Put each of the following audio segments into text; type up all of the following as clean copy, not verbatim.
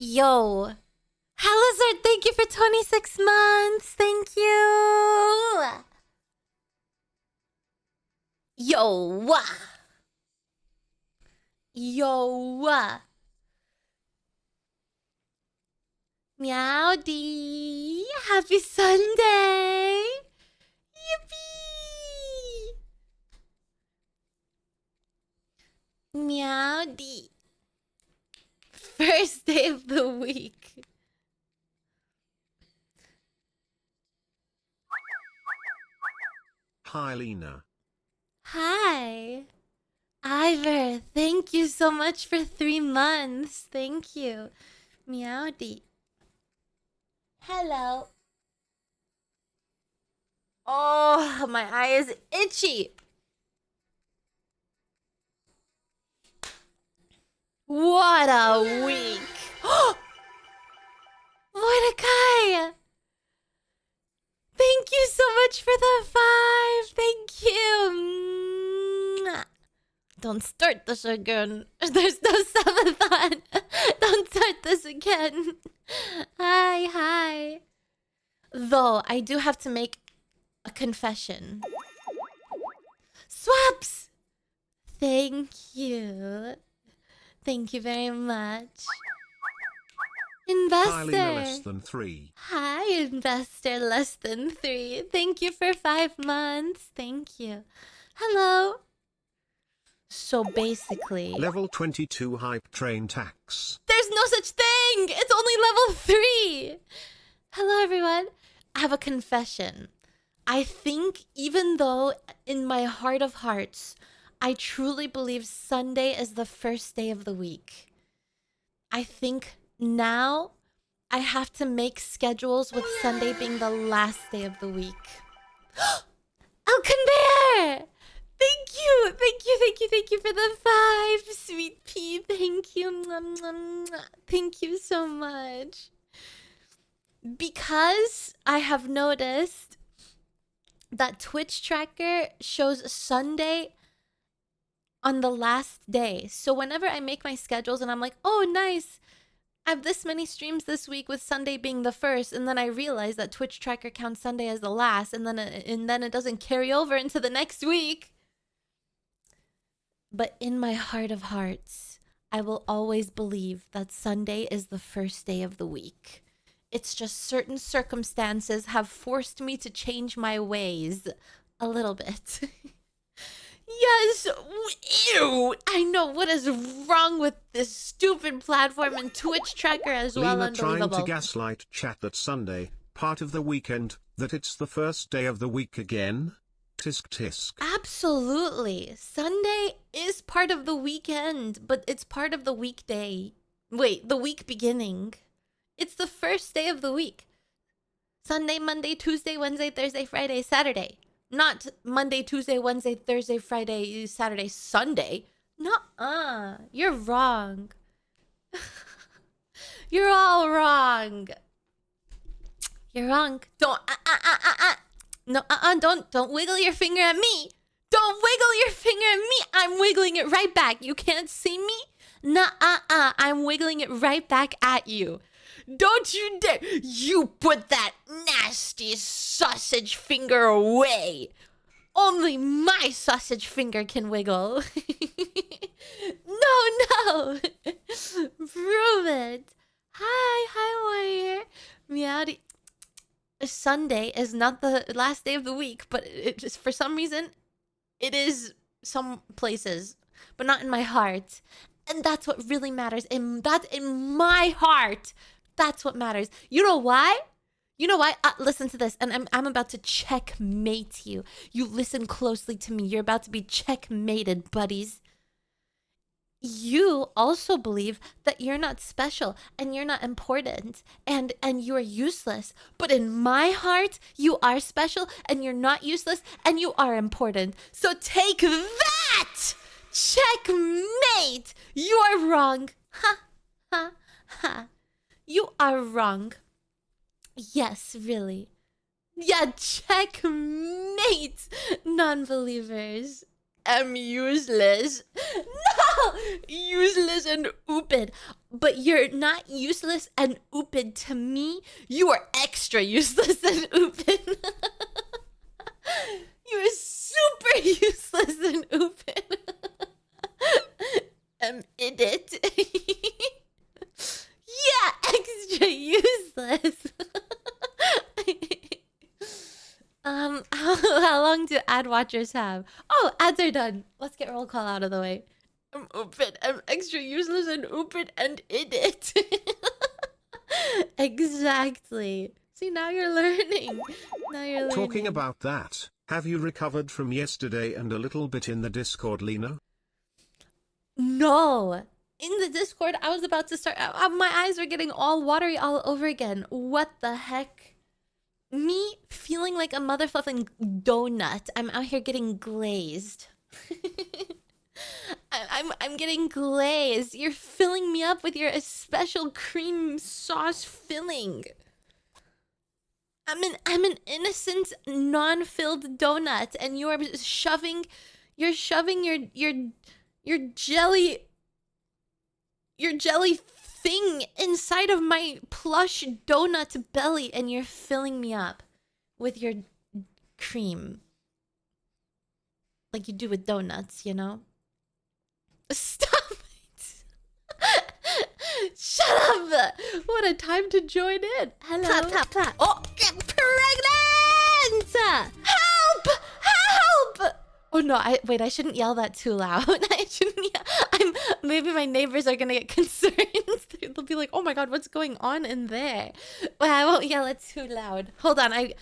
Yo. Halazard, thank you for 26 months. Thank you. Yo. Yo. Meowdy. Happy Sunday. Yippee. Meowdy. First day of the week. Hi, Lena. Hi. Ivor, thank you so much for 3 months. Thank you. Meowdy. Hello. Oh, my eye is itchy. What a week. Mordecai. Thank you so much for the 5. Thank you. Mwah. Don't start this again. There's no 7th. Don't start this again. Hi. Though, I do have to make a confession. Swaps! Thank you. Thank you very much. Investor. Hi, Lena less than 3. Hi, investor less than 3. Thank you for 5 months. Thank you. Hello. So basically, Level 22 hype train tax. there's no such thing. It's only level 3. Hello, everyone. I have a confession. I think even though in my heart of hearts, I truly believe Sunday is the first day of the week, I think now I have to make schedules with Sunday being the last day of the week. Elkin Bear! Thank you for the 5, sweet pea. Thank you. Mwah, mwah, mwah. Thank you so much. Because I have noticed that Twitch tracker shows Sunday on the last day. So whenever I make my schedules and I'm like, oh, nice, I have this many streams this week with Sunday being the first, and then I realize that Twitch tracker counts Sunday as the last, and then it doesn't carry over into the next week. But in my heart of hearts, I will always believe that Sunday is the first day of the week. It's just certain circumstances have forced me to change my ways a little bit. Yes, ew. I know what is wrong with this stupid platform and Twitch tracker as well. Lena trying to Unbelievable. gaslight chat that Sunday, part of the weekend, that it's the first day of the week again? Tisk tisk. Absolutely. Sunday is part of the weekend, but it's part of the weekday. Wait, the week beginning. It's the first day of the week. Sunday, Monday, Tuesday, Wednesday, Thursday, Friday, Saturday. Not Monday, Tuesday, Wednesday, Thursday, Friday, Saturday, Sunday. Nuh-uh. You're wrong. You're all wrong. You're wrong. Don't No, don't wiggle your finger at me. Don't wiggle your finger at me. I'm wiggling it right back. You can't see me? I'm wiggling it right back at you. Don't you dare! You put that nasty sausage finger away! Only my sausage finger can wiggle. No! Prove it! Hi, warrior. Meowdy. Sunday is not the last day of the week, but it just, for some reason, it is some places, but not in my heart. And that's what really matters. And that's in my heart. That's what matters. You know why? You know why? Listen to this. And I'm about to checkmate you. You listen closely to me. You're about to be checkmated, buddies. You also believe that you're not special and you're not important and you are useless. But in my heart, you are special and you're not useless and you are important. So take that! Checkmate! You are wrong. Ha. You are wrong. Yes, really. Yeah, checkmate, non-believers. I'm useless. No! Useless and oopid. But you're not useless and oopid to me. You are extra useless and oopid. You're super useless and oopid. Idiot. Yeah, extra useless. How long do ad watchers have? Oh, ads are done. Let's get roll call out of the way. I'm oopid. I'm extra useless and oopid and idiot. Exactly. See, now you're learning. Now you're learning. Talking about that, have you recovered from yesterday and a little bit in the Discord, Lena? No. In the Discord, I was about to start. My eyes were getting all watery all over again. What the heck? Me feeling like a motherfucking donut. I'm out here getting glazed. I'm getting glazed. You're filling me up with your special cream sauce filling. I'm an innocent, non-filled donut, and you're shoving your jelly thing inside of my plush donut belly, and you're filling me up with your cream. Like you do with donuts, you know? Stop it! Shut up! What a time to join in. Hello. Clap, clap, clap. Oh, get pregnant! Help! Help! Oh no! I shouldn't yell that too loud. I shouldn't yell. Maybe my neighbors are gonna get concerned. They'll be like, "Oh my god, what's going on in there?" But I won't yell it too loud. Hold on. Elb.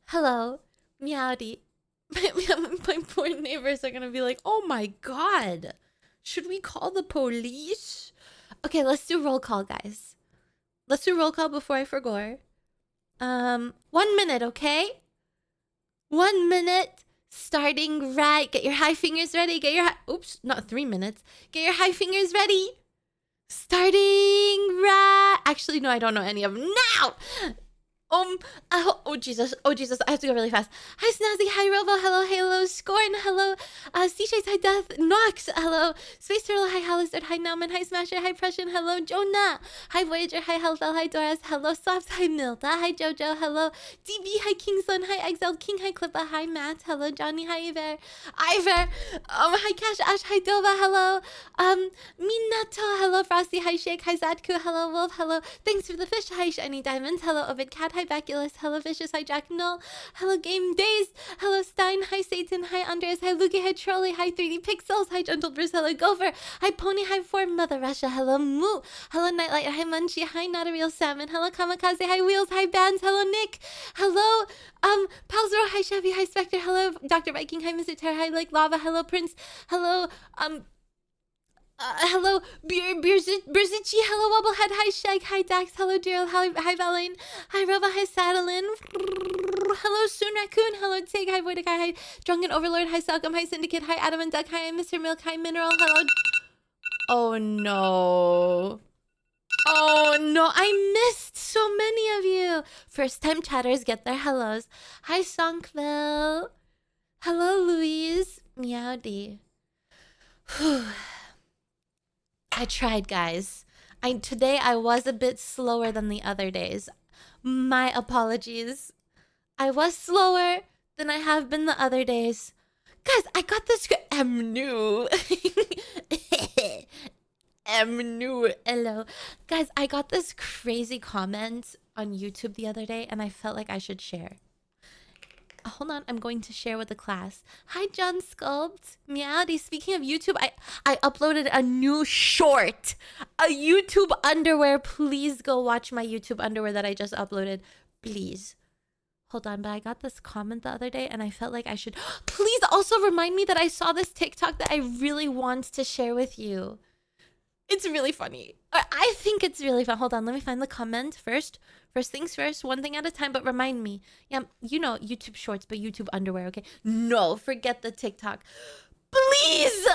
Hello, Meowdy. My poor neighbors are gonna be like, "Oh my god, should we call the police?" Okay, let's do roll call, guys. Let's do roll call before I forget. 1 minute, okay? 1 minute. Starting right. Get your high fingers ready. Oops, not 3 minutes. Get your high fingers ready. Starting right. Actually, no, I don't know any of them. Now! Oh Jesus, I have to go really fast. Hi Snazzy, hi Robo, hello Halo, Scorn, hello, C-Chase, hi Death, Nox, hello, Space Turtle, hi Halizard, hi Nauman, hi Smasher, hi Prussian, hello Jonah, hi Voyager, hi Hellfell, hi Doris, hello Softs, hi Milta, hi Jojo, hello DB, hi Kingston, hi Exiled King, hi Clippa, hi Matt, hello Johnny, hi Ivor, hi Cash Ash, hi Dova, hello, Minato, hello Frosty, hi Shake, hi Zadku, hello Wolf, hello, thanks for the fish, hi Shiny Diamonds, hello Ovid Cat, hi Baculus, hello Vicious, hi Jack Null, hello Game Days, hello Stein, hi Satan, hi Andres, hi Luki, hi Trolley, hi 3D Pixels, hi Gentle Bruce, hello Gopher, hi Pony, hi Form, Mother Russia, hello Moo, hello Nightlight, hi Munchie, hi Not a Real Salmon, hello Kamikaze, hi Wheels, hi Bands, hello Nick, hello Palzero, hi Chevy, hi Spectre, hello Dr. Viking, hi Mr. Terror, hi Lake Lava, hello Prince, hello hello, Berzici, hello, Wobblehead, hi, Shag, hi, Dax, hello, Daryl, hi, Valine, hi, Rova, hi, Sadalin, hello, Soon Raccoon, hello, Tig, hi, Voidikai, hi, Drunken Overlord, hi, Salcom, hi, Syndicate, hi, Adam and Duck, hi, Mr. Milk, hi, Mineral, hello. Oh no. Oh no, I missed so many of you. First time chatters get their hellos. Hi, Sonkville. Hello, Louise. Meowdy. I tried, guys. Today I was a bit slower than the other days. My apologies. I was slower than I have been the other days. Guys, I got this. I'm new. I'm new. Hello. Guys, I got this crazy comment on YouTube the other day, and I felt like I should share. Hold on, I'm going to share with the class. Hi, John Sculpt. Meowdy. Speaking of YouTube, I uploaded a new short. A YouTube underwear. Please go watch my YouTube underwear that I just uploaded. Please. Hold on, but I got this comment the other day and I felt like I should... Please also remind me that I saw this TikTok that I really want to share with you. It's really funny. I think it's really fun. Hold on, let me find the comment first. First things first, one thing at a time, but remind me. Yeah, you know, YouTube shorts, but YouTube underwear, okay? No, forget the TikTok. Please!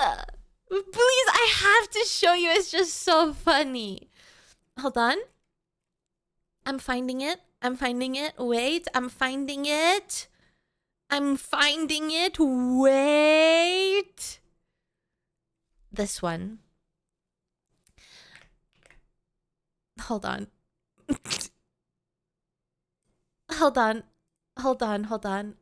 Please, I have to show you. It's just so funny. Hold on. I'm finding it. I'm finding it. Wait, I'm finding it. I'm finding it. Wait. This one. Hold on. Hold on. Hold on. Hold on.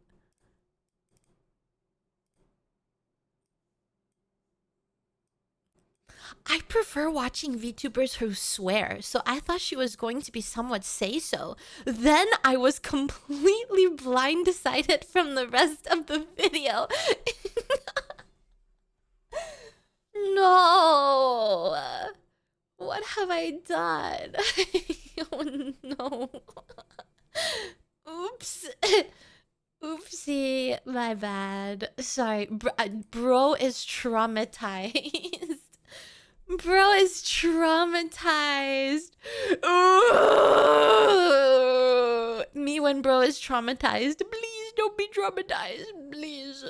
I prefer watching VTubers who swear, so I thought she was going to be somewhat say-so. Then I was completely blindsided from the rest of the video. No! What have I done? Oh no. Oops. Oopsie, my bad. Sorry, bro is traumatized. Bro is traumatized. Ooh. Me when bro is traumatized. Please don't be traumatized. Please.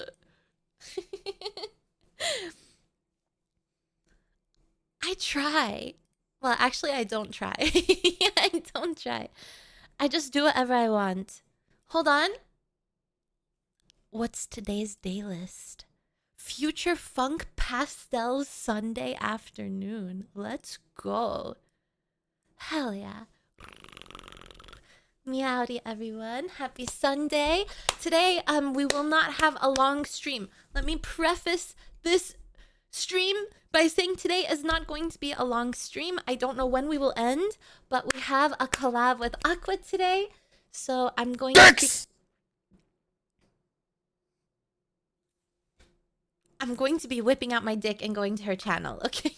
I try. Well, actually, I don't try. I don't try. I just do whatever I want. Hold on. What's today's day list? Future Funk Pastel Sunday afternoon. Let's go. Hell yeah. Meowdy, everyone. Happy Sunday. Today, we will not have a long stream. Let me preface this stream by saying today is not going to be a long stream. I don't know when we will end, but we have a collab with Aqua today. So I'm going to be whipping out my dick and going to her channel, okay?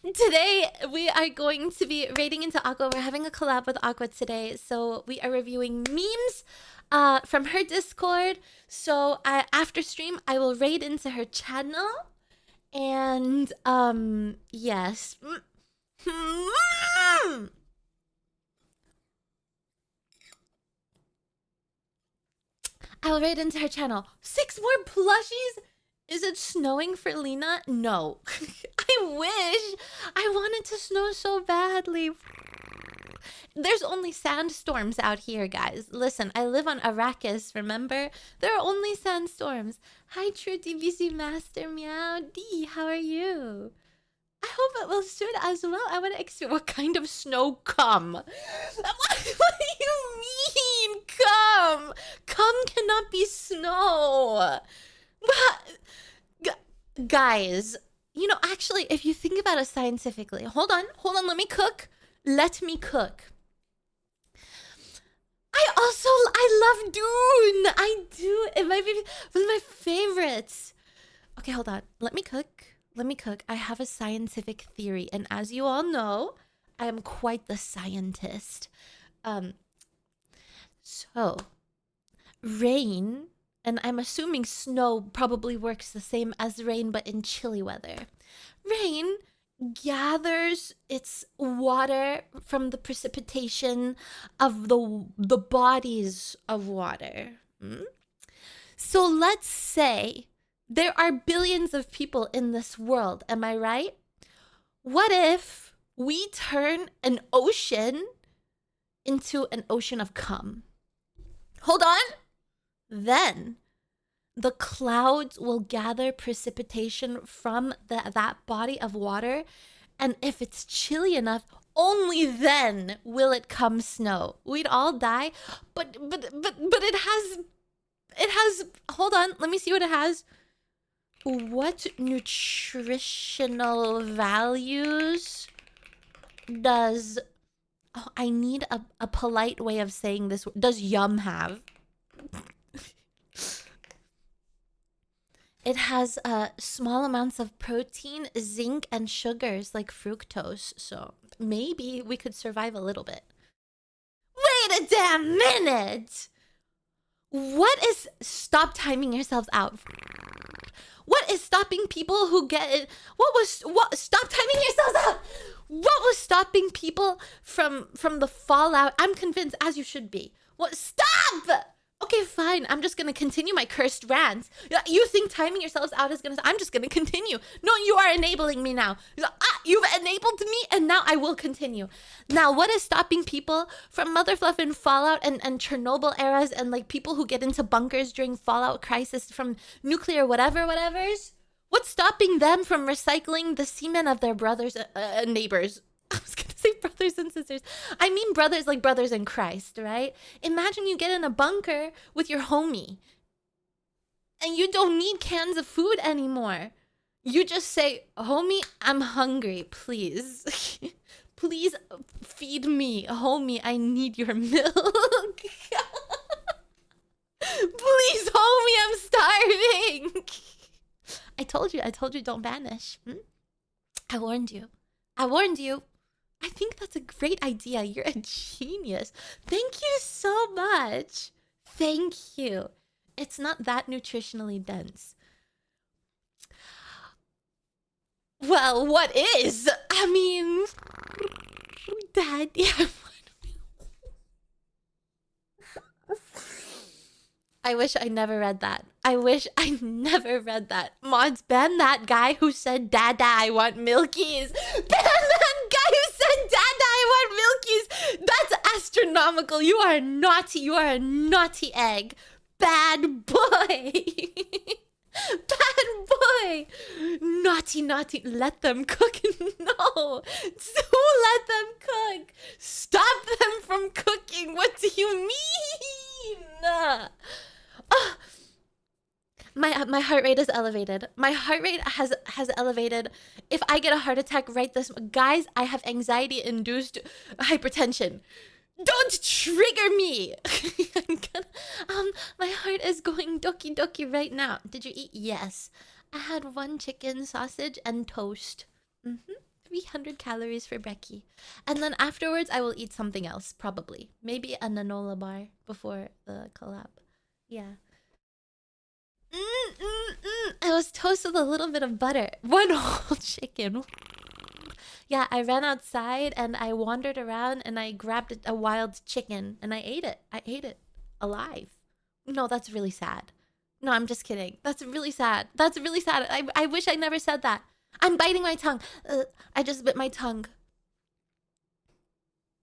Today, we are going to be raiding into Aqua. We're having a collab with Aqua today. So we are reviewing memes from her Discord. So after stream, I will raid into her channel. And, yes. I'll raid into her channel. 6 more plushies? Is it snowing for Lena? No. I wish. I wanted to snow so badly. There's only sandstorms out here, guys. Listen, I live on Arrakis, remember? There are only sandstorms. Hi, True DBC Master Meow D. How are you? I hope it will soon as well. I want to experience what kind of snow come. What do you mean, come? Come cannot be snow. Guys, you know, actually, if you think about it scientifically, hold on, let me cook. Let me cook. I love Dune. I do. It might be one of my favorites. Okay, hold on. Let me cook. I have a scientific theory, and as you all know, I am quite the scientist. So, rain, and I'm assuming snow probably works the same as rain, but in chilly weather. Rain gathers its water from the precipitation of the bodies of water. So let's say there are billions of people in this world, am I right? What if we turn an ocean into an ocean of cum? Hold on. Then the clouds will gather precipitation from that body of water, and if it's chilly enough, only then will it come snow. We'd all die, but it has. Hold on, let me see what it has. What nutritional values does... Oh, I need a polite way of saying this. Does yum have? It has small amounts of protein, zinc, and sugars like fructose. So maybe we could survive a little bit. Wait a damn minute! What is... Stop timing yourselves out. What is stopping people who get it? What? Stop timing yourselves out! What was stopping people from the fallout? I'm convinced, as you should be. What? Stop! Okay, fine. I'm just gonna continue my cursed rant. You think timing yourselves out is gonna... I'm just gonna continue. No, you are enabling me now. You've enabled me, and now I will continue. Now, what is stopping people from Motherfluff and Fallout and Chernobyl eras and like people who get into bunkers during Fallout crisis from nuclear whatevers? What's stopping them from recycling the semen of their brothers and neighbors? I was gonna say brothers and sisters. I mean brothers like brothers in Christ, right? Imagine you get in a bunker with your homie and you don't need cans of food anymore. You just say, homie, I'm hungry, please. Please feed me. Homie, I need your milk. Please, homie, I'm starving. I told you don't vanish. I warned you. I think that's a great idea. You're a genius. Thank you so much. Thank you. It's not that nutritionally dense. Well, what is? I mean, Daddy. I wish I never read that. Mods, ban that guy who said, Dada, I want milkies. Ban that guy who said, Dada, I want milkies. That's astronomical. You are naughty. You are a naughty egg. Bad boy. Bad boy. Naughty. Let them cook. No. So let them cook. Stop them from cooking. What do you mean? My heart rate is elevated. My heart rate has elevated. If I get a heart attack right this... Guys, I have anxiety-induced hypertension. Don't trigger me! I'm gonna... my heart is going doki doki right now. Did you eat? Yes. I had 1 chicken, sausage, and toast. 300 calories for brekkie. And then afterwards, I will eat something else, probably. Maybe a granola bar before the collab. Yeah. It was toast with a little bit of butter. 1 whole chicken. Yeah, I ran outside and I wandered around and I grabbed a wild chicken and I ate it. Alive. No, that's really sad. No, I'm just kidding. That's really sad. I wish I never said that. I'm biting my tongue. I just bit my tongue.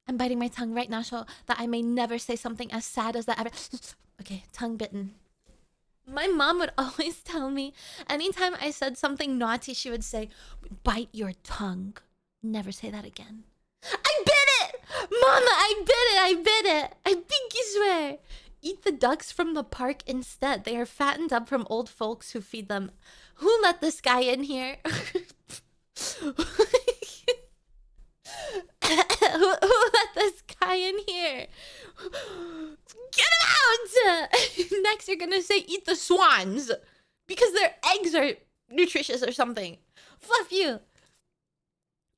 I'm biting my tongue right now so that I may never say something as sad as that ever. Okay, tongue bitten. My mom would always tell me, anytime I said something naughty, she would say, bite your tongue. Never say that again. I bit it! Mama, I bit it! I pinky swear! Eat the ducks from the park instead. They are fattened up from old folks who feed them. Who let this guy in here? Who let this guy in here? Get him out! Next, you're gonna say eat the swans because their eggs are nutritious or something. Fluff you.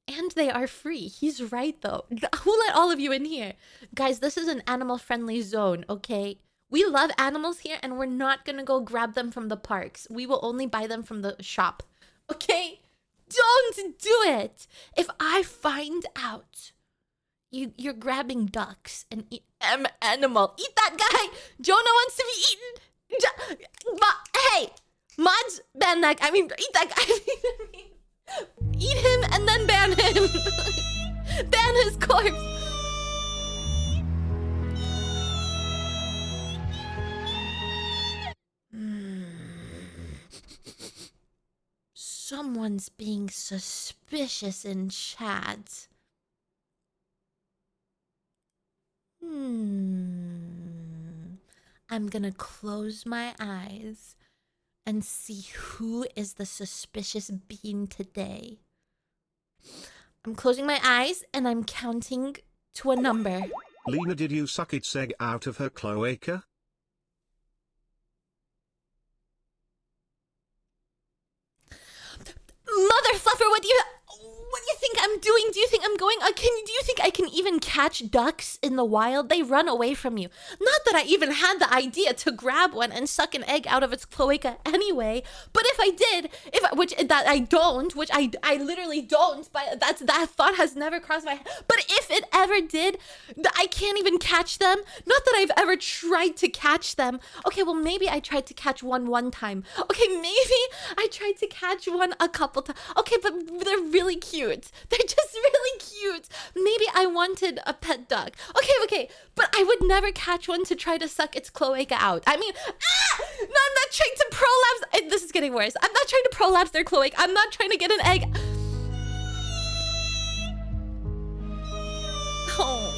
And they are free. He's right, though. Who let all of you in here? Guys, this is an animal-friendly zone, okay? We love animals here, and we're not gonna go grab them from the parks. We will only buy them from the shop, okay? Don't do it! If I find out you're grabbing ducks and eat animal, eat that guy! Jonah wants to be eaten! Hey! Mods, ban that guy. I mean, eat that guy. Eat him and then ban him. Ban his corpse. Someone's being suspicious in chat. I'm gonna close my eyes and see who is the suspicious bean today. I'm closing my eyes and I'm counting to a number. Lena, did you suck its egg out of her cloaca? Mother Fluffer, what do you think I'm doing? Do you think I'm I'm going. Do you think I can even catch ducks in the wild? They run away from you. Not that I even had the idea to grab one and suck an egg out of its cloaca anyway. But if I did, which I don't, which I literally don't. But that thought has never crossed my head. But if it ever did, I can't even catch them. Not that I've ever tried to catch them. Okay, well maybe I tried to catch one time. Okay, maybe I tried to catch one a couple times. Okay, but they're really cute. They're just really cute. Maybe I wanted a pet duck. Okay, but I would never catch one to try to suck its cloaca out. I mean, no, I'm not trying to prolapse. This is getting worse. I'm not trying to prolapse their cloaca. I'm not trying to get an egg. Oh.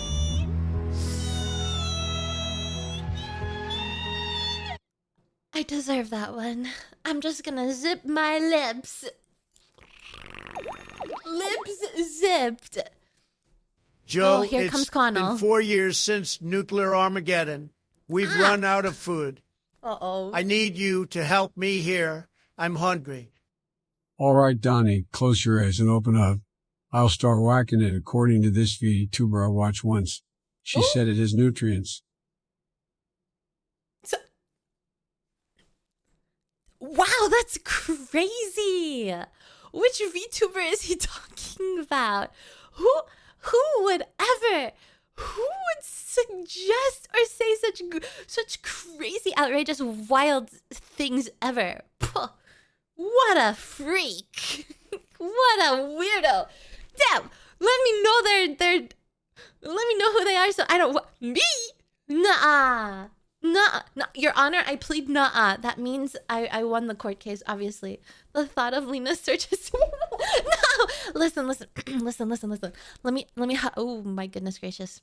I deserve that one. I'm just gonna zip my lips. Lips zipped. Joe, here comes Connell. been 4 years since nuclear Armageddon. We've run out of food. Uh-oh. I need you to help me here. I'm hungry. All right, Donnie, close your eyes and open up. I'll start whacking it according to this VTuber I watched once. She said it has nutrients. Wow, that's crazy. Which VTuber is he talking about? Who would suggest or say such crazy, outrageous, wild things ever? Puh, what a freak. What a weirdo. Damn, let me know let me know who they are so I don't me? Nuh-uh. Nah, Your Honor, I plead nuh-uh. That means I won the court case, obviously. The thought of Lena's search is... No! Listen. listen. Let me... Oh, my goodness gracious.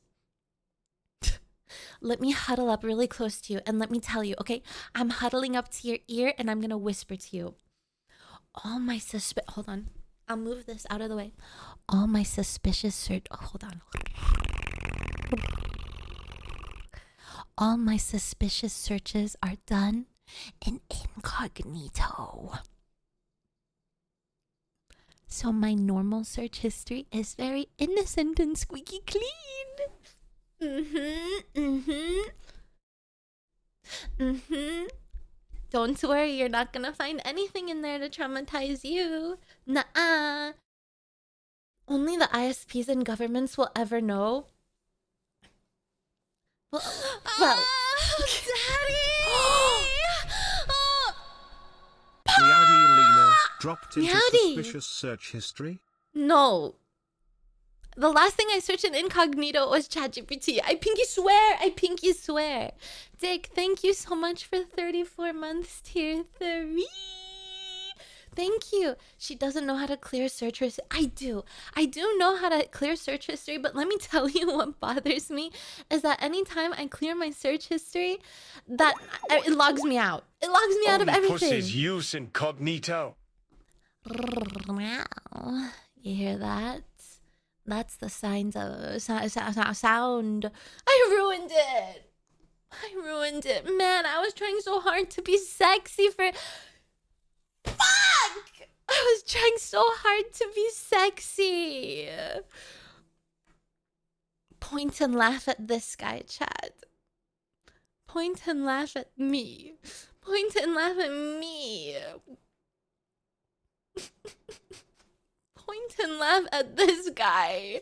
Let me huddle up really close to you and let me tell you, okay? I'm huddling up to your ear and I'm gonna whisper to you. All my Hold on. I'll move this out of the way. All my suspicious search... Oh, hold on. All my suspicious searches are done in incognito. So my normal search history is very innocent and squeaky clean. Don't worry, you're not gonna find anything in there to traumatize you. Nuh-uh. Only the ISPs and governments will ever know. Well, Daddy! Nekrolina dropped into suspicious search history? No. The last thing I searched in incognito was ChatGPT. I pinky swear. Dick, thank you so much for 34 months, tier 3. Thank you. She doesn't know how to clear search history. I do know how to clear search history, but let me tell you what bothers me is that anytime I clear my search history, it logs me out. It logs me out of everything. Pussy's use incognito. You hear that? That's the signs of sound. I ruined it. Man, I was trying so hard to be sexy for... Fuck! I was trying so hard to be sexy. Point and laugh at this guy, chat. Point and laugh at me. Point and laugh at me. Point and laugh at this guy.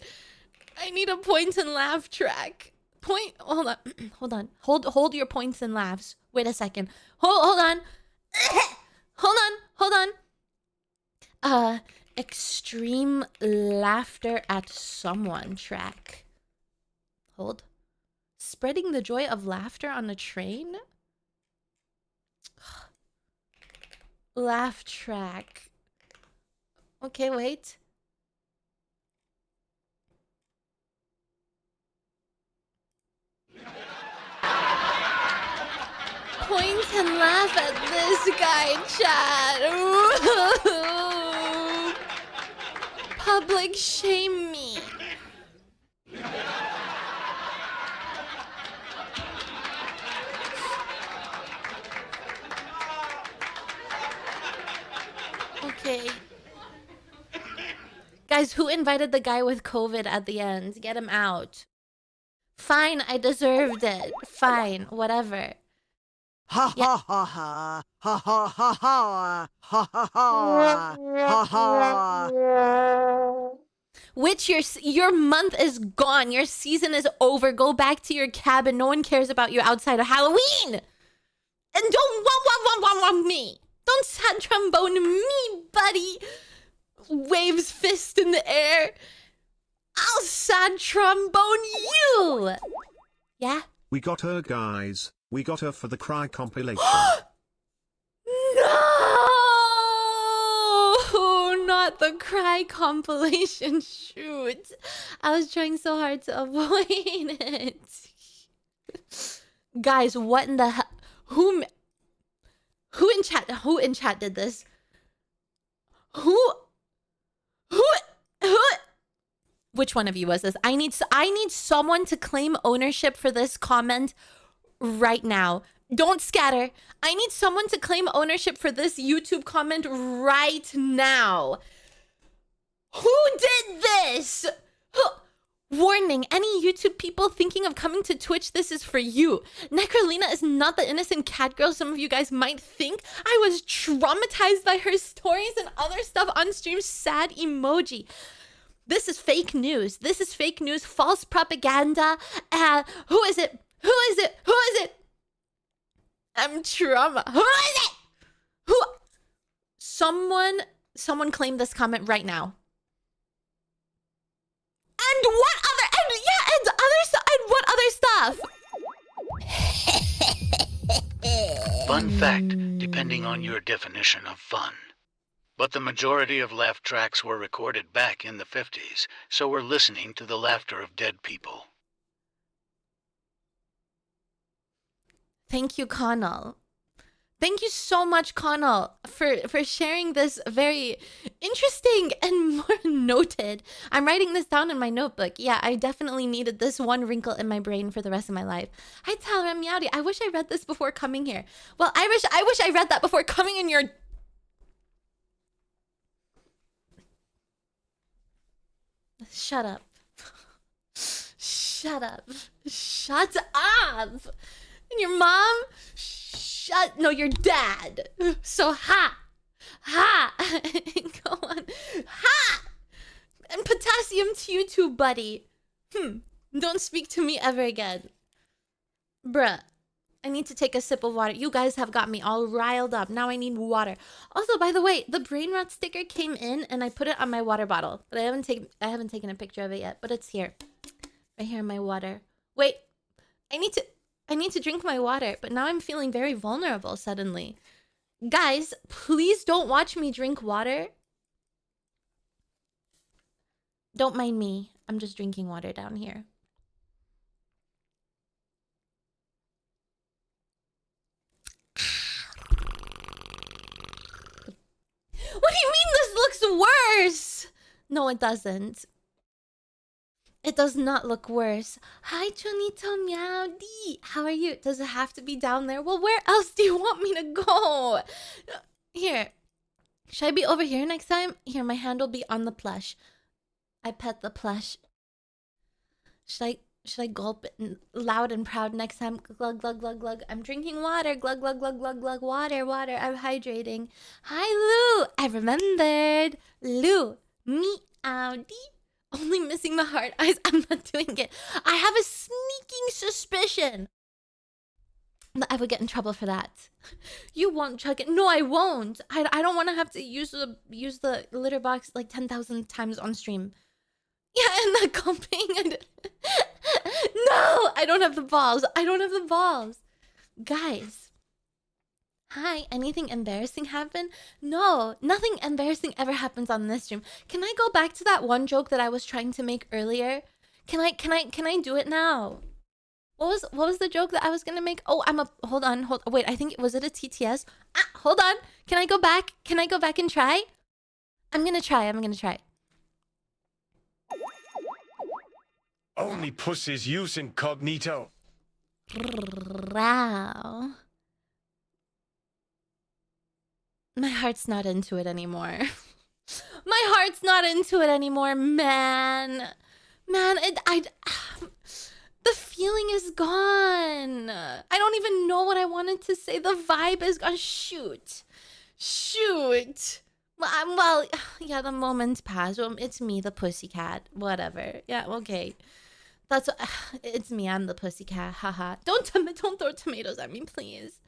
I need a point and laugh track. Hold on. Hold your points and laughs. Wait a second. Hold on. Hold on. Extreme laughter at someone track. Hold. Spreading the joy of laughter on a train? Laugh track. Okay, wait. Point and laugh at this guy, chat. Ooh. Public shame me. Okay. Guys, who invited the guy with COVID at the end? Get him out. Fine, I deserved it. Fine, whatever. Ha Yeah. ha ha ha ha ha ha ha ha ha ha ha. Which your month is gone. Your season is over. Go back to your cabin. No one cares about you outside of Halloween. And don't want me. Don't sad trombone me, buddy. Waves fist in the air. I'll sad trombone you. Yeah? We got her, guys. We got her for the Cry compilation. No, not the Cry compilation. Shoot. I was trying so hard to avoid it. Guys, what in the hell? Who in chat did this? Who which one of you was this? I need someone to claim ownership for this comment right now. Don't scatter. I need someone to claim ownership for this YouTube comment right now. Who did this? Warning, any YouTube people thinking of coming to Twitch, this is for you. Nekrolina is not the innocent cat girl some of you guys might think. I was traumatized by her stories and other stuff on stream. Sad emoji. This is fake news. This is fake news, false propaganda. Who is it? Who is it? Who is it? I'm trauma. Who is it? Who? Someone claim this comment right now. And what other? And yeah, and other stuff. And what other stuff? Fun fact, depending on your definition of fun. But the majority of laugh tracks were recorded back in the 50s, so we're listening to the laughter of dead people. Thank you, Connell. Thank you so much, Connell, for sharing this very interesting and more noted. I'm writing this down in my notebook. Yeah, I definitely needed this one wrinkle in my brain for the rest of my life. Hi, Talra Meowdy. I wish I read this before coming here. Well, I wish I read that before coming in your... Shut up. Shut up. Shut up. And your mom? No, your dad. So ha. Go on. Ha. And potassium to you too, buddy. Don't speak to me ever again. Bruh. I need to take a sip of water. You guys have got me all riled up. Now I need water. Also, by the way, the brain rot sticker came in and I put it on my water bottle. But I haven't taken a picture of it yet, but it's here. Right here in my water. Wait. I need to drink my water, but now I'm feeling very vulnerable suddenly. Guys, please don't watch me drink water. Don't mind me. I'm just drinking water down here. What do you mean this looks worse? No, it doesn't. It does not look worse. Hi, Chonito Meowdy. How are you? Does it have to be down there? Well, where else do you want me to go? Here. Should I be over here next time? Here, my hand will be on the plush. I pet the plush. Should I gulp it loud and proud next time? Glug, glug, glug, glug. I'm drinking water. Glug, glug, glug, glug, glug. Water, water. I'm hydrating. Hi, Lou. I remembered. Lou. Meowdy. Only missing the heart eyes. I'm not doing it. I have a sneaking suspicion that I would get in trouble for that. You won't chug it. No, I won't. I don't want to have to use the litter box like 10,000 times on stream. Yeah, and the gulping. No, I don't have the balls. I don't have the balls. Guys. Hi, anything embarrassing happen? No, nothing embarrassing ever happens on this stream. Can I go back to that one joke that I was trying to make earlier? Can I do it now? What was the joke that I was gonna make? Oh, hold on. Wait, I think was it a TTS? Hold on. Can I go back? Can I go back and try? I'm gonna try. Only pussies use incognito. Wow. My heart's not into it anymore. My heart's not into it anymore, man. Man, the feeling is gone. I don't even know what I wanted to say. The vibe is gone. Shoot. Well, yeah, the moment's passed. Well, it's me, the pussycat. Whatever. Yeah, okay. That's it's me. I'm the pussycat. Haha. Don't throw tomatoes at me, please.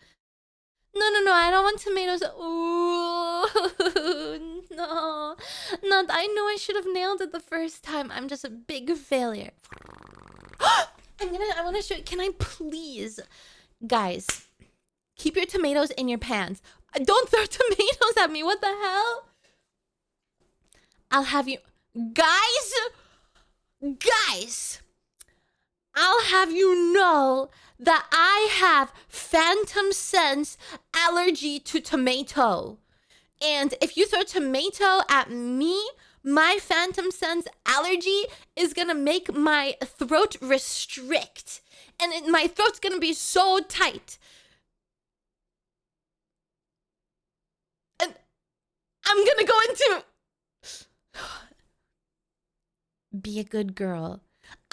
No. I don't want tomatoes. Ooh, no. Not. I know I should have nailed it the first time. I'm just a big failure. I want to show you. Can I please, guys, keep your tomatoes in your pants. Don't throw tomatoes at me. What the hell? I'll have you, guys. I'll have you know that I have phantom sense allergy to tomato. And if you throw tomato at me, my phantom sense allergy is gonna make my throat restrict. And my throat's gonna be so tight. And I'm gonna go into... Be a good girl.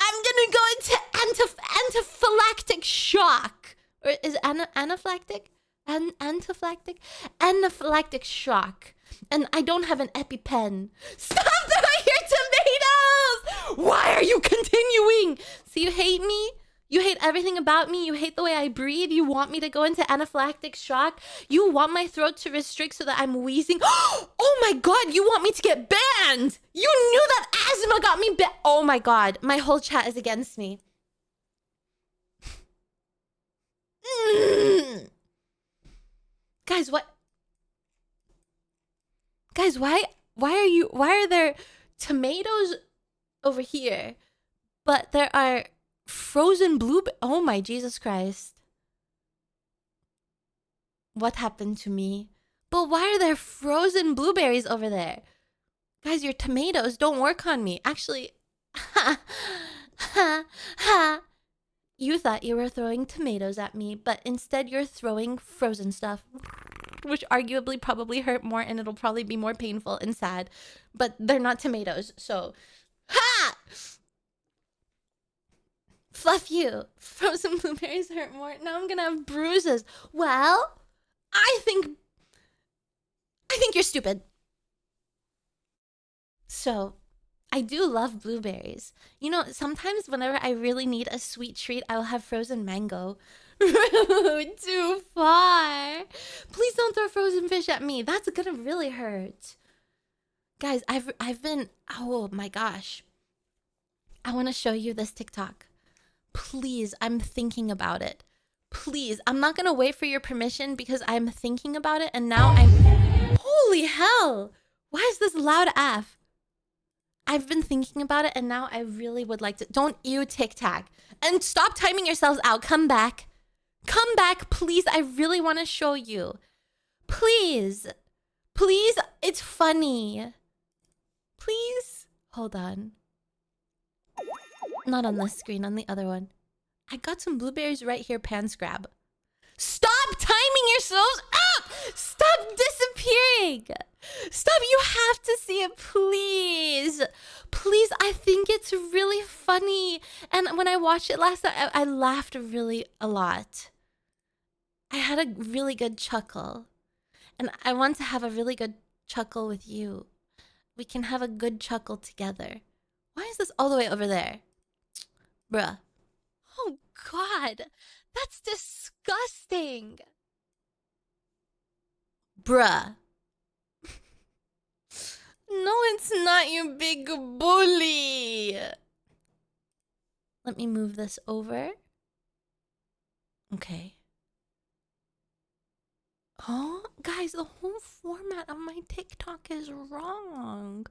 I'm gonna go into anaphylactic shock. Or is it anaphylactic? Anaphylactic shock. And I don't have an EpiPen. Stop throwing your tomatoes! Why are you continuing? So you hate me? You hate everything about me? You hate the way I breathe? You want me to go into anaphylactic shock? You want my throat to restrict so that I'm wheezing? Oh my god, you want me to get banned! You knew that asthma got me banned! Oh my god, my whole chat is against me. Guys, what? Guys, why are there tomatoes over here, but there are frozen oh my Jesus Christ. What happened to me? But why are there frozen blueberries over there? Guys, your tomatoes don't work on me. Actually, you thought you were throwing tomatoes at me, but instead you're throwing frozen stuff, which arguably probably hurt more and it'll probably be more painful and sad, but they're not tomatoes, so ha! Fluff you. Frozen blueberries hurt more. Now I'm gonna have bruises. Well, I think you're stupid. So, I do love blueberries. You know, sometimes whenever I really need a sweet treat, I'll have frozen mango. Too far. Please don't throw frozen fish at me. That's gonna really hurt. Guys, I've been, oh my gosh. I want to show you this TikTok. Please, I'm thinking about it. Please, I'm not gonna wait for your permission because I'm thinking about it and now I'm... Holy hell! Why is this loud F? I've been thinking about it and now I really would like to... Don't you TikTok. And stop timing yourselves out. Come back. Come back, please. I really want to show you. Please. Please, it's funny. Please. Hold on. Not on this screen, on the other one. I got some blueberries right here, pants grab. Stop timing yourselves up! Stop disappearing! Stop, you have to see it, please. Please, I think it's really funny. And when I watched it last night, I laughed really a lot. I had a really good chuckle. And I want to have a really good chuckle with you. We can have a good chuckle together. Why is this all the way over there? Bruh. Oh, God. That's disgusting. Bruh. No, it's not, you big bully. Let me move this over. Okay. Oh, guys, the whole format of my TikTok is wrong.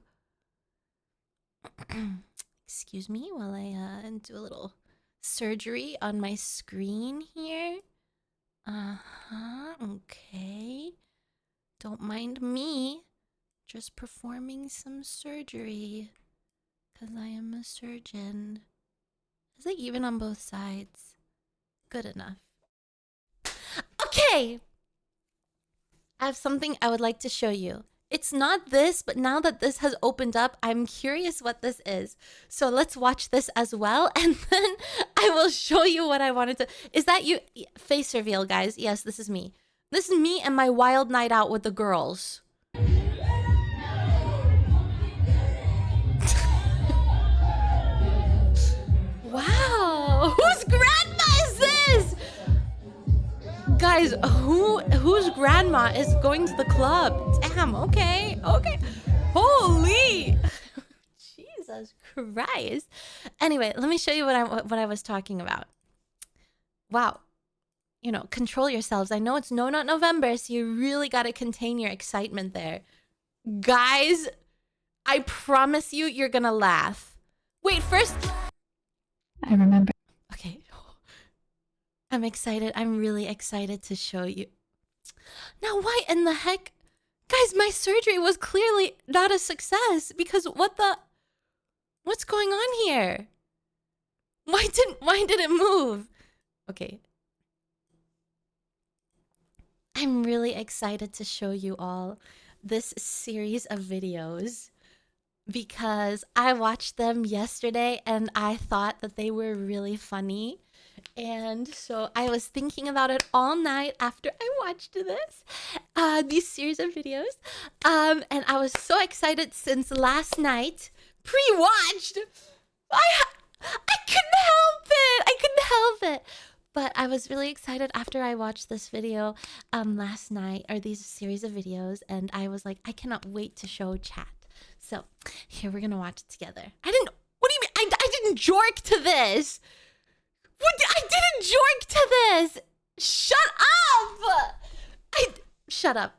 Excuse me while I do a little surgery on my screen here. Okay. Don't mind me. Just performing some surgery. Because I am a surgeon. Is it even on both sides? Good enough. Okay! I have something I would like to show you. It's not this, but now that this has opened up, I'm curious what this is. So let's watch this as well, and then I will show you what I wanted to. Is that you? Face reveal, guys. Yes, this is me. This is me and my wild night out with the girls. Wow, whose grandma is this? Guys, whose grandma is going to the club? Damn, okay. Holy Jesus Christ. Anyway, let me show you what I was talking about. Wow. You know, control yourselves. I know it's No Nut November, so you really got to contain your excitement there. Guys, I promise you, you're gonna laugh. Wait, first... I remember. Okay. I'm excited. I'm really excited to show you. Now, why in the heck? Guys, my surgery was clearly not a success because what's going on here? Why did it move? Okay. I'm really excited to show you all this series of videos because I watched them yesterday and I thought that they were really funny. And so I was thinking about it all night after I watched these series of videos. And I was so excited since last night, pre-watched. I couldn't help it. But I was really excited after I watched this video last night, or these series of videos, and I was like, I cannot wait to show chat. So here, we're gonna watch it together. What do you mean? I didn't jork to this. I didn't jork to this. Shut up. Shut up.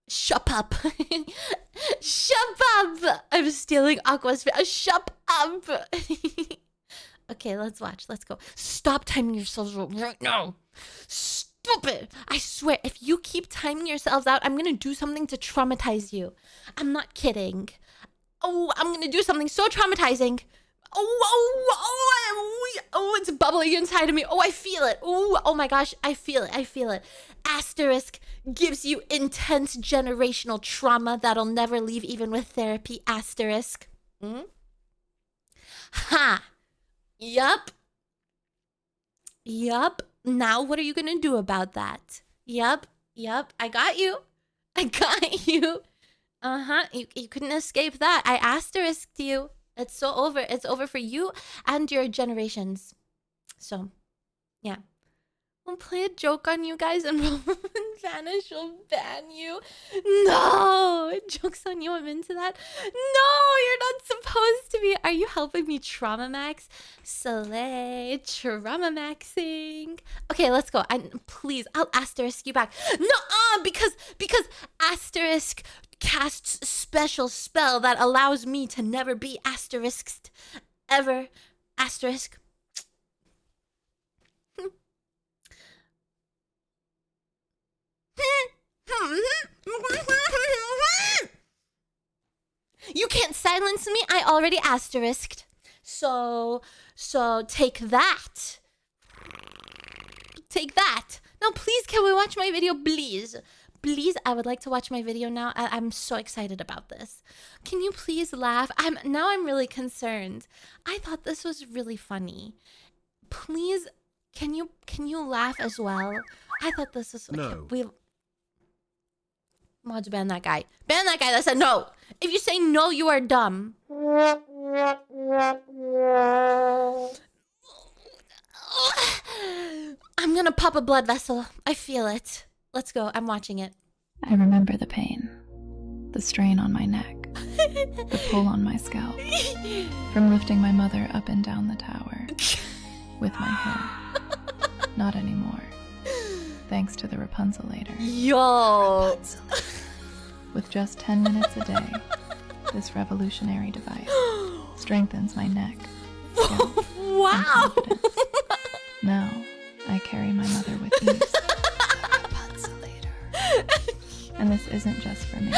Shut up. I'm stealing Aqua's face. Shut up. Okay, let's watch. Let's go. Stop timing yourselves out right now. Stop it. I swear, if you keep timing yourselves out, I'm gonna do something to traumatize you. I'm not kidding. Oh, I'm gonna do something so traumatizing. Oh, it's bubbling inside of me. Oh, I feel it. Oh my gosh, I feel it. Asterisk gives you intense generational trauma that'll never leave even with therapy. Asterisk. Ha. Yup. Now what are you gonna do about that? Yup. I got you. You couldn't escape that. I asterisked you. It's so over. It's over for you and your generations. So, yeah. We'll play a joke on you guys and Vanish will ban you. No! Joke's on you. I'm into that. No! You're not supposed to be. Are you helping me trauma max? Slay. Trauma maxing. Okay, let's go. Please, I'll asterisk you back. No! Because asterisk casts special spell that allows me to never be asterisked ever. Asterisk. You can't silence me. I already asterisked. So take that. Take that. Now, please, can we watch my video, please? Please, I would like to watch my video now. I'm so excited about this. Can you please laugh? I'm really concerned. I thought this was really funny. Please, can you laugh as well? I thought this was No. Mods, ban that guy. Ban that guy that said no. If you say no, you are dumb. I'm gonna pop a blood vessel. I feel it. Let's go. I'm watching it. I remember the pain, the strain on my neck, the pull on my scalp, from lifting my mother up and down the tower with my hair. Not anymore. Thanks to the Rapunzelator. Yo. With just 10 minutes a day, this revolutionary device strengthens my neck. Scalp, and Wow. confidence. Now, I carry my mother with ease. And this isn't just for me.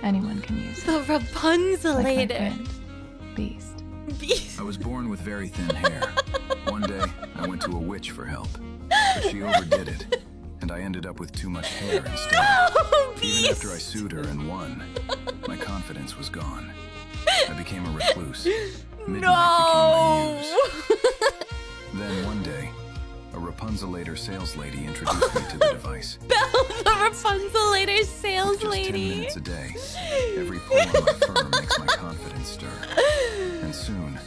Anyone can use it. The Like my Rapunzelator. friend, Beast. Beast. I was born with very thin hair. One day, I went to a witch for help, but she overdid it, and I ended up with too much hair instead. Oh, Even after I beast. sued her and won, my confidence was gone. I became a recluse. Midnight No. became my muse. Then one day, a Rapunzelator sales lady introduced me to the device. Belle, the Rapunzelator With sales just 10 lady. minutes a day, every pull on my firm makes my confidence stir. And soon,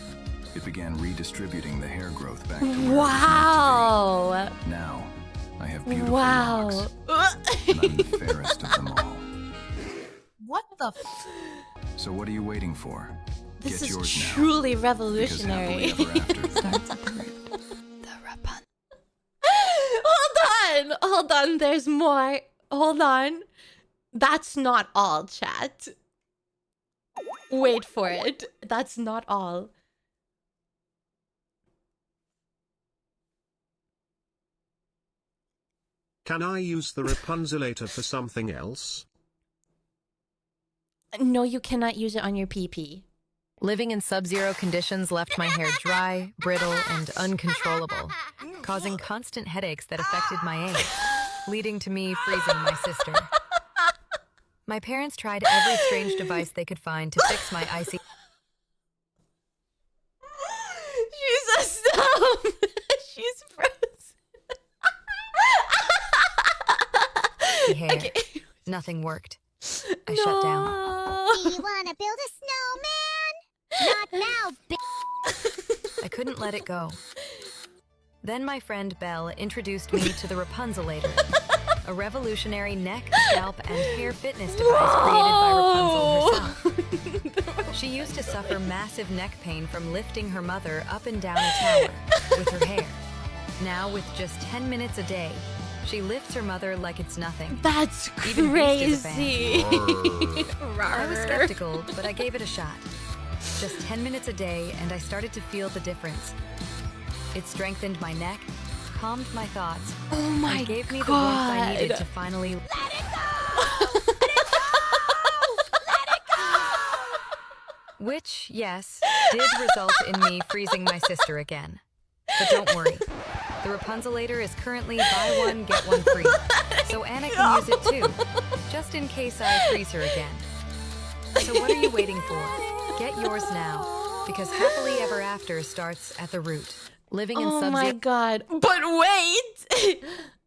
it began redistributing the hair growth back to where it was meant Wow. to be. Now, I have beautiful Wow. locks, and I'm the fairest of them all. What the So what are you waiting for? This Get is yours truly now. revolutionary. Because happily ever after. Starts at the root. The Rapunzel. Hold on, there's more. Hold on. That's not all, chat. Wait for it. That's not all. Can I use the Rapunzelator for something else? No, you cannot use it on your PP. Living in sub-zero conditions left my hair dry, brittle, and uncontrollable, causing constant headaches that affected my age, leading to me freezing my sister. My parents tried every strange device they could find to fix my icy She's a stump. She's frozen. hair. Okay. Nothing worked. I shut down. Do you want to build a snowman? Not now, bitch. I couldn't let it go. Then my friend Belle introduced me to the Rapunzelator, a revolutionary neck, scalp, and hair fitness device created by Rapunzel herself. She used to suffer massive neck pain from lifting her mother up and down a tower with her hair. Now, with just 10 minutes a day, she lifts her mother like it's nothing. That's Even Beast is a fan. crazy. I was skeptical, but I gave it a shot. Just 10 minutes a day, and I started to feel the difference. It strengthened my neck, calmed my thoughts, Oh my and gave me the god. warmth I needed to finally Let it go! Let it go! Let it go! which, yes, did result in me freezing my sister again. But don't worry. The Rapunzelator is currently buy one, get one free. So Anna can use it too, just in case I freeze her again. So what are you waiting for? Get yours now, because happily ever after starts at the root. Living in Oh sub-zero. my god. But wait.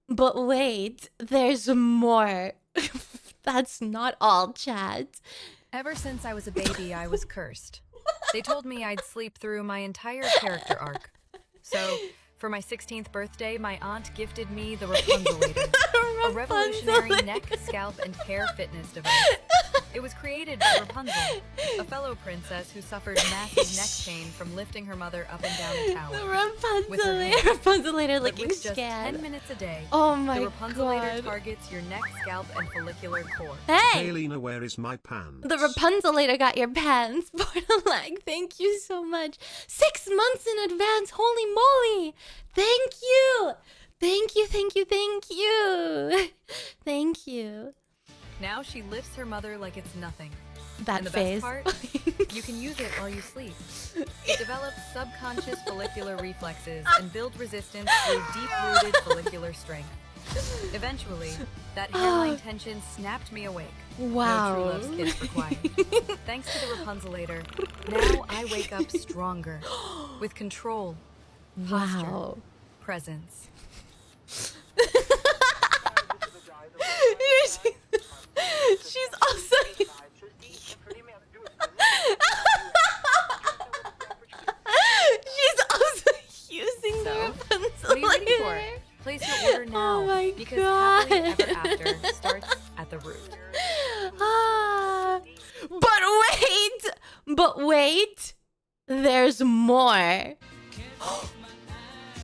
But wait. There's more. That's not all, chat. Ever since I was a baby, I was cursed. They told me I'd sleep through my entire character arc. So, for my 16th birthday, my aunt gifted me the Rapunzelator, a revolutionary neck, scalp, and hair fitness device. It was created by Rapunzel, a fellow princess who suffered massive neck pain from lifting her mother up and down a tower. The With her hair. Rapunzelator But looking with just 10 scared. minutes a day, Oh my the Rapunzelator god. targets your neck, scalp, and follicular core. Hey! Kaylina, where is my pants? The Rapunzelator got your pants. Portalag, thank you so much. 6 months in advance. Holy moly. Thank you. Thank you, thank you, thank you. Thank you. Now she lifts her mother like it's nothing. That And the face. best part? You can use it while you sleep. It develops subconscious follicular reflexes and builds resistance through deep-rooted follicular strength. Eventually, that hairline tension snapped me awake. Wow. No true love's kiss required. Thanks to the Rapunzelator, now I wake up stronger, with control, posture, Wow. presence. She's also. She's also using the Rapunzelator. What are you waiting for? Place your order now, Oh my because god. happily ever after starts at the root. Ah, but wait, there's more.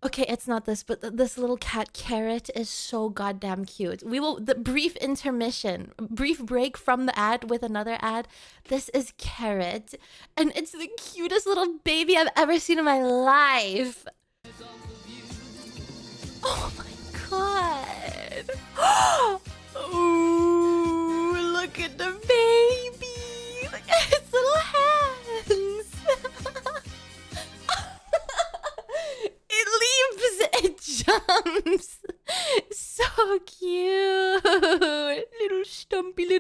Okay, it's not this, but this little cat Carrot is so goddamn cute. We will, the brief intermission, brief break from the ad with another ad. This is Carrot, and it's the cutest little baby I've ever seen in my life. Oh my god. Ooh, look at the baby. Look at his little hands. It leaps, it jumps. So cute. Little stumpy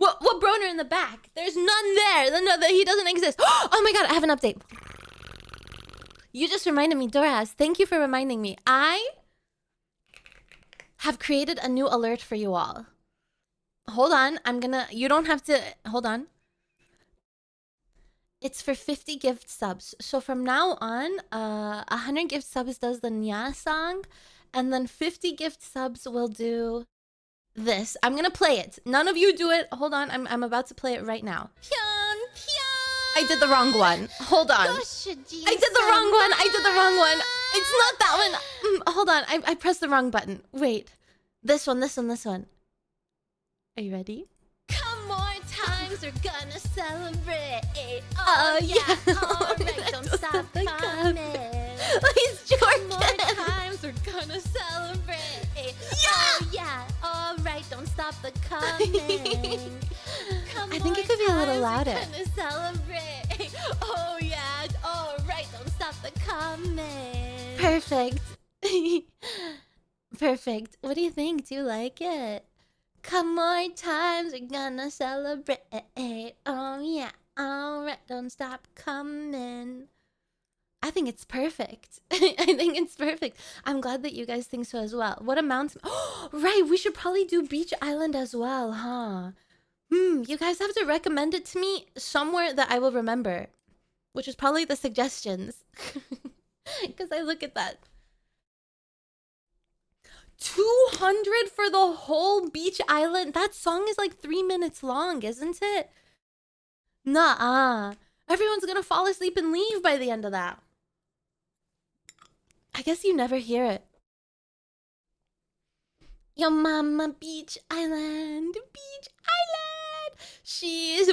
What Broner in the back? There's none there. He doesn't exist. Oh my god, I have an update. You just reminded me, Doraz. Thank you for reminding me. I have created a new alert for you all. Hold on, you don't have to, hold on. It's for 50 gift subs. So from now on, 100 gift subs does the Nya song, and then 50 gift subs will do this. I'm gonna play it. None of you do it. Hold on, I'm about to play it right now. I did the wrong one. Hold on. I did the wrong one. It's not that one. Hold on, I pressed the wrong button. Wait. This one. Are you ready? Come more times, we're gonna celebrate. Oh yeah, alright, don't stop coming. He's Jordan. Come more times, we're gonna celebrate. Oh yeah, alright, don't stop the coming. I think it could be a little louder. We're gonna celebrate. Oh yeah, alright, don't stop the coming. Perfect. Perfect. What do you think? Do you like it? Come more times, we're gonna celebrate. Oh yeah, alright, don't stop coming. I think it's perfect. I think it's perfect. I'm glad that you guys think so as well. What amounts? Oh, right, we should probably do Beach Island as well, huh? You guys have to recommend it to me somewhere that I will remember. Which is probably the suggestions. Because I look at that. 200 for the whole Beach Island. That song is like 3 minutes long, isn't it? Nah. Everyone's gonna fall asleep and leave by the end of that. I guess you never hear it. Yo mama, Beach Island. Beach Island.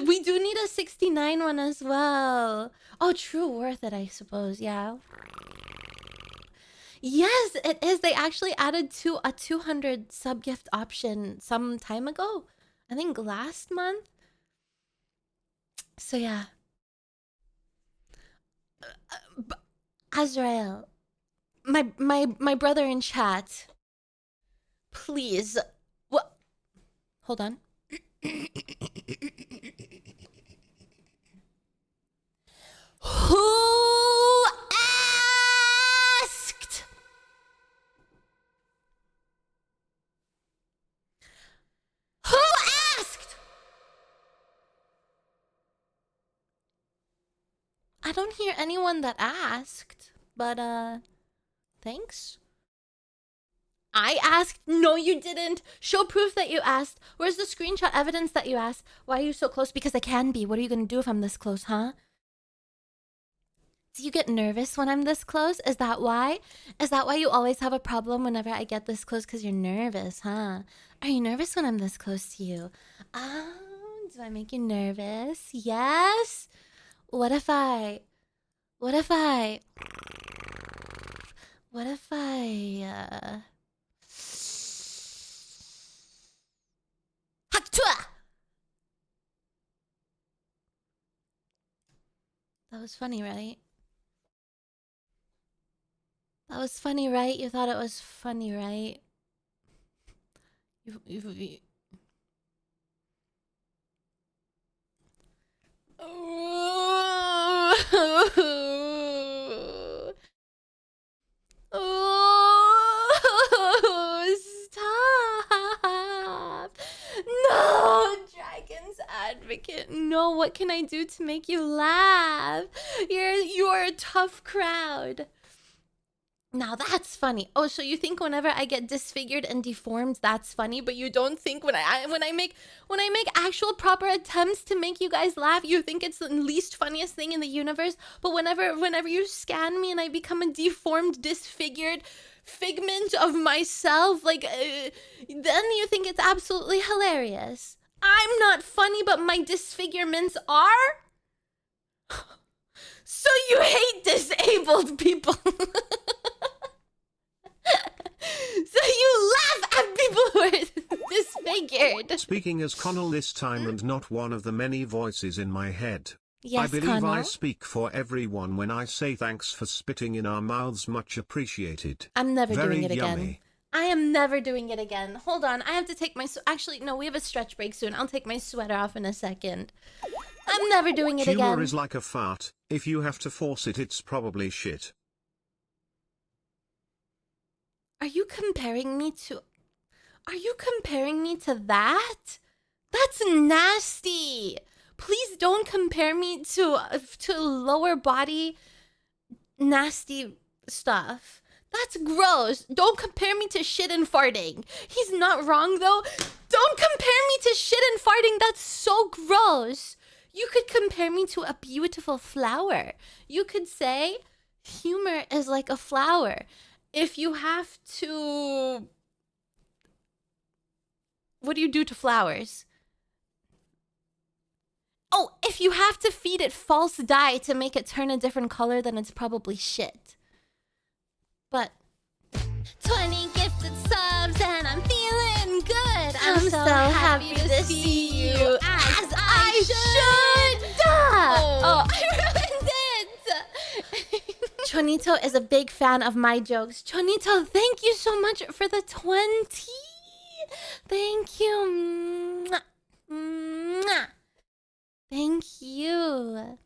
We do need a 69 one as well. Oh, true, worth it, I suppose. Yeah. Yes, it is. They actually added a 200 sub gift option some time ago. I think last month. So yeah. Azrael, my brother in chat. Please. What? Hold on. Who asked? Who asked? I don't hear anyone that asked, but thanks. I asked? No, you didn't. Show proof that you asked. Where's the screenshot evidence that you asked? Why are you so close? Because I can be. What are you gonna do if I'm this close, huh? Do you get nervous when I'm this close? Is that why? Is that why you always have a problem whenever I get this close? Because you're nervous, huh? Are you nervous when I'm this close to you? Do I make you nervous? Yes? What if I... That was funny, right? That was funny, right? You thought it was funny, right? You... Oh, stop! No, Dragon's Advocate. No, what can I do to make you laugh? You're a tough crowd. Now that's funny. Oh, so you think whenever I get disfigured and deformed, that's funny, but you don't think when I make actual proper attempts to make you guys laugh, you think it's the least funniest thing in the universe? But whenever you scan me and I become a deformed, disfigured figment of myself, like then you think it's absolutely hilarious. I'm not funny, but my disfigurements are? So you hate disabled people. So you laugh at people who are disfigured. Speaking as Connell this time and not one of the many voices in my head. Yes, I believe Connell. I speak for everyone when I say thanks for spitting in our mouths, much appreciated. I'm never Very doing it again. yummy. I am never doing it again. Hold on, I have to take my... Actually, no, we have a stretch break soon. I'll take my sweater off in a second. I'm never doing it Humor again. is like a fart. If you have to force it, it's probably shit. Are you comparing me to... Are you comparing me to that? That's nasty. Please don't compare me to lower body nasty stuff. That's gross. Don't compare me to shit and farting. He's not wrong though. Don't compare me to shit and farting. That's so gross. You could compare me to a beautiful flower. You could say humor is like a flower. If you have to... What do you do to flowers? Oh, if you have to feed it false dye to make it turn a different color, then it's probably shit. But 20 gifted subs and I'm feeling good. I'm so happy to see you as I should. Oh, I ruined it. Chonito is a big fan of my jokes. Chonito, thank you so much for the 20. Thank you. Mwah. Mwah. Thank you.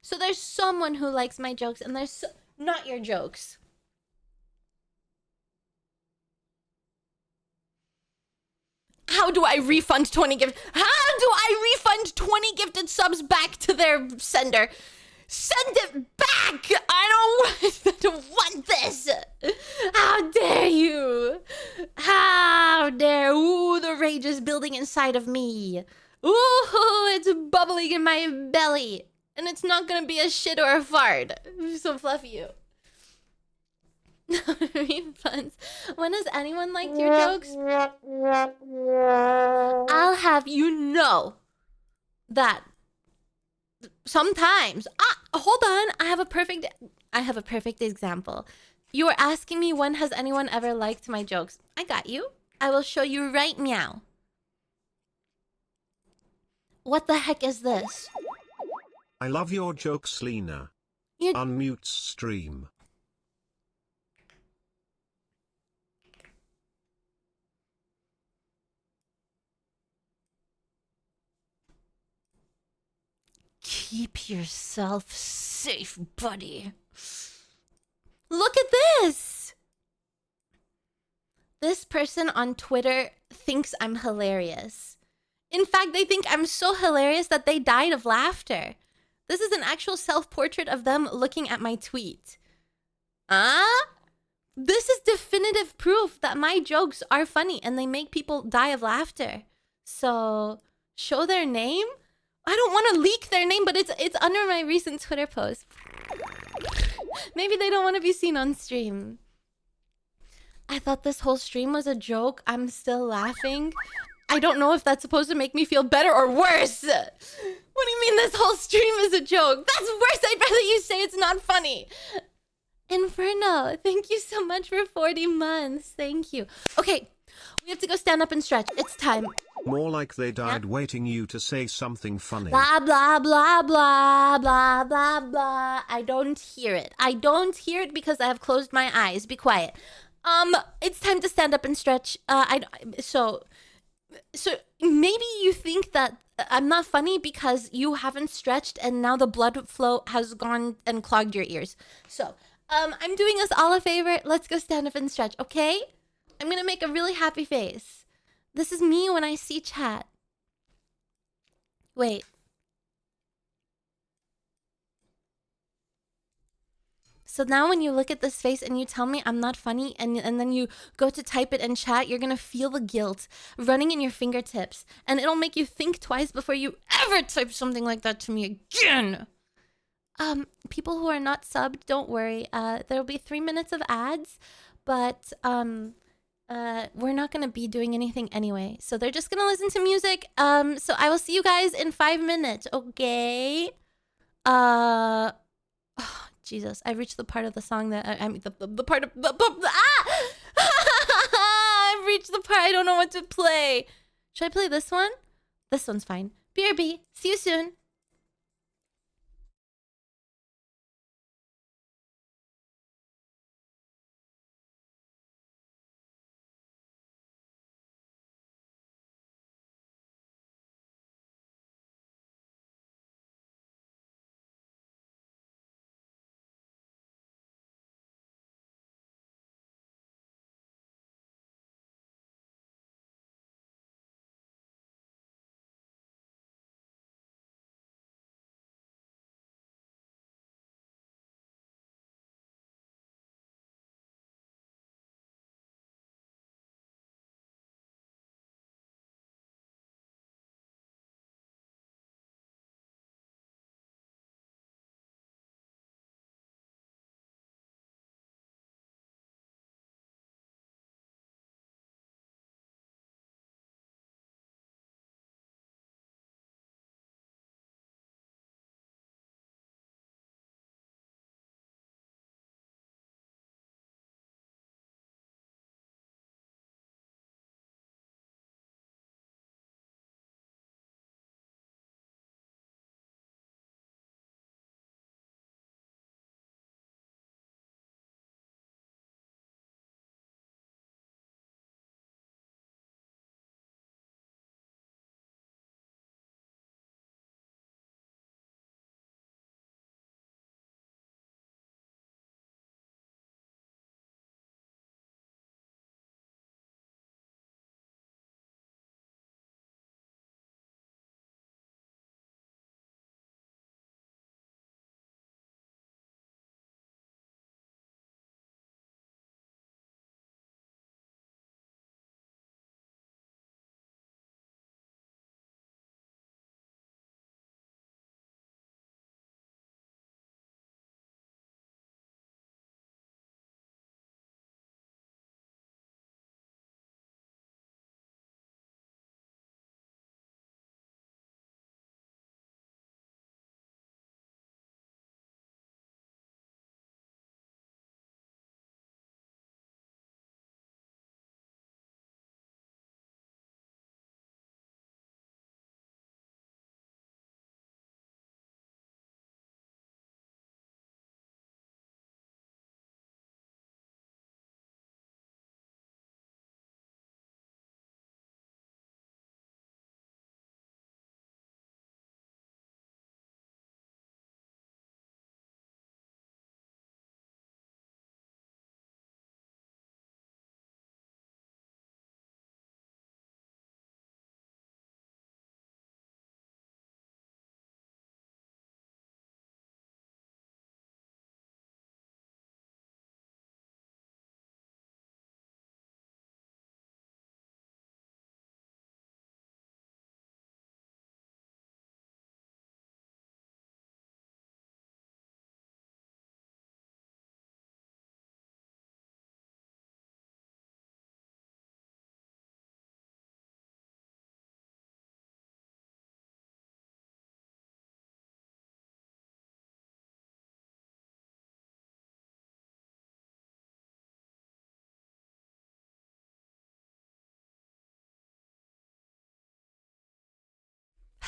So there's someone who likes my jokes and there's not your jokes. How do I refund 20 gifted? How do I refund 20 gifted subs back to their sender? Send it back! I don't want this! How dare you! How dare... Ooh, the rage is building inside of me. Ooh, it's bubbling in my belly. And it's not gonna be a shit or a fart. So fluffy you. Refunds. When has anyone liked your jokes? I'll have you know that sometimes... hold on. I have a perfect example. You were asking me when has anyone ever liked my jokes. I got you. I will show you right now. What the heck is this? I love your jokes, Lena. Unmute stream. Keep yourself safe, buddy. Look at this! This person on Twitter thinks I'm hilarious. In fact, they think I'm so hilarious that they died of laughter. This is an actual self-portrait of them looking at my tweet. This is definitive proof that my jokes are funny and they make people die of laughter. So, show their name? I don't want to leak their name, but it's under my recent Twitter post. Maybe they don't want to be seen on stream. I thought this whole stream was a joke. I'm still laughing. I don't know if that's supposed to make me feel better or worse. What do you mean this whole stream is a joke? That's worse. I'd rather you say it's not funny. Inferno, thank you so much for 40 months. Thank you. Okay, we have to go stand up and stretch. It's time. More like they died waiting you to say something funny. Blah, blah, blah, blah, blah, blah, blah. I don't hear it. I don't hear it because I have closed my eyes. Be quiet. It's time to stand up and stretch. So maybe you think that I'm not funny because you haven't stretched and now the blood flow has gone and clogged your ears. So, I'm doing us all a favor. Let's go stand up and stretch, okay? I'm gonna make a really happy face. This is me when I see chat. Wait. So now when you look at this face and you tell me I'm not funny and then you go to type it in chat, you're gonna feel the guilt running in your fingertips. And it'll make you think twice before you ever type something like that to me again. People who are not subbed, don't worry. There'll be 3 minutes of ads, but we're not gonna be doing anything anyway. So they're just gonna listen to music. So I will see you guys in 5 minutes, okay? Oh, Jesus, I reached the part of the song that I mean the part of I've reached the part I don't know what to play. Should I play this one? This one's fine. BRB, see you soon.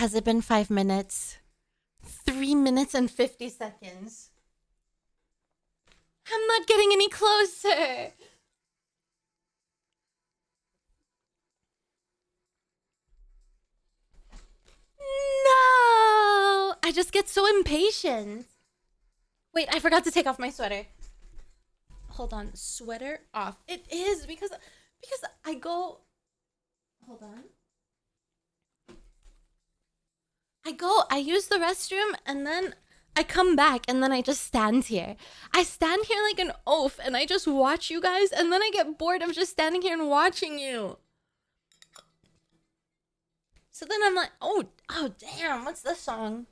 Has it been 5 minutes? 3 minutes and 50 seconds. I'm not getting any closer. No! I just get so impatient. Wait, I forgot to take off my sweater. Hold on, sweater off. It is because I go. Hold on. I use the restroom and then I come back and then I just stand here. I stand here like an oaf and I just watch you guys and then I get bored of just standing here and watching you. So then I'm like, oh damn, what's this song?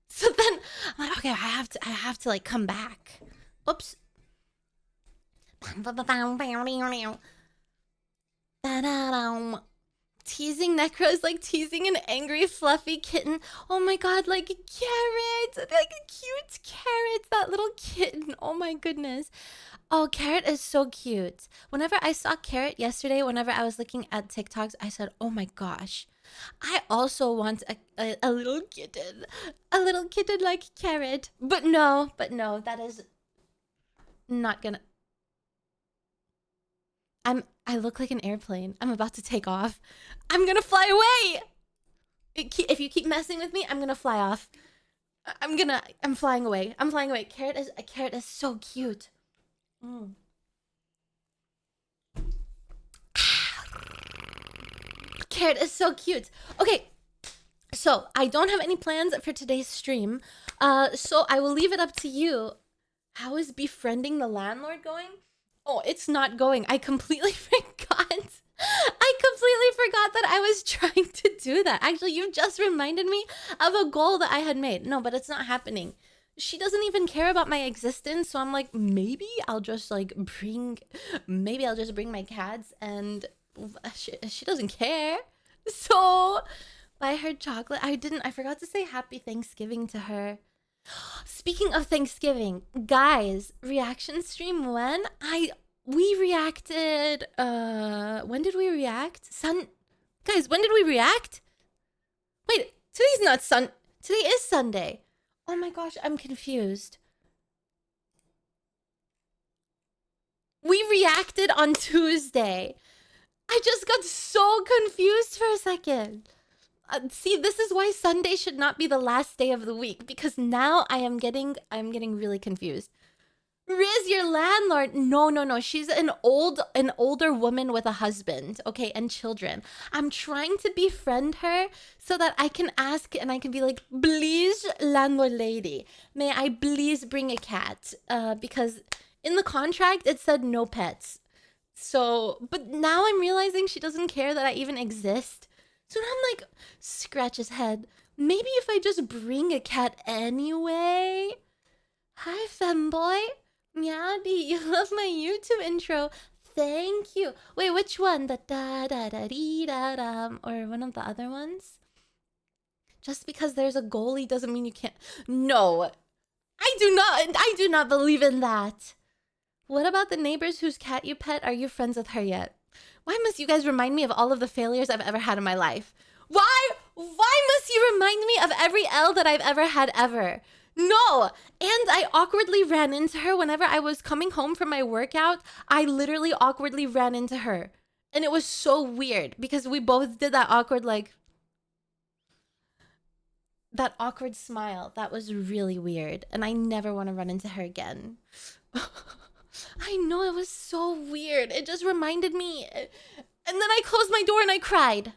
So then I'm like, okay, I have to like come back. Oops. Teasing Necro is like teasing an angry fluffy kitten. Oh my god, like a carrot, like a cute carrot, that little kitten. Oh my goodness. Oh, Carrot is so cute. Whenever I saw Carrot yesterday, whenever I was looking at TikToks, I said, oh my gosh, I also want a little kitten. A little kitten like Carrot. But no, that is not gonna... I look like an airplane. I'm about to take off. I'm gonna fly away! If you keep messing with me, I'm gonna fly off. I'm flying away. I'm flying away. Carrot is so cute. Carrot is so cute. Okay, so I don't have any plans for today's stream. So I will leave it up to you. How is befriending the landlord going? Oh, it's not going. I completely forgot. I completely forgot that I was trying to do that. Actually, you just reminded me of a goal that I had made. No, but it's not happening. She doesn't even care about my existence, so I'm like, maybe I'll just bring my cats, and she doesn't care. So buy her chocolate. I forgot to say happy Thanksgiving to her. Speaking of Thanksgiving, guys, reaction stream we reacted, when did we react? Guys, when did we react? Wait, today is Sunday. Oh my gosh, I'm confused. We reacted on Tuesday. I just got so confused for a second. See, this is why Sunday should not be the last day of the week, because now I'm getting really confused. Riz, your landlord? No. She's an older woman with a husband, okay, and children. I'm trying to befriend her so that I can ask and I can be like, please, landlord lady, may I please bring a cat? Because in the contract it said no pets. So, but now I'm realizing she doesn't care that I even exist. So now I'm like, scratch his head. Maybe if I just bring a cat anyway. Hi, femboy. Meowdy, you love my YouTube intro. Thank you. Wait, which one? The da da da dee da da, or one of the other ones? Just because there's a goalie doesn't mean you can't. No, I do not believe in that. What about the neighbors whose cat you pet? Are you friends with her yet? Why must you guys remind me of all of the failures I've ever had in my life? Why must you remind me of every L that I've ever had ever? No! And I awkwardly ran into her whenever I was coming home from my workout. I literally awkwardly ran into her. And it was so weird because we both did that awkward, that awkward smile. That was really weird. And I never want to run into her again. I know, it was so weird. It just reminded me. And then I closed my door and I cried.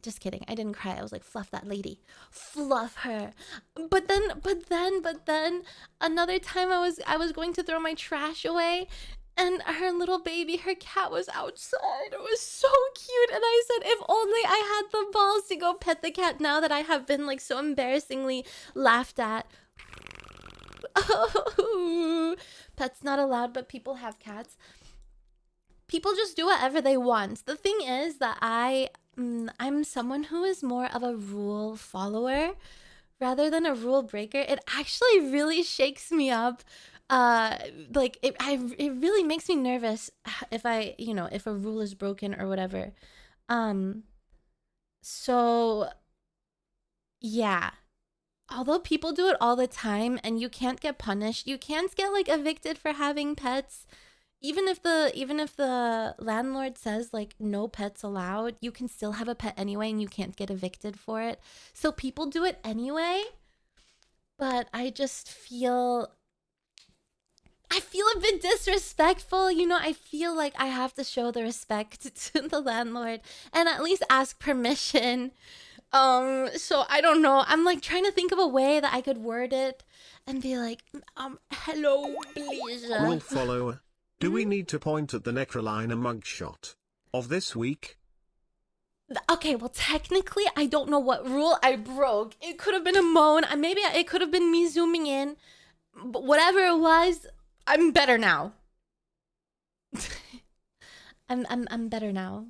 Just kidding. I didn't cry. I was like, fluff that lady. Fluff her. But then another time I was going to throw my trash away and her little baby, her cat was outside. It was so cute. And I said, if only I had the balls to go pet the cat now that I have been so embarrassingly laughed at. Pets not allowed, but people have cats. People just do whatever they want. The thing is that I'm someone who is more of a rule follower rather than a rule breaker. It actually really shakes me up. It really makes me nervous if if a rule is broken or whatever. So Yeah. Although people do it all the time and you can't get punished, you can't get like evicted for having pets. Even if the landlord says like no pets allowed, you can still have a pet anyway and you can't get evicted for it. So people do it anyway. But I feel a bit disrespectful, you know. I feel like I have to show the respect to the landlord and at least ask permission. So I don't know. I'm like trying to think of a way that I could word it and be like, hello, please. Rule follower. Do we need to point at the Nekrolina mugshot of this week? Okay, well, technically, I don't know what rule I broke. It could have been a moan. Maybe it could have been me zooming in. But whatever it was, I'm better now. I'm better now.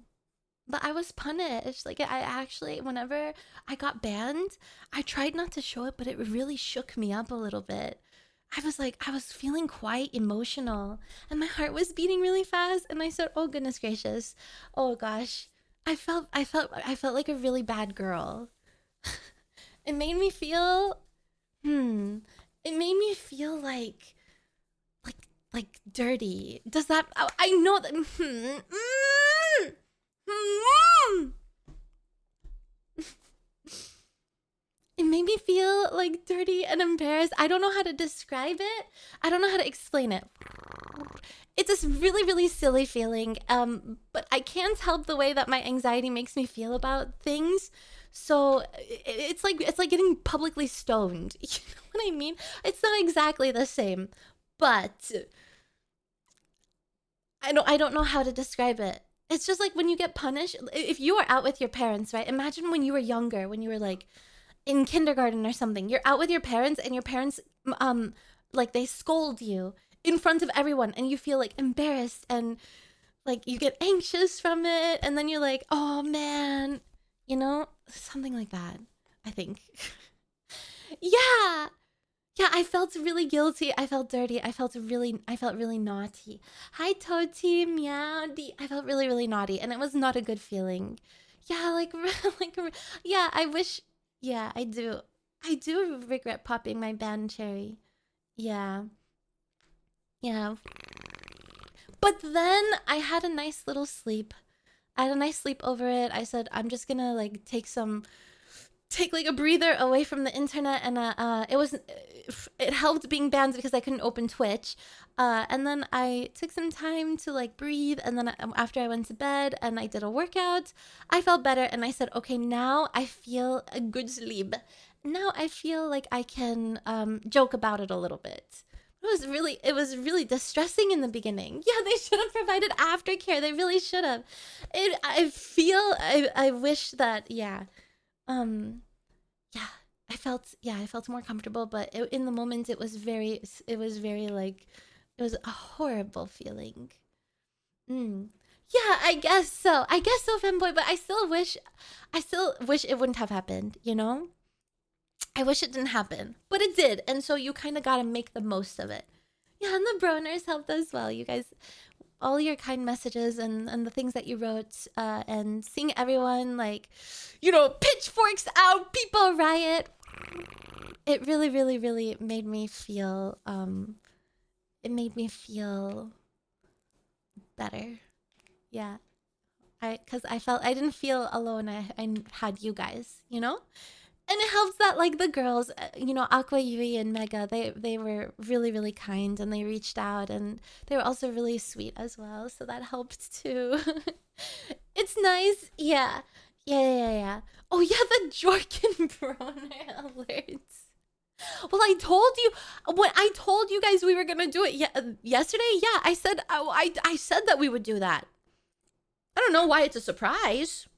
But I was punished. Like, I actually, whenever I got banned, I tried not to show it, but it really shook me up a little bit. I was feeling quite emotional and my heart was beating really fast. And I said, oh, goodness gracious. Oh, gosh. I felt like a really bad girl. It made me feel, it made me feel like dirty. Does that, I know that, it made me feel like dirty and embarrassed. I don't know how to describe it. I don't know how to explain it. It's this really, really silly feeling. But I can't help the way that my anxiety makes me feel about things. So it's like getting publicly stoned. You know what I mean? It's not exactly the same, but I don't know how to describe it. It's just like when you get punished. If you are out with your parents, right? Imagine when you were younger, when you were like in kindergarten or something. You're out with your parents and your parents like they scold you in front of everyone and you feel like embarrassed and like you get anxious from it and then you're like, oh man, you know, something like that, I think. Yeah, I felt really guilty. I felt dirty. I felt really naughty. Hi Toti, meowdy. I felt really, really naughty and it was not a good feeling. Yeah, like yeah, I wish. Yeah, I do. I do regret popping my band cherry. Yeah. Yeah. But then I had a nice little sleep. I had a nice sleep over it. I said, I'm just gonna like take like a breather away from the internet and it helped being banned because I couldn't open Twitch. And then I took some time to like breathe and then after I went to bed and I did a workout, I felt better and I said, okay, now I feel a good sleep. Now I feel like I can joke about it a little bit. It was really distressing in the beginning. Yeah, they should have provided aftercare. They really should have. I wish that, yeah. I felt more comfortable, but in the moment it was very like, it was a horrible feeling. Yeah, I guess so, fanboy, but I still wish it wouldn't have happened, you know? I wish it didn't happen, but it did, and so you kind of gotta make the most of it. Yeah, and the Broners helped as well. You guys, all your kind messages and the things that you wrote, and seeing everyone like, you know, pitchforks out, people riot. It really, really, really made me feel, it made me feel better. Yeah. Because I didn't feel alone. I had you guys, you know? And it helps that like the girls, you know, Aqua, Yui, and Mega, they were really, really kind and they reached out and they were also really sweet as well. So that helped too. It's nice. Yeah. Oh yeah, the Jorkin Broner alerts. Well, I told you guys we were gonna do it yesterday. Yeah, I said I said that we would do that. I don't know why it's a surprise.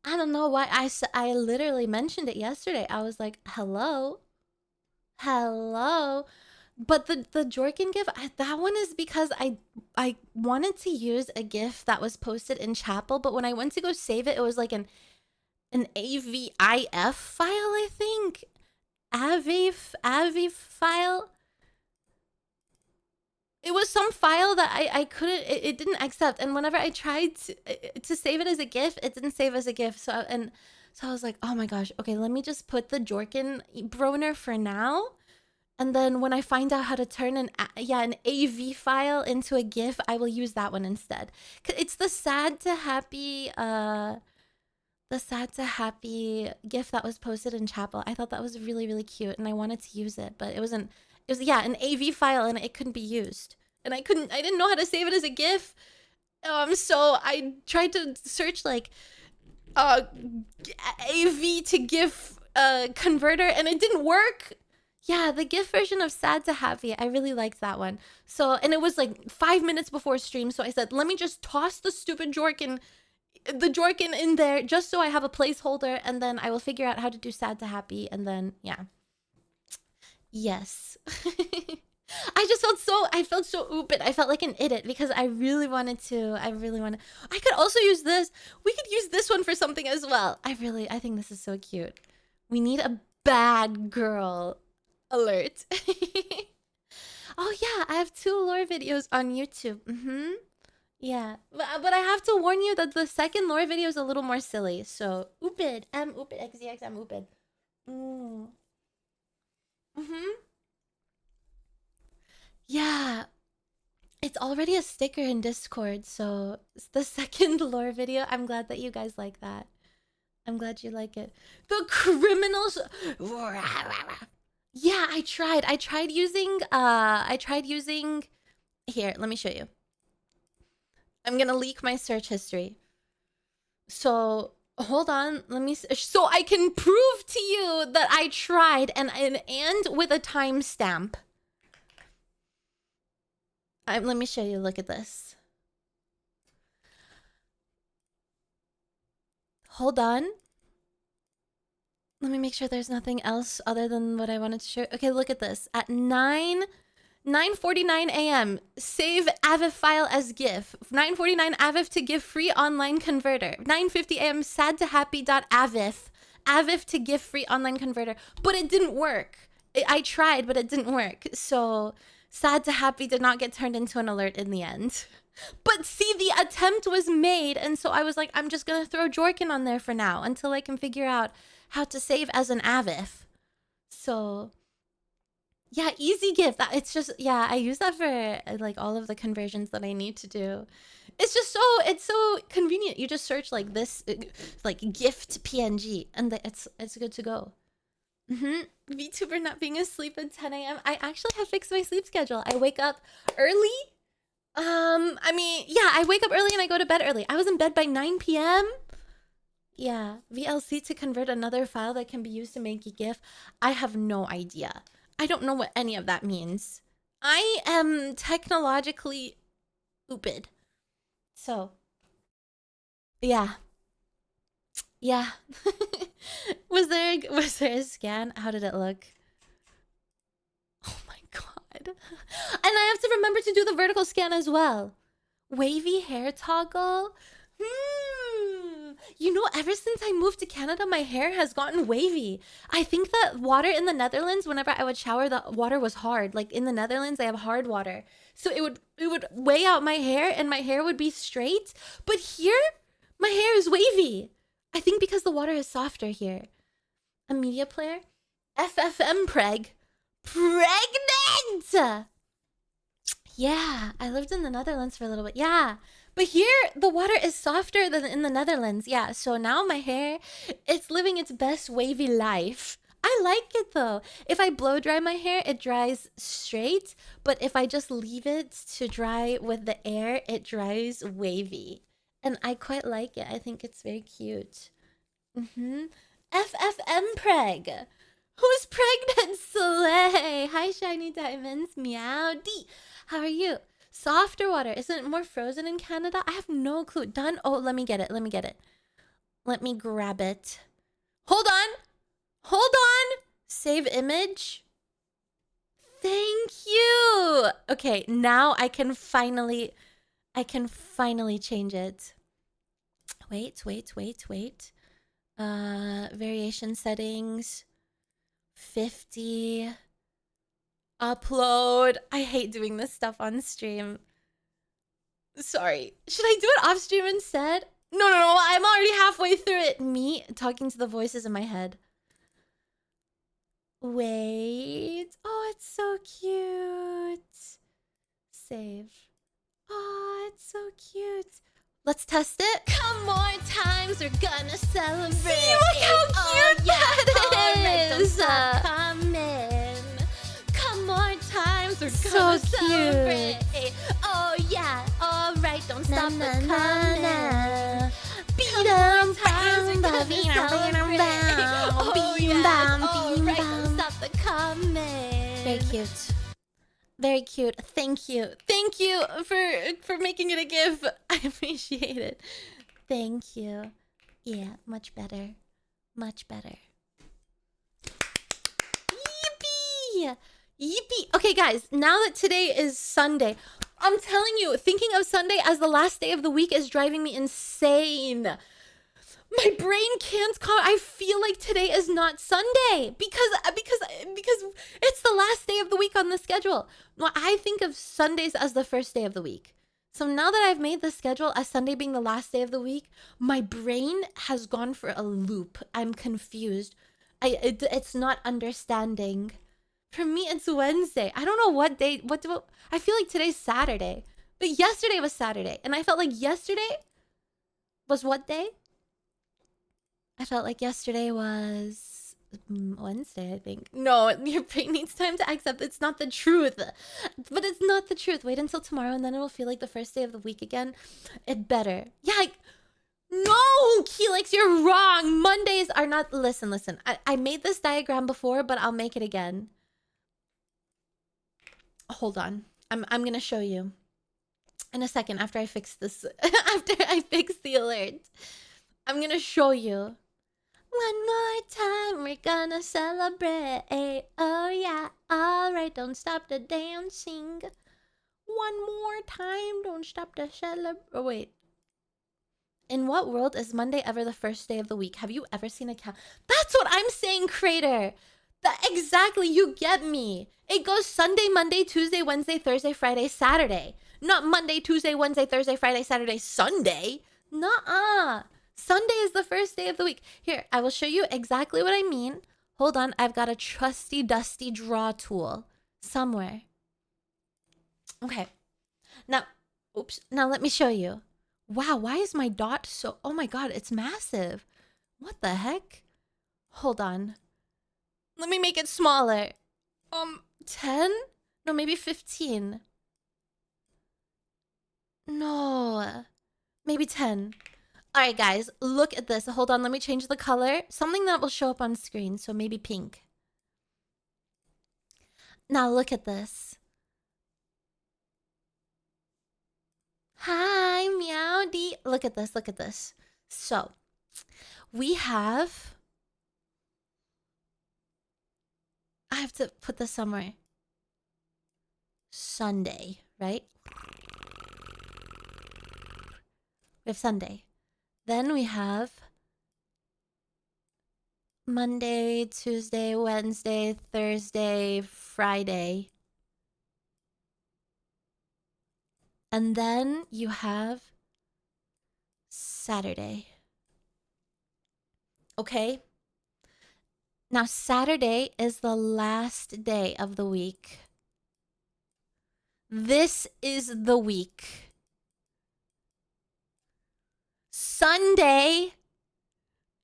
I don't know why I literally mentioned it yesterday. I was like, hello. But the Jorkin GIF, that one is because I wanted to use a GIF that was posted in Chapel, but when I went to go save it, it was like an AVIF file, I think. AVIF file. It was some file that I couldn't, it didn't accept. And whenever I tried to save it as a GIF, it didn't save as a GIF. So I was like, oh my gosh, okay, let me just put the Jorkin Broner for now. And then when I find out how to turn an AV file into a GIF, I will use that one instead. 'Cause it's the sad to happy GIF that was posted in Chapel. I thought that was really, really cute and I wanted to use it, but it was an AV file and it couldn't be used. And I didn't know how to save it as a GIF. So I tried to search like AV to GIF converter and it didn't work. Yeah, the GIF version of Sad to Happy. I really liked that one. So, and it was like 5 minutes before stream. So I said, let me just toss the stupid Jorkin in there just so I have a placeholder. And then I will figure out how to do Sad to Happy. And then, yeah. Yes. I felt so ooped. I felt like an idiot because I really wanted to. I could also use this. We could use this one for something as well. I think this is so cute. We need a bad girl alert. Oh yeah, I have 2 lore videos on YouTube. Yeah, but I have to warn you that the second lore video is a little more silly. So ooped, xdx, I'm ooped. Yeah, it's already a sticker in Discord. So it's the second lore video. I'm glad that you guys like that. I'm glad you like it. The criminals. Yeah, I tried using here, let me show you. I'm gonna leak my search history. So hold on, let me so I can prove to you that I tried and with a timestamp. Let me show you. Look at this. Hold on. Let me make sure there's nothing else other than what I wanted to show. Okay, look at this. At 9:49 a.m. Save AVIF file as GIF. 9:49 AVIF to GIF free online converter. 9:50 a.m. sad to happy.avif. AVIF to GIF free online converter. But it didn't work. I tried, but it didn't work. So sad to happy did not get turned into an alert in the end. But see, the attempt was made, and so I was like, I'm just gonna throw Jorkin on there for now until I can figure out how to save as an AVIF. So yeah, easy GIF. It's just, yeah, I use that for like all of the conversions that I need to do. It's just it's so convenient. You just search like this, like gift PNG, and it's good to go. VTuber not being asleep at 10 a.m. I actually have fixed my sleep schedule. I wake up early. I mean, yeah, I wake up early and I go to bed early. I was in bed by 9 p.m. Yeah, VLC to convert another file that can be used to make a GIF. I have no idea. I don't know what any of that means. I am technologically stupid. So, yeah. Yeah. Was there a scan? How did it look? Oh my god. And I have to remember to do the vertical scan as well. Wavy hair toggle? You know, ever since I moved to Canada, my hair has gotten wavy. I think that water in the Netherlands, whenever I would shower, the water was hard. Like in the Netherlands, they have hard water. So it would weigh out my hair and my hair would be straight. But here, my hair is wavy. I think because the water is softer here. A media player? FFM preg. Pregnant! Yeah, I lived in the Netherlands for a little bit. Yeah. But here, the water is softer than in the Netherlands. Yeah, so now my hair, it's living its best wavy life. I like it though. If I blow dry my hair, it dries straight. But if I just leave it to dry with the air, it dries wavy. And I quite like it. I think it's very cute. FFM preg. Who's pregnant? Slay. Hi, Shiny Diamonds. Meow. D. How are you? Softer water. Isn't it more frozen in Canada? I have no clue. Done? Oh, let me get it. Let me get it. Let me grab it. Hold on. Hold on. Save image. Thank you. Okay, now I can finally change it. Wait. Variation settings. 50. Upload. I hate doing this stuff on stream. Sorry. Should I do it off stream instead? No. I'm already halfway through it. Me talking to the voices in my head. Wait. Oh, it's so cute. Save. Oh, it's so cute. Let's test it. Come more times, we're gonna celebrate. See, look how cute that is. Coming. Come more times, we're gonna celebrate. Oh yeah, all right, don't stop the coming. Beat 'em, bam, bam, bam, bam. Oh yeah, all right, don't stop the coming. Very cute. Very cute. Thank you. Thank you for making it a GIF. I appreciate it. Thank you. Yeah, much better. Much better. Yippee! Yippee! Okay, guys, now that today is Sunday, I'm telling you, thinking of Sunday as the last day of the week is driving me insane. My brain can't I feel like today is not Sunday because it's the last day of the week on the schedule. Well, I think of Sundays as the first day of the week. So now that I've made the schedule as Sunday being the last day of the week, my brain has gone for a loop. I'm confused. It's not understanding. For me, it's Wednesday. I don't know what day. I feel like today's Saturday, but yesterday was Saturday, and I felt like yesterday was what day? I felt like yesterday was Wednesday, I think. No, your brain needs time to accept it's not the truth. But it's not the truth. Wait until tomorrow and then it'll feel like the first day of the week again. It better. Yeah, no, Keelix, you're wrong. Mondays are not... Listen. I made this diagram before, but I'll make it again. Hold on. I'm gonna show you. In a second, after I fix this... after I fix the alert. I'm gonna show you. One more time, we're gonna celebrate. Oh yeah, alright, don't stop the dancing. One more time, don't stop the celebrate. Oh wait. In what world is Monday ever the first day of the week? Have you ever seen a cat? That's what I'm saying, Crater. Exactly, you get me. It goes Sunday, Monday, Tuesday, Wednesday, Thursday, Friday, Saturday. Not Monday, Tuesday, Wednesday, Thursday, Friday, Saturday, Sunday. Nuh-uh. Sunday is the first day of the week. Here, I will show you exactly what I mean. Hold on, I've got a trusty, dusty draw tool somewhere. Okay. Now, oops. Now let me show you. Wow, why is my dot so... Oh my god, it's massive. What the heck? Hold on. Let me make it smaller. 10? No, maybe 15. No. Maybe 10. Alright, guys, look at this. Hold on, let me change the color. Something that will show up on screen, so maybe pink. Now look at this. Hi, Meowdy. Look at this, look at this. So, we have... I have to put this somewhere. Sunday, right? We have Sunday. Then we have Monday, Tuesday, Wednesday, Thursday, Friday. And then you have Saturday. Okay? Now, Saturday is the last day of the week. This is the week. Sunday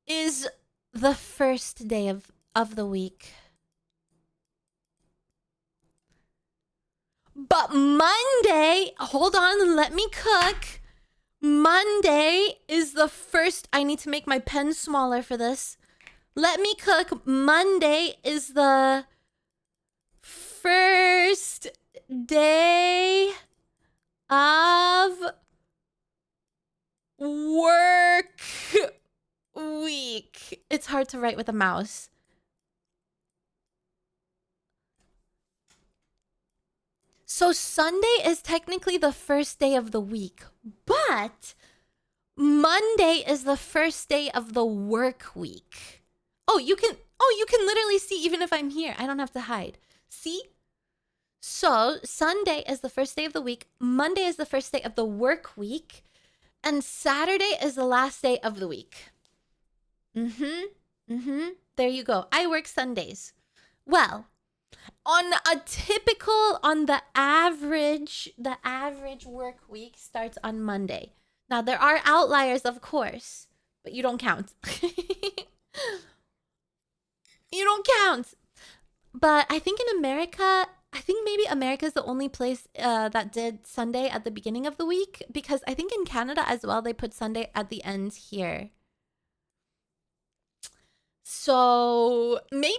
is the first day of the week. But Monday, hold on, let me cook. Monday is the first... I need to make my pen smaller for this. Let me cook. Monday is the first day of work week. It's hard to write with a mouse. So Sunday is technically the first day of the week, but Monday is the first day of the work week. You can literally see even if I'm here. I don't have to hide. See? So Sunday is the first day of the week. Monday is the first day of the work week. And Saturday is the last day of the week. There you go. I work Sundays. Well, on the average work week starts on Monday. Now, there are outliers, of course, but you don't count. You don't count. But I think in America, maybe America is the only place that did Sunday at the beginning of the week, because I think in Canada as well, they put Sunday at the end here. So maybe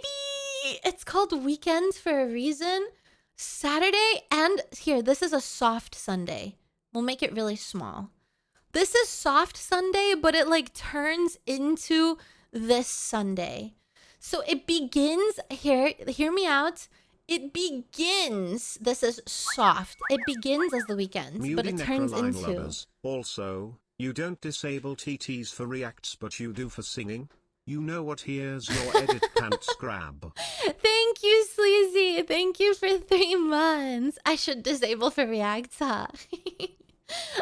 it's called weekends for a reason. Saturday, and here, this is a soft Sunday. We'll make it really small. This is soft Sunday, but it like turns into this Sunday. So it begins, hear me out. It begins, this is soft. It begins as the weekends, but it turns Nekrolina into... lovers. Also, you don't disable TTs for reacts, but you do for singing. You know what? Here's your edit pants grab. Thank you, Sleazy. Thank you for 3 months. I should disable for reacts, huh?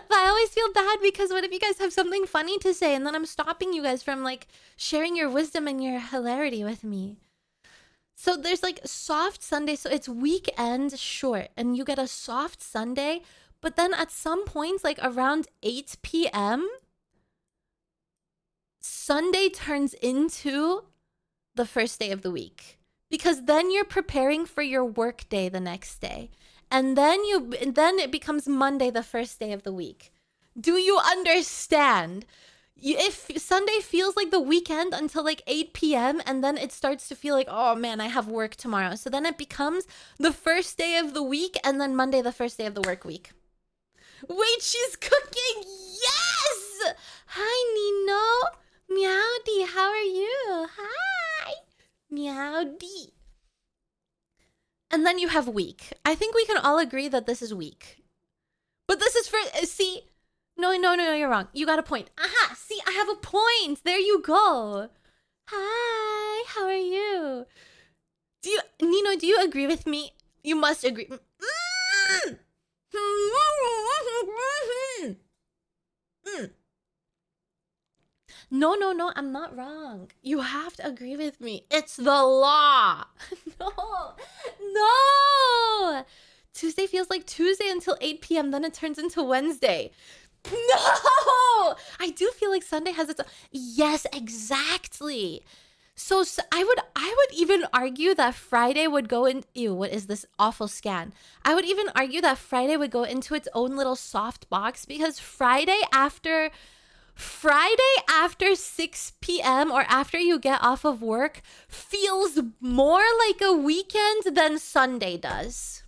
But I always feel bad because what if you guys have something funny to say and then I'm stopping you guys from like sharing your wisdom and your hilarity with me. So there's like soft Sunday, so it's weekend short and you get a soft Sunday, but then at some points like around 8 p.m. Sunday turns into the first day of the week, because then you're preparing for your work day the next day. And then it becomes Monday, the first day of the week. Do you understand? If Sunday feels like the weekend until like 8 p.m. and then it starts to feel like, oh man, I have work tomorrow. So then it becomes the first day of the week and then Monday, the first day of the work week. Wait, she's cooking. Yes! Hi, Nino. Meowdy, how are you? Hi. Meowdy. And then you have week. I think we can all agree that this is week. But this is for, see, no, you're wrong. You got a point. Aha, see, I have a point. There you go. Hi, how are you? Nino, do you agree with me? You must agree. No, I'm not wrong. You have to agree with me. It's the law. No. Tuesday feels like Tuesday until 8 p.m. Then it turns into Wednesday. No. I do feel like Sunday has its own. Yes, exactly. So I would even argue that Friday would go in. Ew, what is this awful scan? I would even argue that Friday would go into its own little soft box, because Friday after 6 p.m. or after you get off of work feels more like a weekend than Sunday does.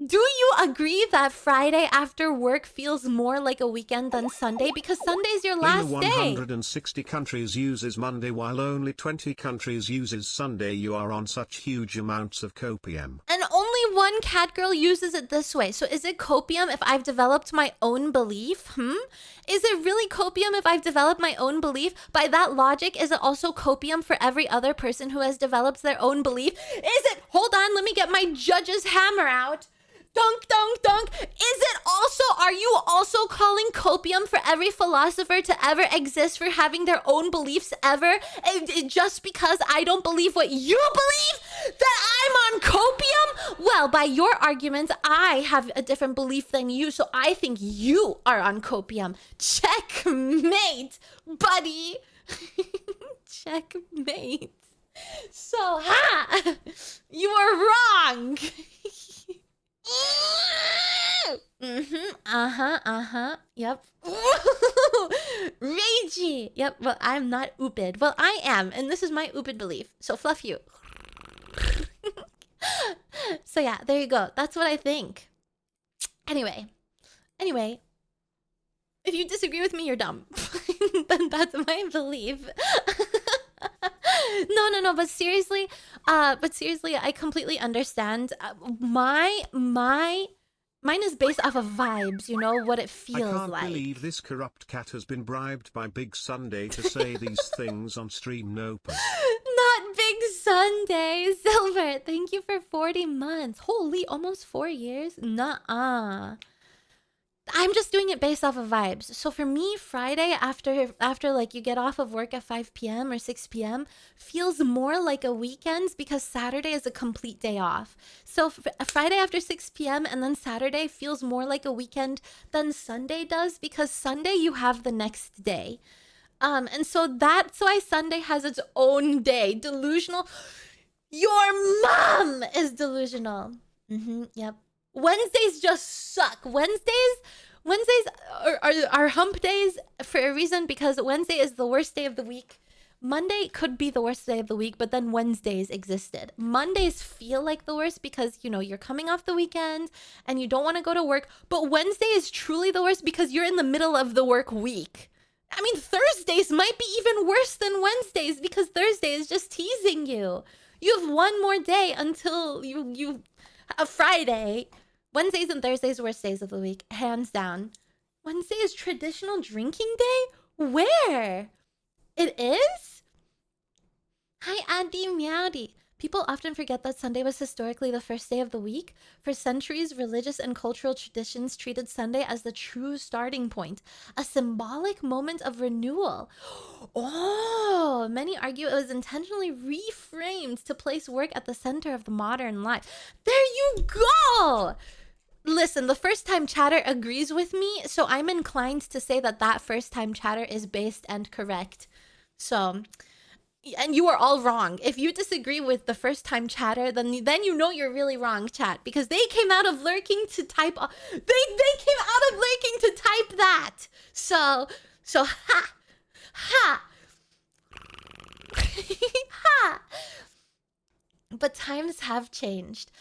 Do you agree that Friday after work feels more like a weekend than Sunday? Because Sunday's your last Only day. 160 countries uses Monday while only 20 countries uses Sunday. You are on such huge amounts of copium. And only one cat girl uses it this way. So is it copium if I've developed my own belief? Is it really copium if I've developed my own belief? By that logic, is it also copium for every other person who has developed their own belief? Is it? Hold on, let me get my judge's hammer out. Dunk, dunk, dunk. Are you also calling copium for every philosopher to ever exist for having their own beliefs ever? Just because I don't believe what you believe, that I'm on copium? Well, by your arguments, I have a different belief than you, so I think you are on copium. Checkmate, buddy. Checkmate. So, you are wrong. Yep. Ragey. Yep. Well, I'm not oopid. Well, I am, and this is my oopid belief. So fluff you. So yeah, there you go. That's what I think. Anyway, if you disagree with me, you're dumb. Then that's my belief. No, but seriously, I completely understand. Mine is based off of vibes, you know, what it feels I like. can't believe this corrupt cat has been bribed by Big Sunday to say these things on stream. Nope. Not Big Sunday. Silver, thank you for 40 months. Holy, almost 4 years? Nuh-uh. I'm just doing it based off of vibes. So for me, Friday after like you get off of work at 5 p.m. or 6 p.m. feels more like a weekend because Saturday is a complete day off. So Friday after 6 p.m. and then Saturday feels more like a weekend than Sunday does because Sunday you have the next day. And so that's why Sunday has its own day. Delusional. Your mom is delusional. Yep. Wednesdays just suck. Wednesdays are hump days for a reason because Wednesday is the worst day of the week. Monday could be the worst day of the week, but then Wednesdays existed. Mondays feel like the worst because, you know, you're coming off the weekend and you don't want to go to work. But Wednesday is truly the worst because you're in the middle of the work week. I mean, Thursdays might be even worse than Wednesdays because Thursday is just teasing you. You have one more day until you Friday. Wednesdays and Thursdays worst days of the week, hands down. Wednesday is traditional drinking day? Where? It is? Hi, Auntie Meowdy. People often forget that Sunday was historically the first day of the week. For centuries, religious and cultural traditions treated Sunday as the true starting point, a symbolic moment of renewal. Oh, many argue it was intentionally reframed to place work at the center of the modern life. There you go! Listen, the first time chatter agrees with me, so I'm inclined to say that that first time chatter is based and correct. So, and you are all wrong. If you disagree with the first time chatter, then you know you're really wrong, chat, because they came out of lurking to type. They came out of lurking to type that. So ha. Ha. But times have changed.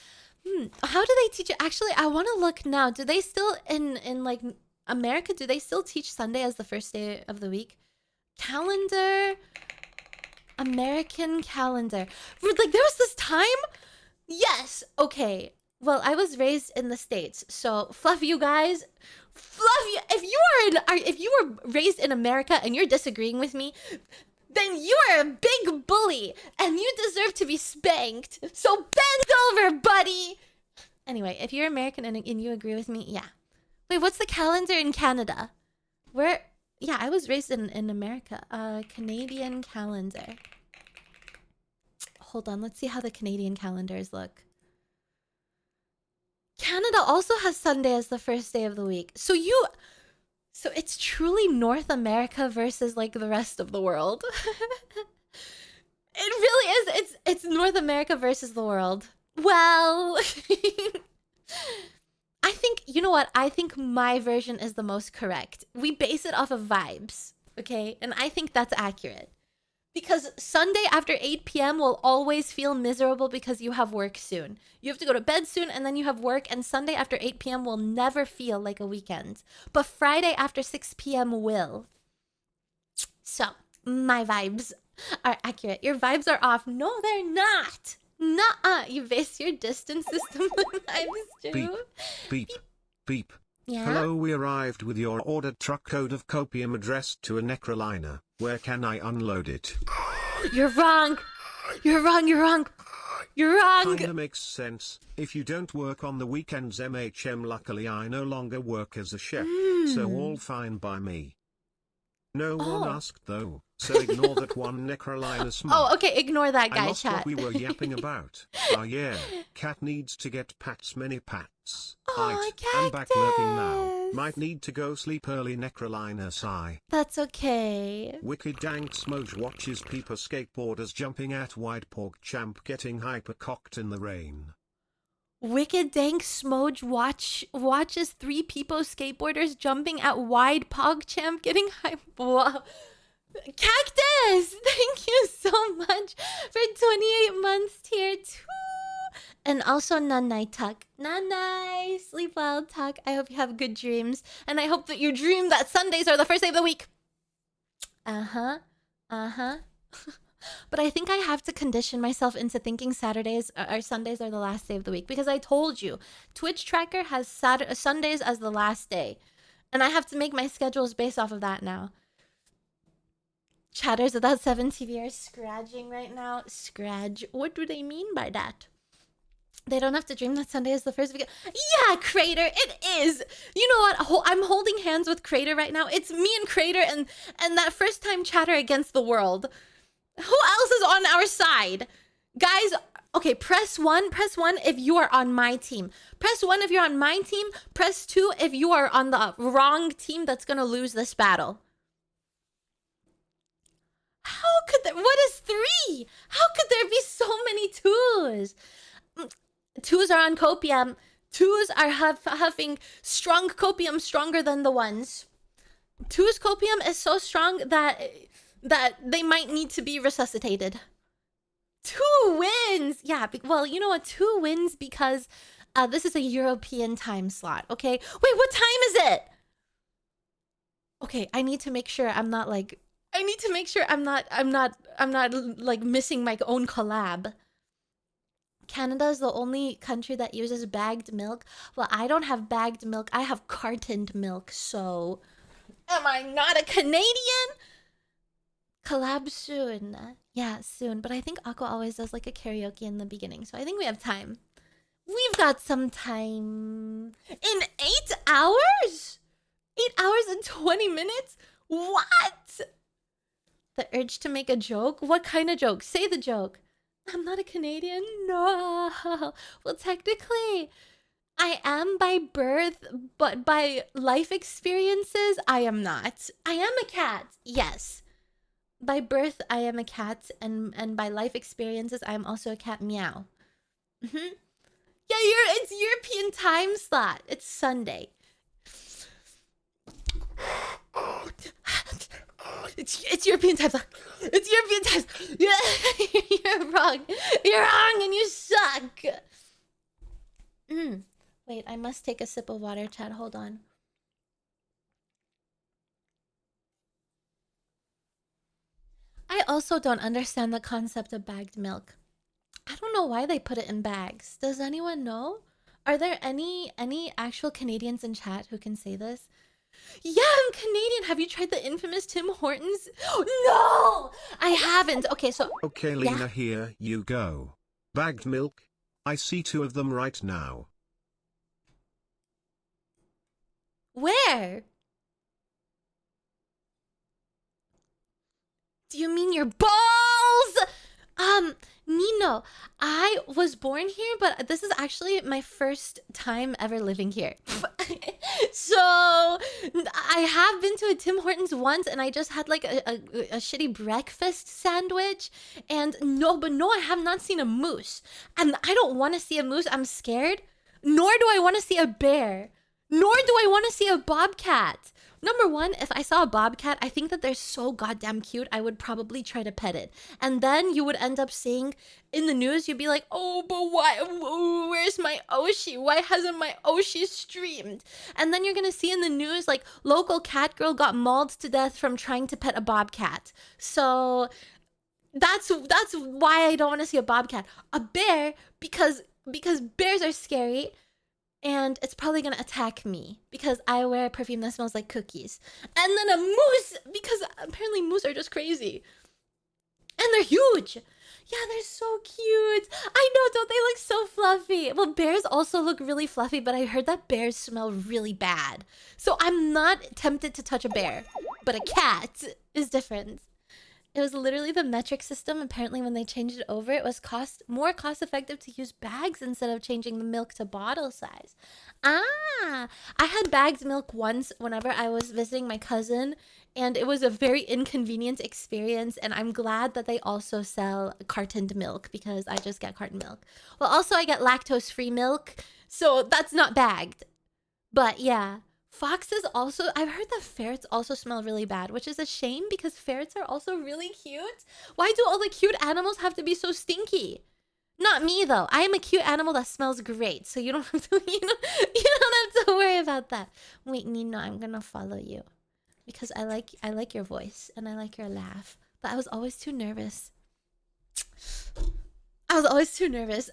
How do they teach it? Actually, I want to look now. Do they still in like America? Do they still teach Sunday as the first day of the week? Calendar, American calendar. Like there was this time. Yes. Okay. Well, I was raised in the States, so fluff you guys. Fluff you. If you were raised in America and you're disagreeing with me, then you are a big bully and you deserve to be spanked. So bend over, buddy. Anyway, if you're American and you agree with me, yeah. Wait, what's the calendar in Canada? Where? Yeah, I was raised in America. Canadian calendar. Hold on, let's see how the Canadian calendars look. Canada also has Sunday as the first day of the week. So it's truly North America versus like the rest of the world. It really is. It's North America versus the world. Well, I think, you know what? I think my version is the most correct. We base it off of vibes, okay? And I think that's accurate. Because Sunday after 8 p.m. will always feel miserable because you have work soon. You have to go to bed soon and then you have work, and Sunday after 8 p.m. will never feel like a weekend. But Friday after 6 p.m. will. So, my vibes are accurate. Your vibes are off. No, they're not. Nuh-uh. You base your distance system on vibes too. Beep. Yeah? Hello, we arrived with your ordered truck code of copium addressed to a Nekrolina. Where can I unload it? You're wrong. You're wrong. Kinda makes sense. If you don't work on the weekends, MHM. Luckily, I no longer work as a chef, so all fine by me. No one asked though, so ignore that one Nekrolina smart. Oh, okay, ignore that guy, I lost chat. what we were yapping about. Oh yeah, cat needs to get pats, many pats. Oh, I'm back lurking now. Might need to go sleep early, Nekrolina sigh. That's okay. Wicked dank Smoj watches people skateboarders jumping at wide pork champ getting hyper-cocked in the rain. Wicked dank Smoj watches 3 people skateboarders jumping at wide PogChamp getting hype. Wow. Cactus! Thank you so much for 28 months tier 2. And also Nanai Tuck. Nanai! Sleep well, Tuck. I hope you have good dreams. And I hope that you dream that Sundays are the first day of the week. Uh-huh. But I think I have to condition myself into thinking Saturdays or Sundays are the last day of the week. Because I told you, Twitch Tracker has Sundays as the last day. And I have to make my schedules based off of that now. Chatters without 7 TV are scratching right now. Scratch. What do they mean by that? They don't have to dream that Sunday is the first weekend. Yeah, Crater, it is. You know what? I'm holding hands with Crater right now. It's me and Crater and that first time chatter against the world. Who else is on our side? Guys, okay, press 1 if you are on my team. Press 1 if you're on my team. Press 2 if you are on the wrong team that's gonna lose this battle. How could there... What is 3? How could there be so many 2s? 2s are on copium. 2s are huffing strong copium, stronger than the 1s. 2's copium is so strong that they might need to be resuscitated. 2 wins! Yeah, well, you know what? 2 wins because this is a European time slot, okay? Wait, what time is it? Okay, I need to make sure I'm not like... I need to make sure I'm not like missing my own collab. Canada is the only country that uses bagged milk. Well, I don't have bagged milk. I have cartoned milk, so... Am I not a Canadian? Collab soon. Yeah, soon. But I think Aqua always does like a karaoke in the beginning, so I think we have time. We've got some time. In 8 hours? 8 hours and 20 minutes? What? The urge to make a joke? What kind of joke? Say the joke. I'm not a Canadian? No. Well, technically, I am by birth, but by life experiences, I am not. I am a cat, yes. By birth, I am a cat, and by life experiences, I am also a cat. Meow. Yeah, it's European time slot. It's Sunday. It's European time slot. It's European time. You're wrong. You're wrong, and you suck. Wait, I must take a sip of water, Chad. Hold on. I also don't understand the concept of bagged milk. I don't know why they put it in bags. Does anyone know? Are there any actual Canadians in chat who can say this? Yeah, I'm Canadian. Have you tried the infamous Tim Hortons? No, I haven't. Okay, so... Okay, Lena, here you go. Bagged milk. I see 2 of them right now. Where? Do you mean your balls? Nino, I was born here, but this is actually my first time ever living here. So, I have been to a Tim Hortons once, and I just had like a shitty breakfast sandwich. And no, I have not seen a moose. And I don't want to see a moose. I'm scared. Nor do I want to see a bear. Nor do I want to see a bobcat. Number one, if I saw a bobcat, I think that they're so goddamn cute, I would probably try to pet it. And then you would end up seeing in the news, you'd be like, oh, but why? Where's my Oshi? Why hasn't my Oshi streamed? And then you're gonna see in the news, like, local cat girl got mauled to death from trying to pet a bobcat. So that's why I don't want to see a bobcat. A bear, because bears are scary. And it's probably gonna attack me because I wear perfume that smells like cookies. And then a moose, because apparently moose are just crazy. And they're huge. Yeah, they're so cute. I know, don't they look so fluffy? Well, bears also look really fluffy, but I heard that bears smell really bad. So I'm not tempted to touch a bear, but a cat is different. It was literally the metric system. Apparently, when they changed it over, it was more cost effective to use bags instead of changing the milk to bottle size. I had bagged milk once whenever I was visiting my cousin, and it was a very inconvenient experience, and I'm glad that they also sell cartoned milk because I just get carton milk. Well, also I get lactose-free milk, so that's not bagged. But yeah. Foxes also, I've heard that ferrets also smell really bad, which is a shame because ferrets are also really cute. Why do all the cute animals have to be so stinky? Not me though. I am a cute animal that smells great, so you don't have to, you don't have to worry about that. Wait, Nino, I'm gonna follow you because I like your voice and I like your laugh, but I was always too nervous. I was always too nervous.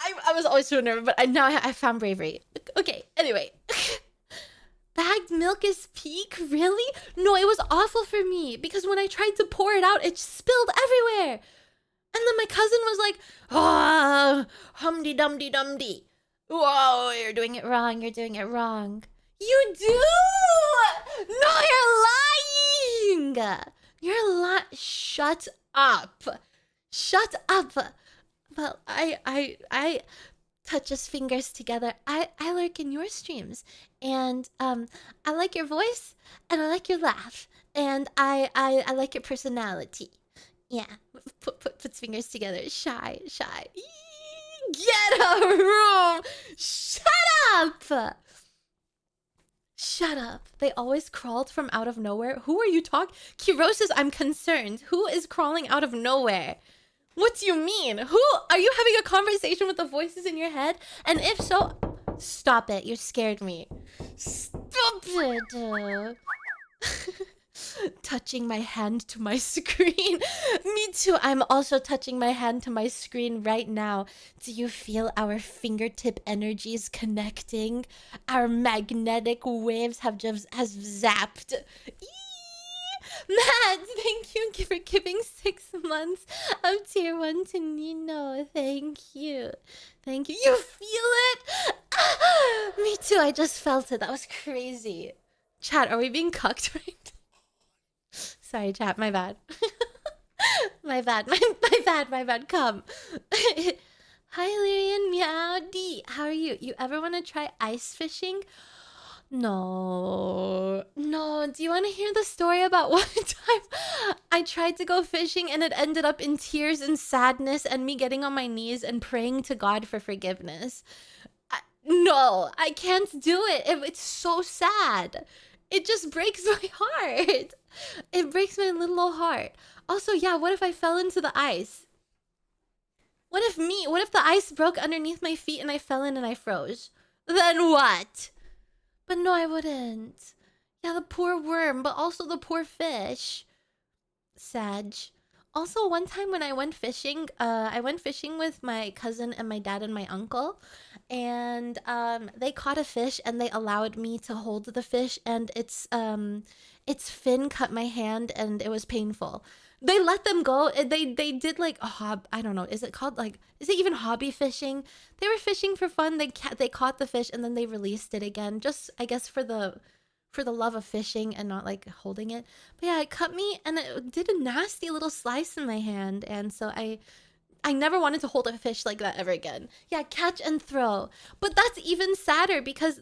I was always so nervous, but now I found bravery. Okay, anyway. Bagged milk is peak? Really? No, it was awful for me because when I tried to pour it out, it spilled everywhere. And then my cousin was like, ah, humdy dumdy dumdy. Whoa, you're doing it wrong. You're doing it wrong. You do? No, you're lying. You're lying. Shut up. Shut up. Well, I touch his fingers together. I lurk in your streams, and I like your voice, and I like your laugh, and I like your personality. Yeah, puts fingers together. Shy. Get a room. Shut up. Shut up. They always crawled from out of nowhere. Who are you talking? Kirosis, I'm concerned. Who is crawling out of nowhere? What do you mean? Who? Are you having a conversation with the voices in your head? And if so, stop it. You scared me. Stop it. Touching my hand to my screen. Me too. I'm also touching my hand to my screen right now. Do you feel our fingertip energies connecting? Our magnetic waves have zapped. Matt, thank you for giving 6 months of tier 1 to Nino. Thank you. Thank you. You feel it? Me too. I just felt it. That was crazy. Chat, are we being cucked right now? Sorry, chat. My bad. My bad. My bad. Come. Hi, Lyrian. Meow. D. How are you? You ever want to try ice fishing? No. Do you want to hear the story about one time I tried to go fishing and it ended up in tears and sadness and me getting on my knees and praying to God for forgiveness? No, I can't do it. It's so sad. It just breaks my heart. It breaks my little old heart. Also, yeah, what if I fell into the ice? What if the ice broke underneath my feet and I fell in and I froze? Then what? But no, I wouldn't. Yeah, the poor worm, but also the poor fish. Sag. Also, one time when I went fishing with my cousin and my dad and my uncle, and they caught a fish and they allowed me to hold the fish, and its fin cut my hand and it was painful. They let them go. They did like I don't know. Is it even hobby fishing? They were fishing for fun. They caught the fish and then they released it again. Just I guess for the love of fishing and not like holding it. But yeah, it cut me and it did a nasty little slice in my hand. And so I never wanted to hold a fish like that ever again. Yeah, catch and throw. But that's even sadder because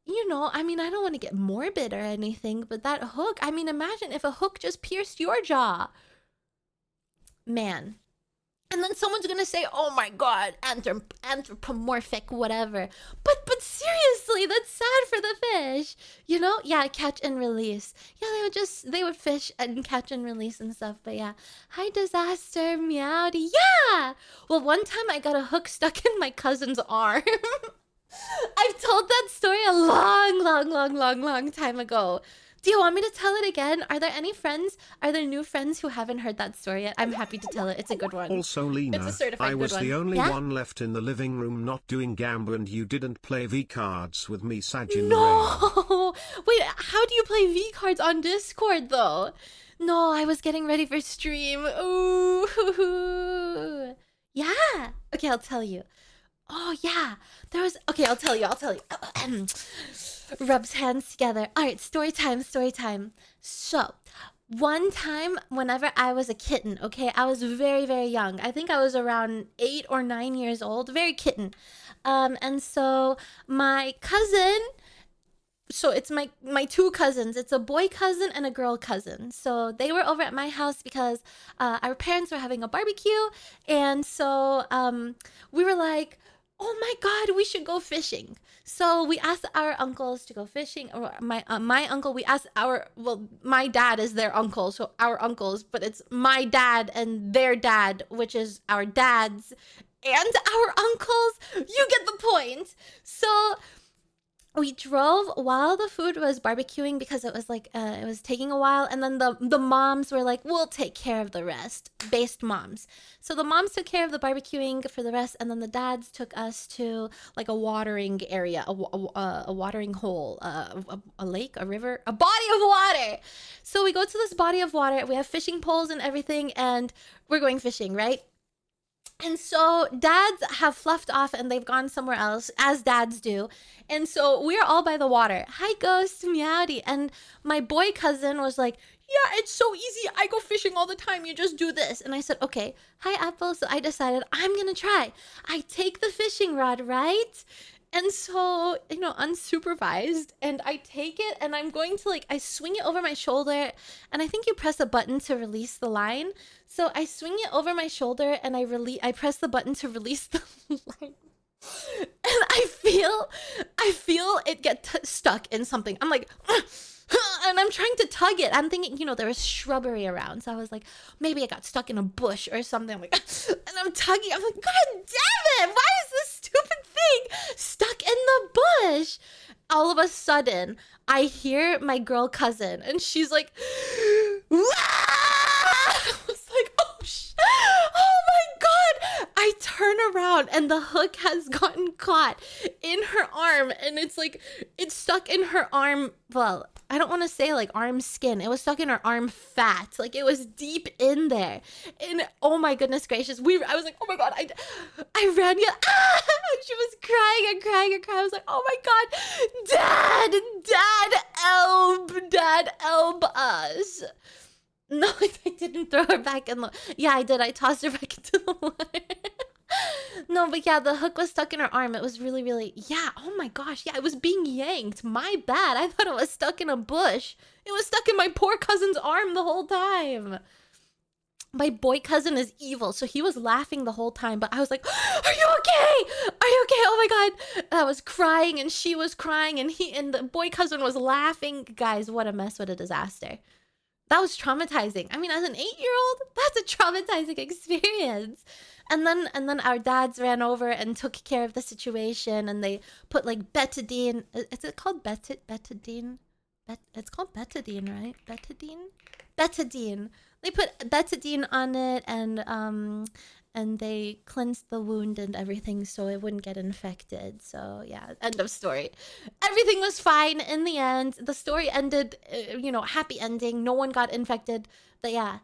you know, I mean, I don't want to get morbid or anything, but that hook, I mean, imagine if a hook just pierced your jaw. Man. And then someone's gonna say, oh my god, anthropomorphic, whatever. But seriously, that's sad for the fish. You know? Yeah, catch and release. Yeah, they would fish and catch and release and stuff. But yeah. Hi, Disaster, Meowdy. Yeah! Well, one time I got a hook stuck in my cousin's arm. I've told that story a long time ago. Do you want me to tell it again? Are there new friends who haven't heard that story yet? I'm happy to tell it. It's a good one. Also, Lena, it's a certified I was good one. the only one left in the living room not doing Gamba, and you didn't play V cards with me, Sajin. No! Wait, how do you play V cards on Discord though? No, I was getting ready for stream. Ooh. Yeah. Okay, I'll tell you. Oh yeah, okay, I'll tell you. Rubs hands together. All right, story time. So, one time, whenever I was a kitten, okay, I was very, very young. I think I was around 8 or 9 years old, very kitten. And so my cousin, so it's my two cousins. It's a boy cousin and a girl cousin. So they were over at my house because our parents were having a barbecue, and so we were like, oh my god, we should go fishing. So we asked our uncles to go fishing, or my uncle, we asked my dad is their uncle, so our uncles, but it's my dad and their dad, which is our dads and our uncles. You get the point. So we drove while the food was barbecuing because it was like it was taking a while, and then the moms were like, we'll take care of the rest, based moms. So the moms took care of the barbecuing for the rest, and then the dads took us to like a watering area, a watering hole, a lake, a river, a body of water. So we go to this body of water, we have fishing poles and everything, and we're going fishing, right? And so dads have fluffed off and they've gone somewhere else, as dads do. And so we're all by the water. Hi, Ghost, Meowdy. And my boy cousin was like, yeah, it's so easy. I go fishing all the time. You just do this. And I said, okay. Hi, Apple. So I decided I'm going to try. I take the fishing rod, right? And so, you know, unsupervised, and I take it and I'm going to like, I swing it over my shoulder, and I think you press a button to release the line. So I swing it over my shoulder and I press the button to release the line. And I feel it get stuck in something. I'm like, and I'm trying to tug it. I'm thinking, you know, there was shrubbery around. So I was like, maybe I got stuck in a bush or something. I'm like, and I'm tugging. I'm like, God damn it. Why is this stupid thing stuck in the bush? All of a sudden, I hear my girl cousin, and she's like, Wah! I was like, oh my God. I turn around and the hook has gotten caught in her arm, and it's like, it's stuck in her arm. Well, I don't want to say like arm skin. It was stuck in her arm fat. Like it was deep in there. And oh my goodness gracious. I was like, oh my God. I ran. Yeah. Ah! She was crying and crying and crying. I was like, oh my God. Dad, help us. No, I didn't throw her back in the... Yeah, I did. I tossed her back into the water. No, but yeah, the hook was stuck in her arm. It was really, really... Yeah, oh my gosh. Yeah, it was being yanked. My bad. I thought it was stuck in a bush. It was stuck in my poor cousin's arm the whole time. My boy cousin is evil, so he was laughing the whole time, but I was like, are you okay? Are you okay? Oh my God. I was crying, and she was crying, and the boy cousin was laughing. Guys, what a mess, what a disaster. That was traumatizing. I mean, as an 8-year-old, that's a traumatizing experience. And then our dads ran over and took care of the situation, and they put like betadine. Is it called betadine? It's called betadine, right? Betadine. They put betadine on it, and they cleansed the wound and everything so it wouldn't get infected. So yeah, end of story. Everything was fine in the end. The story ended, you know, happy ending. No one got infected. But yeah.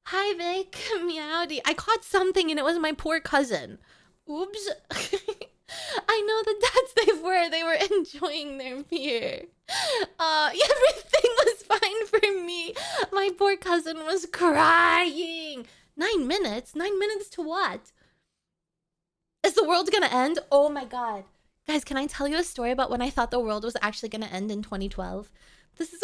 Hi, Vic. Meowdy. I caught something and it was my poor cousin. Oops. I know the dads they were enjoying their beer. Everything was fine for me. My poor cousin was crying. 9 minutes? 9 minutes to what? Is the world gonna end? Oh my God. Guys, can I tell you a story about when I thought the world was actually gonna end in 2012? This is...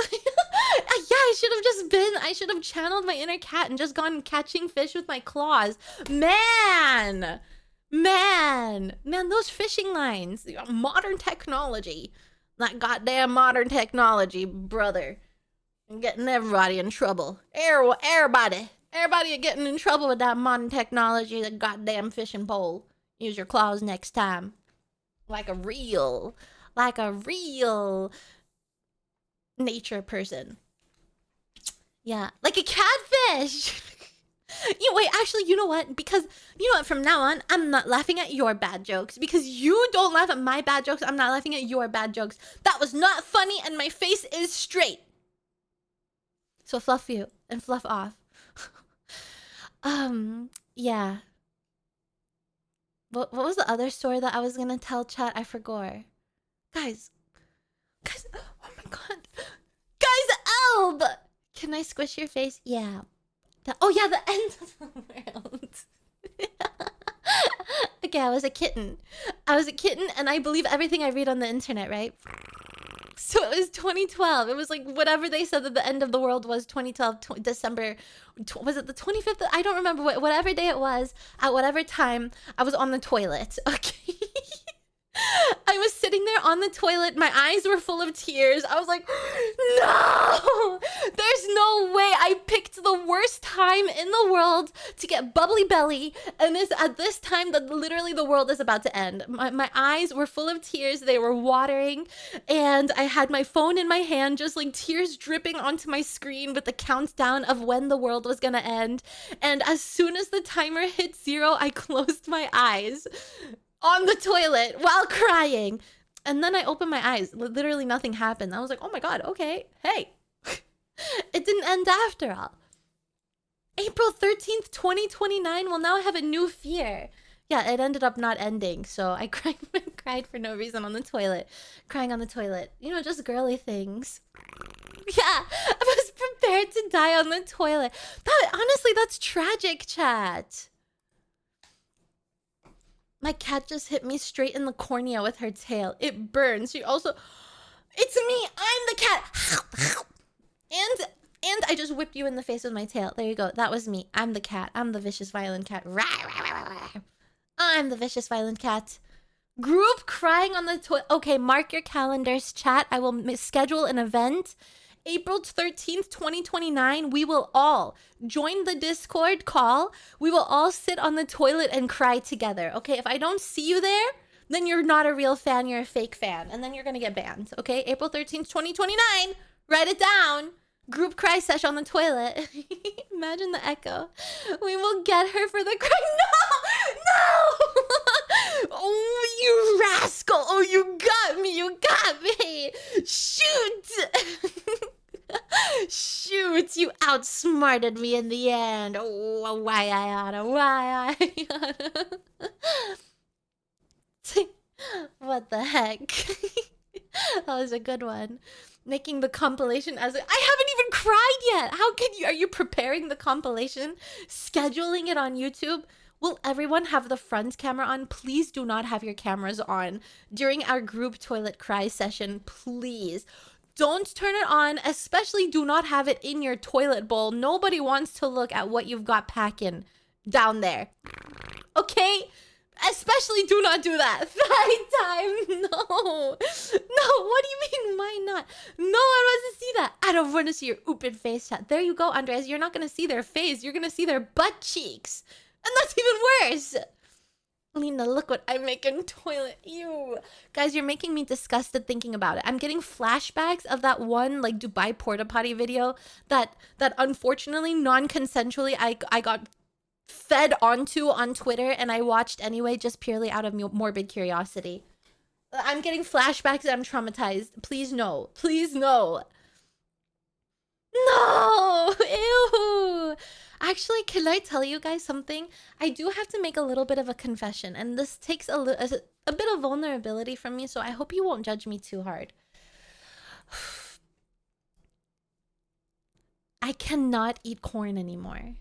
Yeah, I should have channeled my inner cat and just gone catching fish with my claws. Man, those fishing lines. Modern technology. That goddamn modern technology, brother. And getting everybody in trouble. Everybody are getting in trouble with that modern technology, the goddamn fishing pole. Use your claws next time. Like a real nature person. Yeah, like a catfish. Wait, actually, you know what? Because, you know what, from now on, I'm not laughing at your bad jokes. Because you don't laugh at my bad jokes, I'm not laughing at your bad jokes. That was not funny, and my face is straight. So fluff you, and fluff off. Yeah. What was the other story that I was gonna tell, chat? I forgot. Guys, oh my God. Guys, Elb! Can I squish your face? Yeah. Oh yeah, the end of the world. Okay, I was a kitten, and I believe everything I read on the internet, right? So it was 2012. It was like whatever they said that the end of the world was, 2012, December. Was it the 25th? I don't remember. Whatever day it was, at whatever time, I was on the toilet. Okay. I I was sitting there on the toilet. My eyes were full of tears. I was like, no, there's no way. I picked the worst time in the world to get bubbly belly. And it's at this time that literally the world is about to end. My eyes were full of tears. They were watering. And I had my phone in my hand, just like tears dripping onto my screen with the countdown of when the world was gonna end. And as soon as the timer hit 0, I closed my eyes on the toilet while crying. And then I opened my eyes. Literally nothing happened. I was like, oh my god, okay, hey. It didn't end after all. April 13th, 2029 will now have a new fear. Yeah, it ended up not ending. So I cried for no reason on the toilet. Crying on the toilet. You know, just girly things. Yeah, I was prepared to die on the toilet. Honestly, that's tragic, chat. My cat just hit me straight in the cornea with her tail. It burns. She also... It's me! I'm the cat! And I just whipped you in the face with my tail. There you go. That was me. I'm the cat. I'm the vicious, violent cat. I'm the vicious, violent cat. Group crying on the toilet. Okay, mark your calendars, chat. I will schedule an event. April 13th, 2029, we will all join the Discord call. We will all sit on the toilet and cry together. Okay, if I don't see you there, then you're not a real fan, you're a fake fan. And then you're gonna get banned. Okay, April 13th, 2029, write it down. Group cry sesh on the toilet. Imagine the echo. We will get her for the cry. No! No! Oh, you rascal. Oh, you got me. You got me. Shoot. Shoot, you outsmarted me in the end. Oh, why I oughta. What the heck? That was a good one. Making the compilation as I haven't even cried yet. How can you? Are you preparing the compilation? Scheduling it on YouTube? Will everyone have the front camera on? Please do not have your cameras on during our group toilet cry session, please. Don't turn it on, especially do not have it in your toilet bowl. Nobody wants to look at what you've got packing down there. Okay? Especially do not do that. Fight time. No. No, what do you mean, why not? No one wants to see that. I don't want to see your open face chat. There you go, Andres. You're not going to see their face. You're going to see their butt cheeks. And that's even worse. Lena, look what I make in toilet. Ew. Guys, you're making me disgusted thinking about it. I'm getting flashbacks of that one like Dubai porta potty video that unfortunately non-consensually I got fed onto on Twitter and I watched anyway just purely out of morbid curiosity. I'm getting flashbacks and I'm traumatized. Please no. Please no. No! Ew! Actually, can I tell you guys something? I do have to make a little bit of a confession, and this takes a bit of vulnerability from me, so I hope you won't judge me too hard. I cannot eat corn anymore.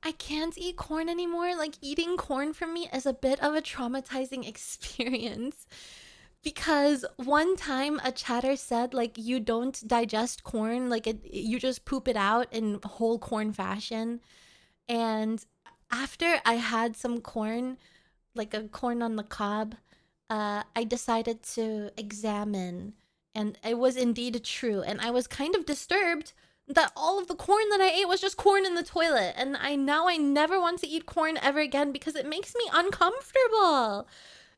I can't eat corn anymore. Like, eating corn for me is a bit of a traumatizing experience. Because one time a chatter said, like, you don't digest corn, like, you just poop it out in whole corn fashion. And after I had some corn, like a corn on the cob, I decided to examine. And it was indeed true. And I was kind of disturbed that all of the corn that I ate was just corn in the toilet. And I never want to eat corn ever again because it makes me uncomfortable.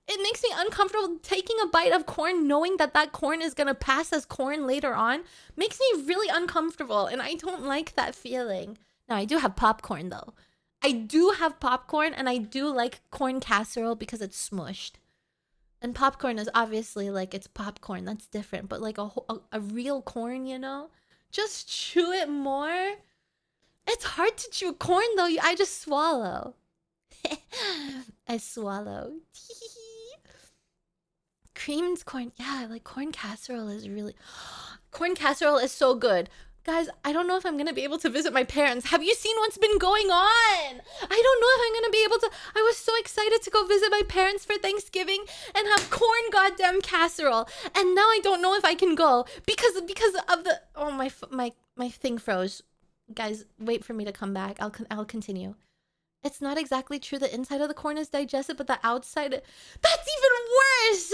It makes me uncomfortable taking a bite of corn knowing that that corn is going to pass as corn later on. Makes me really uncomfortable, and I don't like that feeling. Now, I do have popcorn, though. I do have popcorn, and I do like corn casserole because it's smushed. And popcorn is obviously, like, it's popcorn. That's different. But, like, a real corn, you know? Just chew it more. It's hard to chew corn, though. I just swallow. I swallow. Creamed corn. Yeah, like corn casserole is really... Corn casserole is so good. Guys, I don't know if I'm going to be able to visit my parents. Have you seen what's been going on? I don't know if I'm going to be able to... I was so excited to go visit my parents for Thanksgiving and have corn goddamn casserole. And now I don't know if I can go because of the... Oh, my thing froze. Guys, wait for me to come back. I'll continue. It's not exactly true. The inside of the corn is digested, but the outside... That's even worse!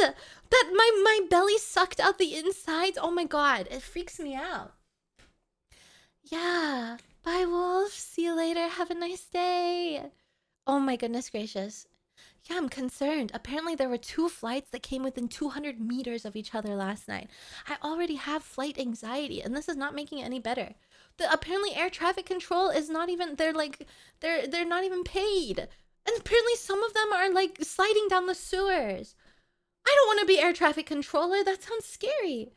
That my belly sucked out the insides. Oh my god. It freaks me out. Yeah. Bye, Wolf. See you later. Have a nice day. Oh my goodness gracious. Yeah, I'm concerned. Apparently there were 2 flights that came within 200 meters of each other last night. I already have flight anxiety, and this is not making it any better. Apparently air traffic control is not even... They're not even paid. And apparently some of them are like sliding down the sewers. I don't want to be air traffic controller. That sounds scary.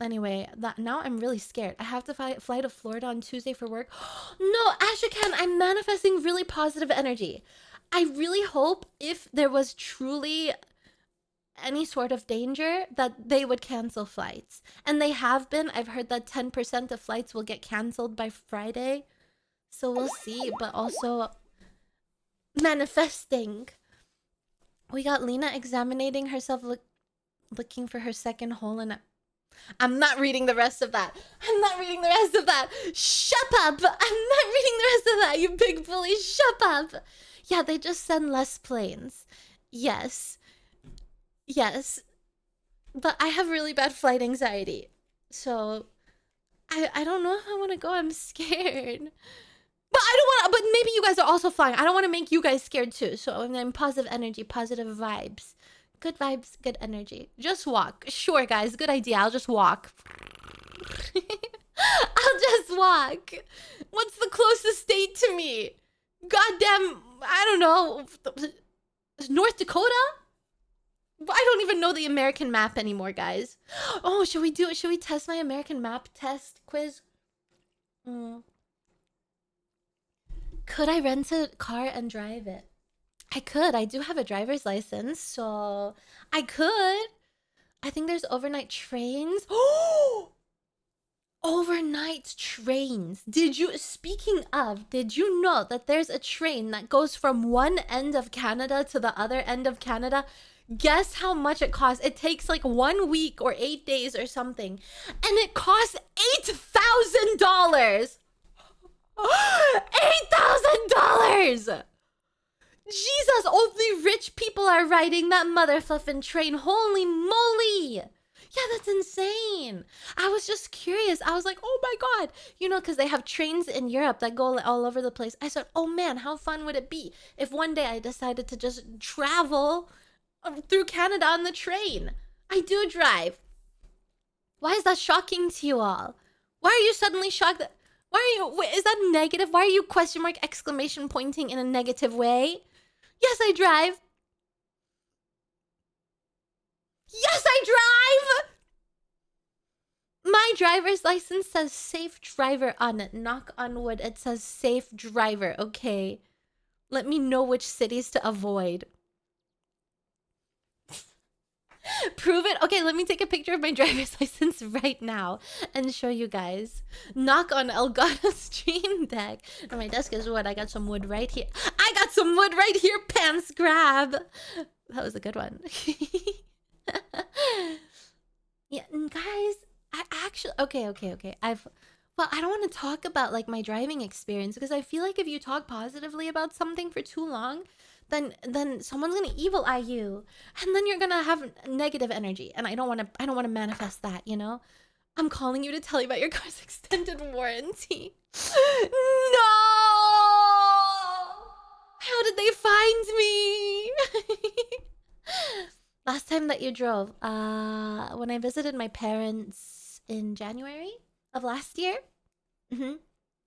Anyway, now I'm really scared. I have to fly to Florida on Tuesday for work. No, Ashakan, I'm manifesting really positive energy. I really hope if there was truly any sort of danger that they would cancel flights. And they have been. I've heard that 10% of flights will get canceled by Friday. So we'll see, but also manifesting. We got Lena examining herself, looking for her second hole in it. I'm not reading the rest of that. I'm not reading the rest of that. Shut up. I'm not reading the rest of that, you big bully. Shut up. Yeah, they just send less planes. Yes. Yes. But I have really bad flight anxiety. So I don't know if I want to go. I'm scared. But I don't want to, but maybe you guys are also flying. I don't want to make you guys scared too. So I'm positive energy, positive vibes. Good vibes, good energy. Just walk. Sure, guys. Good idea. I'll just walk. I'll just walk. What's the closest state to me? Goddamn, I don't know. North Dakota? I don't even know the American map anymore, guys. Oh, should we do it? Should we test my American map test quiz? Could I rent a car and drive it? I could. I do have a driver's license, so I could. I think there's overnight trains. Oh! Overnight trains. Speaking of, did you know that there's a train that goes from one end of Canada to the other end of Canada? Guess how much it costs? It takes like 1 week or 8 days or something. And it costs $8,000. $8,000! Jesus, only rich people are riding that motherfluffin' train. Holy moly! Yeah, that's insane. I was just curious. I was like, oh my god. You know, because they have trains in Europe that go all over the place. I said, oh man, how fun would it be if one day I decided to just travel through Canada on the train? I do drive. Why is that shocking to you all? Why are you suddenly shocked that... Why are you... Wait, is that negative? Why are you question mark exclamation pointing in a negative way? Yes, I drive. Yes, I drive! My driver's license says safe driver on it. Knock on wood, it says safe driver. Okay. Let me know which cities to avoid. Prove it? Okay, let me take a picture of my driver's license right now and show you guys. Knock on Elgato Stream Deck. And my desk is wood. I got some wood right here. I got some wood right here, pants grab. That was a good one. Yeah, guys, I actually... Okay. Well, I don't want to talk about like my driving experience because I feel like if you talk positively about something for too long, then someone's gonna evil eye you, and then you're gonna have negative energy, and I don't want to manifest that, you know. I'm calling you to tell you about your car's extended warranty. No! How did they find me? Last time that you drove, when I visited my parents in January of last year.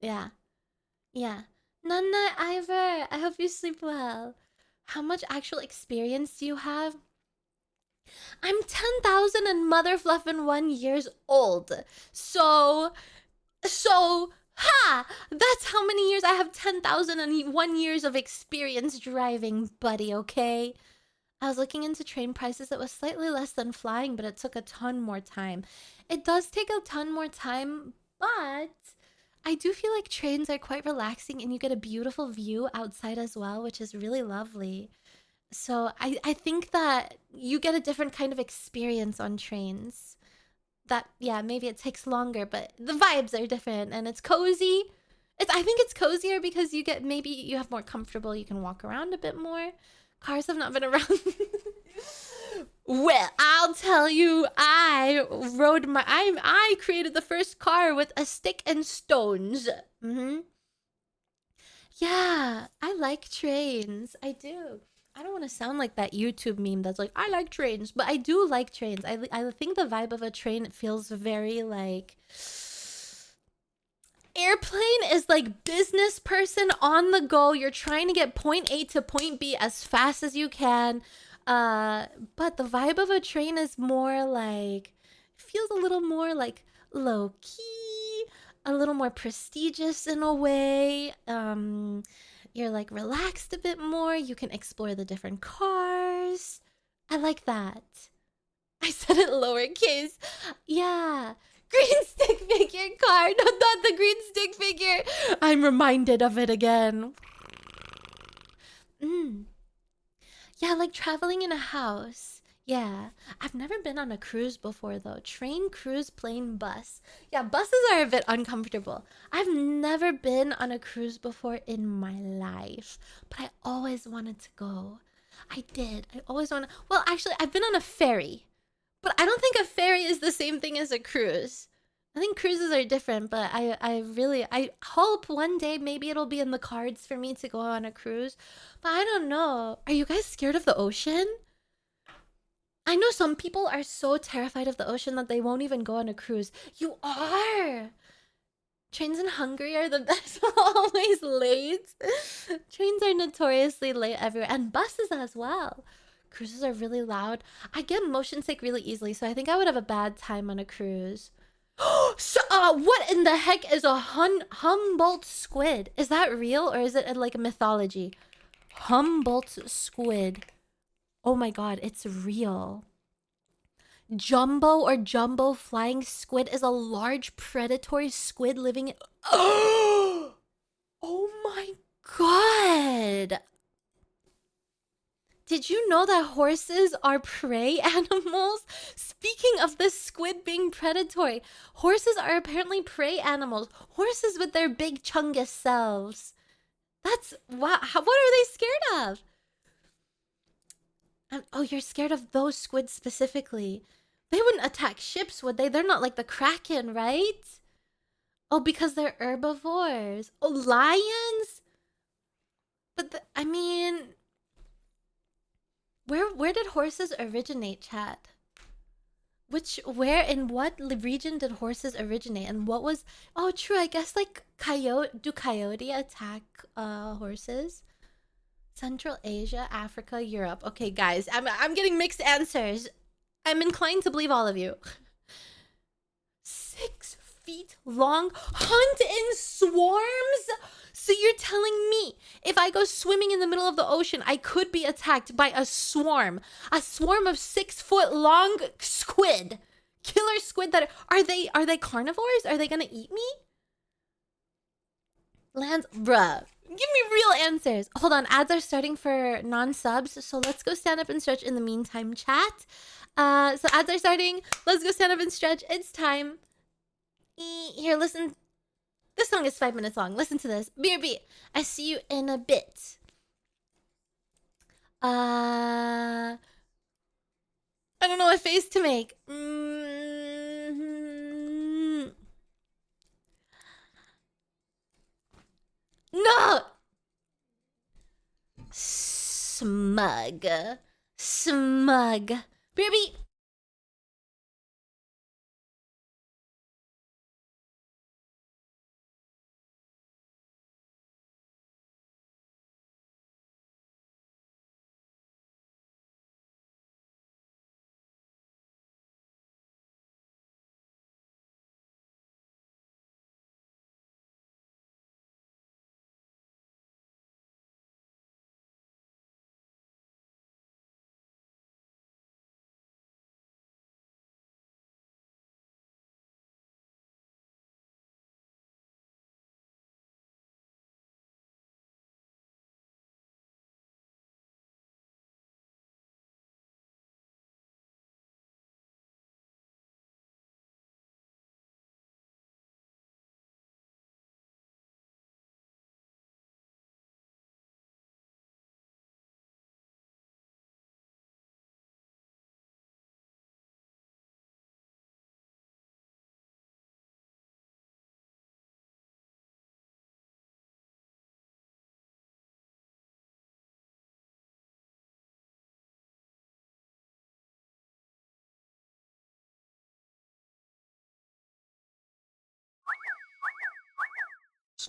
Yeah. Nana, Ivor, I hope you sleep well. How much actual experience do you have? I'm 10,000 and motherfluffin' 1 years old. So, that's how many years I have. 10,001 years of experience driving, buddy, okay? I was looking into train prices. It was slightly less than flying, but it took a ton more time. It does take a ton more time, but I do feel like trains are quite relaxing and you get a beautiful view outside as well, which is really lovely. So I think that you get a different kind of experience on trains. That, yeah, maybe it takes longer, but the vibes are different and it's cozy. I think it's cozier because maybe you have more comfortable, you can walk around a bit more. Cars have not been around. Well, I'll tell you, I created the first car with a stick and stones. Yeah, I like trains. I do. I don't want to sound like that YouTube meme that's like, I like trains, but I do like trains. I think the vibe of a train feels very like airplane is like business person on the go. You're trying to get point A to point B as fast as you can. But the vibe of a train is more like feels a little more like low key, a little more prestigious in a way. You're like relaxed a bit more. You can explore the different cars. I like that. I said it lowercase. Yeah. Green stick figure car. No, not the green stick figure. I'm reminded of it again. Yeah, like traveling in a house. Yeah. I've never been on a cruise before though. Train, cruise, plane, bus. Yeah, buses are a bit uncomfortable. I've never been on a cruise before in my life, but I always wanted to go. I did. I always want to. Well, actually, I've been on a ferry. But I don't think a ferry is the same thing as a cruise. I think cruises are different, but I hope one day maybe it'll be in the cards for me to go on a cruise. But I don't know. Are you guys scared of the ocean? I know some people are so terrified of the ocean that they won't even go on a cruise. You are! Trains in Hungary are the best, always late. Trains are notoriously late everywhere, and buses as well. Cruises are really loud. I get motion sick really easily, so I think I would have a bad time on a cruise. So, what in the heck is a Humboldt squid? Is that real or is it like a mythology? Humboldt squid. Oh my god, it's real. Jumbo or jumbo flying squid is a large predatory squid living in... Oh my god! Did you know that horses are prey animals? Speaking of the squid being predatory, horses are apparently prey animals. Horses with their big chungus selves. That's... Wow, what are they scared of? Oh, you're scared of those squids specifically. They wouldn't attack ships, would they? They're not like the Kraken, right? Oh, because they're herbivores. Oh, lions? But I mean... Where did horses originate, chat? Where in what region did horses originate? And what was... Oh, true, I guess like coyote attack horses? Central Asia, Africa, Europe. Okay, guys, I'm getting mixed answers. I'm inclined to believe all of you. 6 feet long, hunt in swarms? So you're telling me if I go swimming in the middle of the ocean, I could be attacked by a swarm of 6 foot long squid, killer squid that are they carnivores? Are they gonna eat me? Lands, bruh. Give me real answers. Hold on, ads are starting for non-subs, so let's go stand up and stretch in the meantime, chat. So ads are starting. Let's go stand up and stretch. It's time. Here, listen. This song is 5 minutes long. Listen to this. BRB. I see you in a bit. I don't know what face to make. No! Smug. Smug. BRB.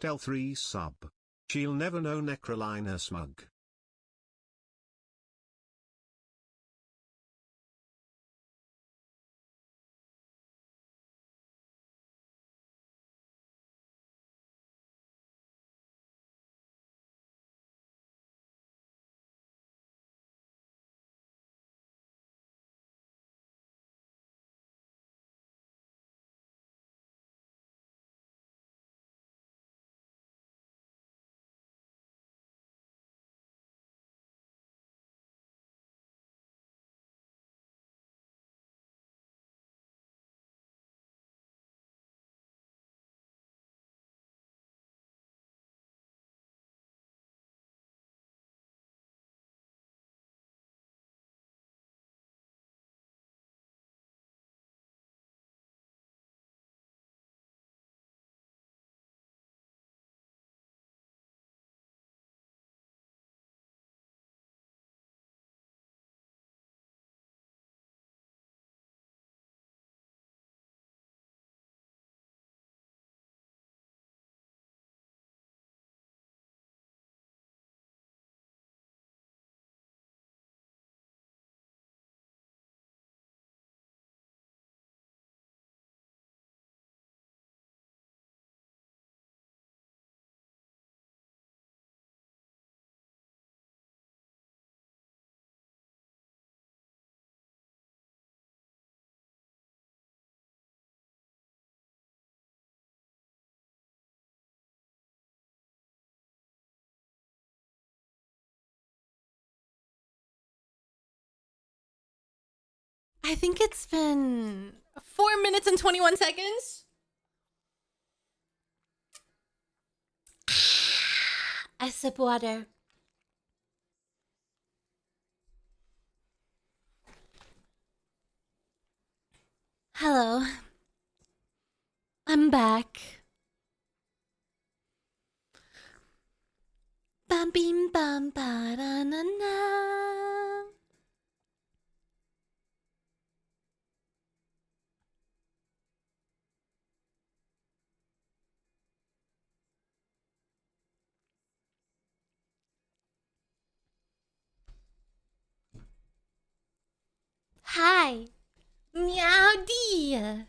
L3 sub. She'll never know Nekrolina smug. I think it's been 4 minutes and 21 seconds. I sip water. Hello. I'm back. Bam bim bam ba da na na. Hi. Meowdy.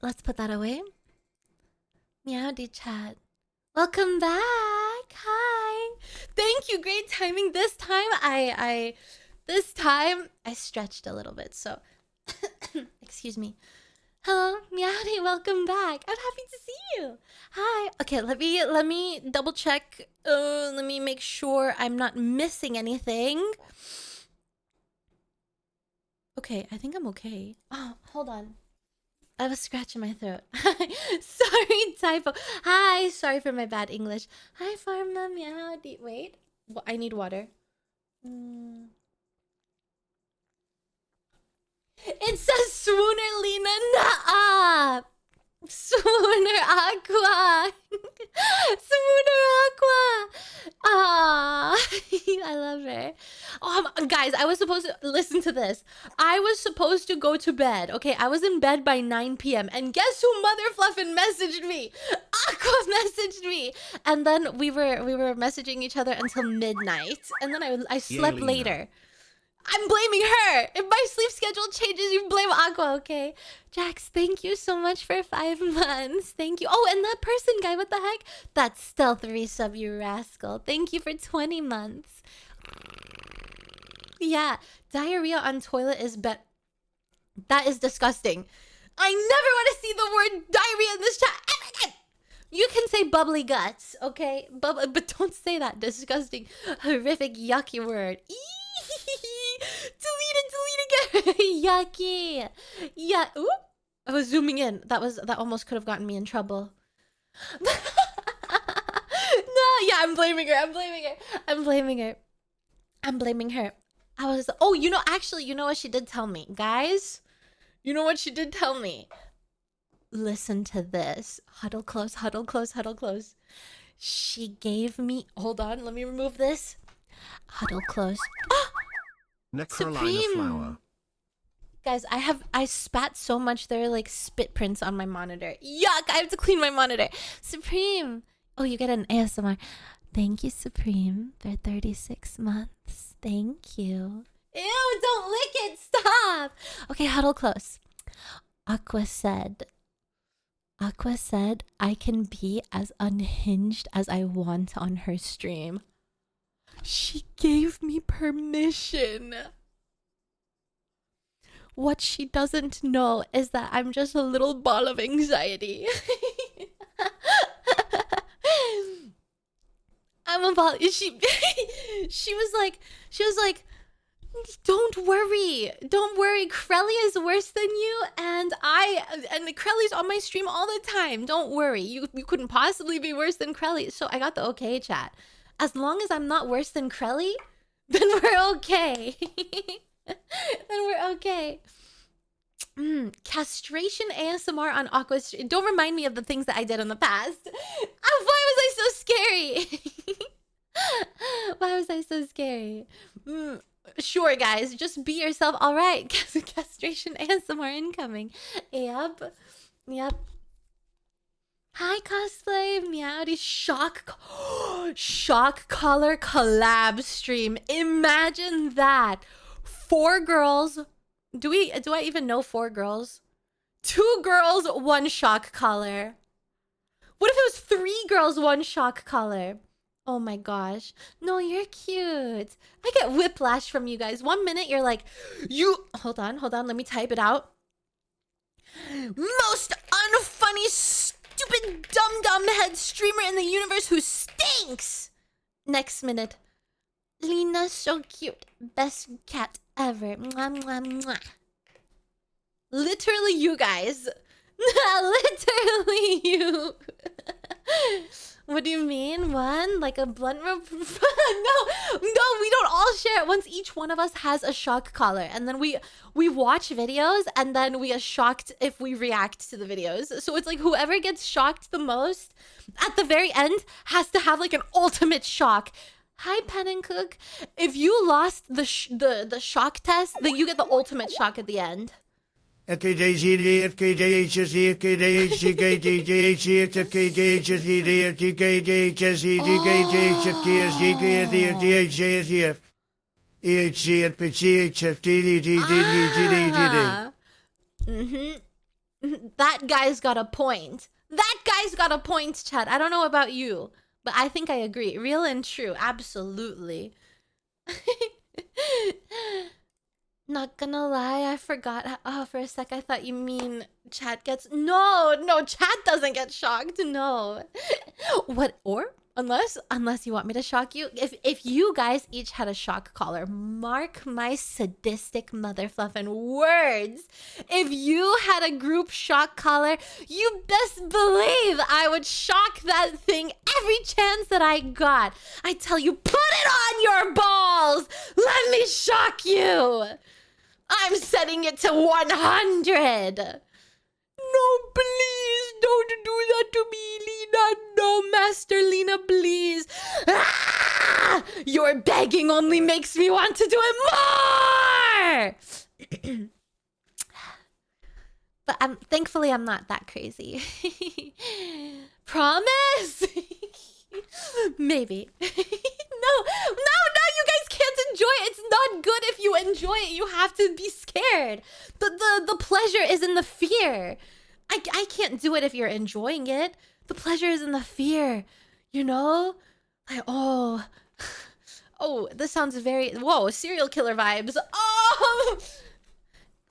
Let's put that away. Meowdy chat. Welcome back. Hi. Thank you. Great timing. This time I stretched a little bit, so excuse me. Hello, Meowdy, welcome back. I'm happy to see you. Hi. Okay, let me double check. Let me make sure I'm not missing anything. Okay, I think I'm okay. Oh, hold on. I have a scratch in my throat. Sorry, typo. Hi, sorry for my bad English. Hi, Pharma Meowdy. Wait, I need water. It says Swooner Lena. Nah. Swooner Aqua. Swooner Aqua. Ah, I love her. Guys, I was supposed to listen to this. I was supposed to go to bed. Okay, I was in bed by 9 p.m. and guess who Motherfluffin messaged me? Aqua messaged me, and then we were messaging each other until midnight, and then I slept Yelena. later. I'm blaming her. If my sleep schedule changes, you blame Aqua, okay? Jax, thank you so much for 5 months. Thank you. Oh, and that person guy, what the heck? That's Stealth resub, you rascal. Thank you for 20 months. Yeah, diarrhea on toilet is that is disgusting. I never want to see the word diarrhea in this chat ever again. You can say bubbly guts, okay? But don't say that disgusting, horrific, yucky word. Delete it again. Yucky. Yeah. Ooh. I was zooming in. That almost could have gotten me in trouble. No, yeah, I'm blaming her. I was, oh, actually, you know what she did tell me? Guys, you know what she did tell me? Listen to this. Huddle close, huddle close, huddle close. She gave me, hold on, let me remove this. Huddle close. Ah! Nekrolina flower. Guys, I spat so much there are like spit prints on my monitor. Yuck, I have to clean my monitor. Supreme, Oh, you get an ASMR. Thank you, Supreme, for 36 months. Thank you. Ew, don't lick it. Stop. Okay, huddle close. Aqua said, I can be as unhinged as I want on her stream. She gave me permission. What she doesn't know is that I'm just a little ball of anxiety. I'm a ball. She was like, don't worry, Krelly is worse than you, and Krelly's on my stream all the time. Don't worry, you couldn't possibly be worse than Krelly. So I got the okay chat. As long as I'm not worse than Krelly, then we're okay. Then we're okay. Castration ASMR on Aqua's stream. Don't remind me of the things that I did in the past. Why was I so scary? Why was I so scary? Sure, guys, just be yourself. All right, castration ASMR incoming. Yep. Hi, cosplay, Meowdy. Shock color collab stream. Imagine that. 4 girls. Do I even know 4 girls? 2 girls, 1 shock collar. What if it was 3 girls, 1 shock collar? Oh my gosh. No, you're cute. I get whiplash from you guys. 1 minute you're like, hold on, let me type it out. Most unfunny, stupid, dumb head streamer in the universe who stinks. Next minute, Lina's so cute. Best cat ever. Mwah, mwah, mwah. Literally you guys. Literally you. What do you mean? One? Like a blunt no, we don't all share it once. Each one of us has a shock collar, and then we watch videos, and then we are shocked if we react to the videos. So it's like whoever gets shocked the most at the very end has to have like an ultimate shock. Hi, Pen and Cook. If you lost the shock test, then you get the ultimate shock at the end. That guy's got a point. That guy's got a point, Chad. I don't know about you, but I think I agree. Real and true. Absolutely. Not gonna lie, I forgot. Oh, for a sec, I thought you mean chat gets... No, chat doesn't get shocked. No. What? Or? Unless you want me to shock you. If you guys each had a shock collar, mark my sadistic mother fluffin' words. If you had a group shock collar, you best believe I would shock that thing every chance that I got. I tell you, put it on your balls. Let me shock you. I'm setting it to 100. No, please, don't do that to me, Lina. No, Master Lina, please. Ah! Your begging only makes me want to do it more. But thankfully, I'm not that crazy. Promise? Maybe. No, you guys can't enjoy it. It's not good if you enjoy it. You have to be scared. The pleasure is in the fear. I can't do it if you're enjoying it. The pleasure is in the fear. You know? Like, oh, this sounds very... Whoa, serial killer vibes. Oh!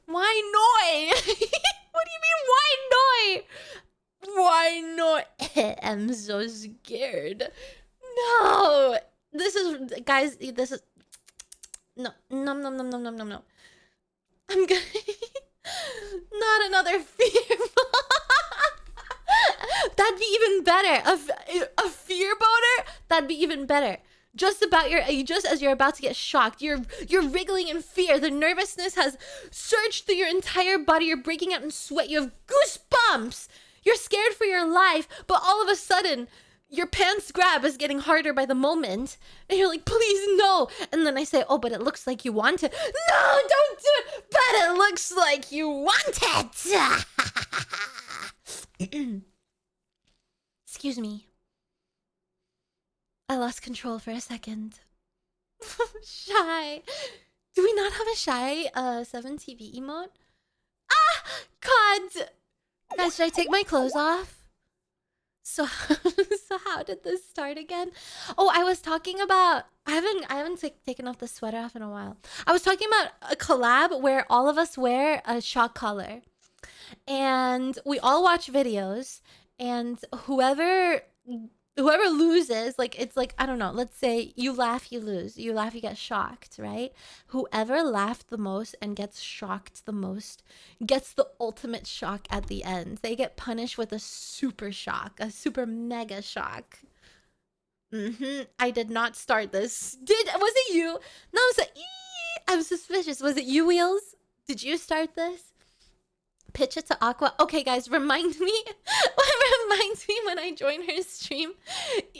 Why noi? What do you mean, why noi? Why not? I'm so scared. No. This is... Guys, this is... No. I'm gonna... Not another fear. That'd be even better. A fear boner? That'd be even better. Just as you're about to get shocked, you're wriggling in fear. The nervousness has surged through your entire body. You're breaking out in sweat. You have goosebumps. You're scared for your life, but all of a sudden, your pants grab is getting harder by the moment. And you're like, please, no. And then I say, oh, but it looks like you want it. No, don't do it. But it looks like you want it. Excuse me. I lost control for a second. Shy. Do we not have a shy 7TV emote? Ah! God! Guys, should I take my clothes off? So, so how did this start again? Oh, I was talking about... I haven't taken off the sweater off in a while. I was talking about a collab where all of us wear a shock collar. And we all watch videos. And whoever loses, like, it's like, I don't know, let's say you laugh, you lose. You laugh, you get shocked, right? Whoever laughed the most and gets shocked the most gets the ultimate shock at the end. They get punished with a super shock, a super mega shock. I did not start this. Was it you? No, it was I'm suspicious. Was it you, Wheels? Did you start this? Pitch it to Aqua. Okay, guys, remind me when I join her stream.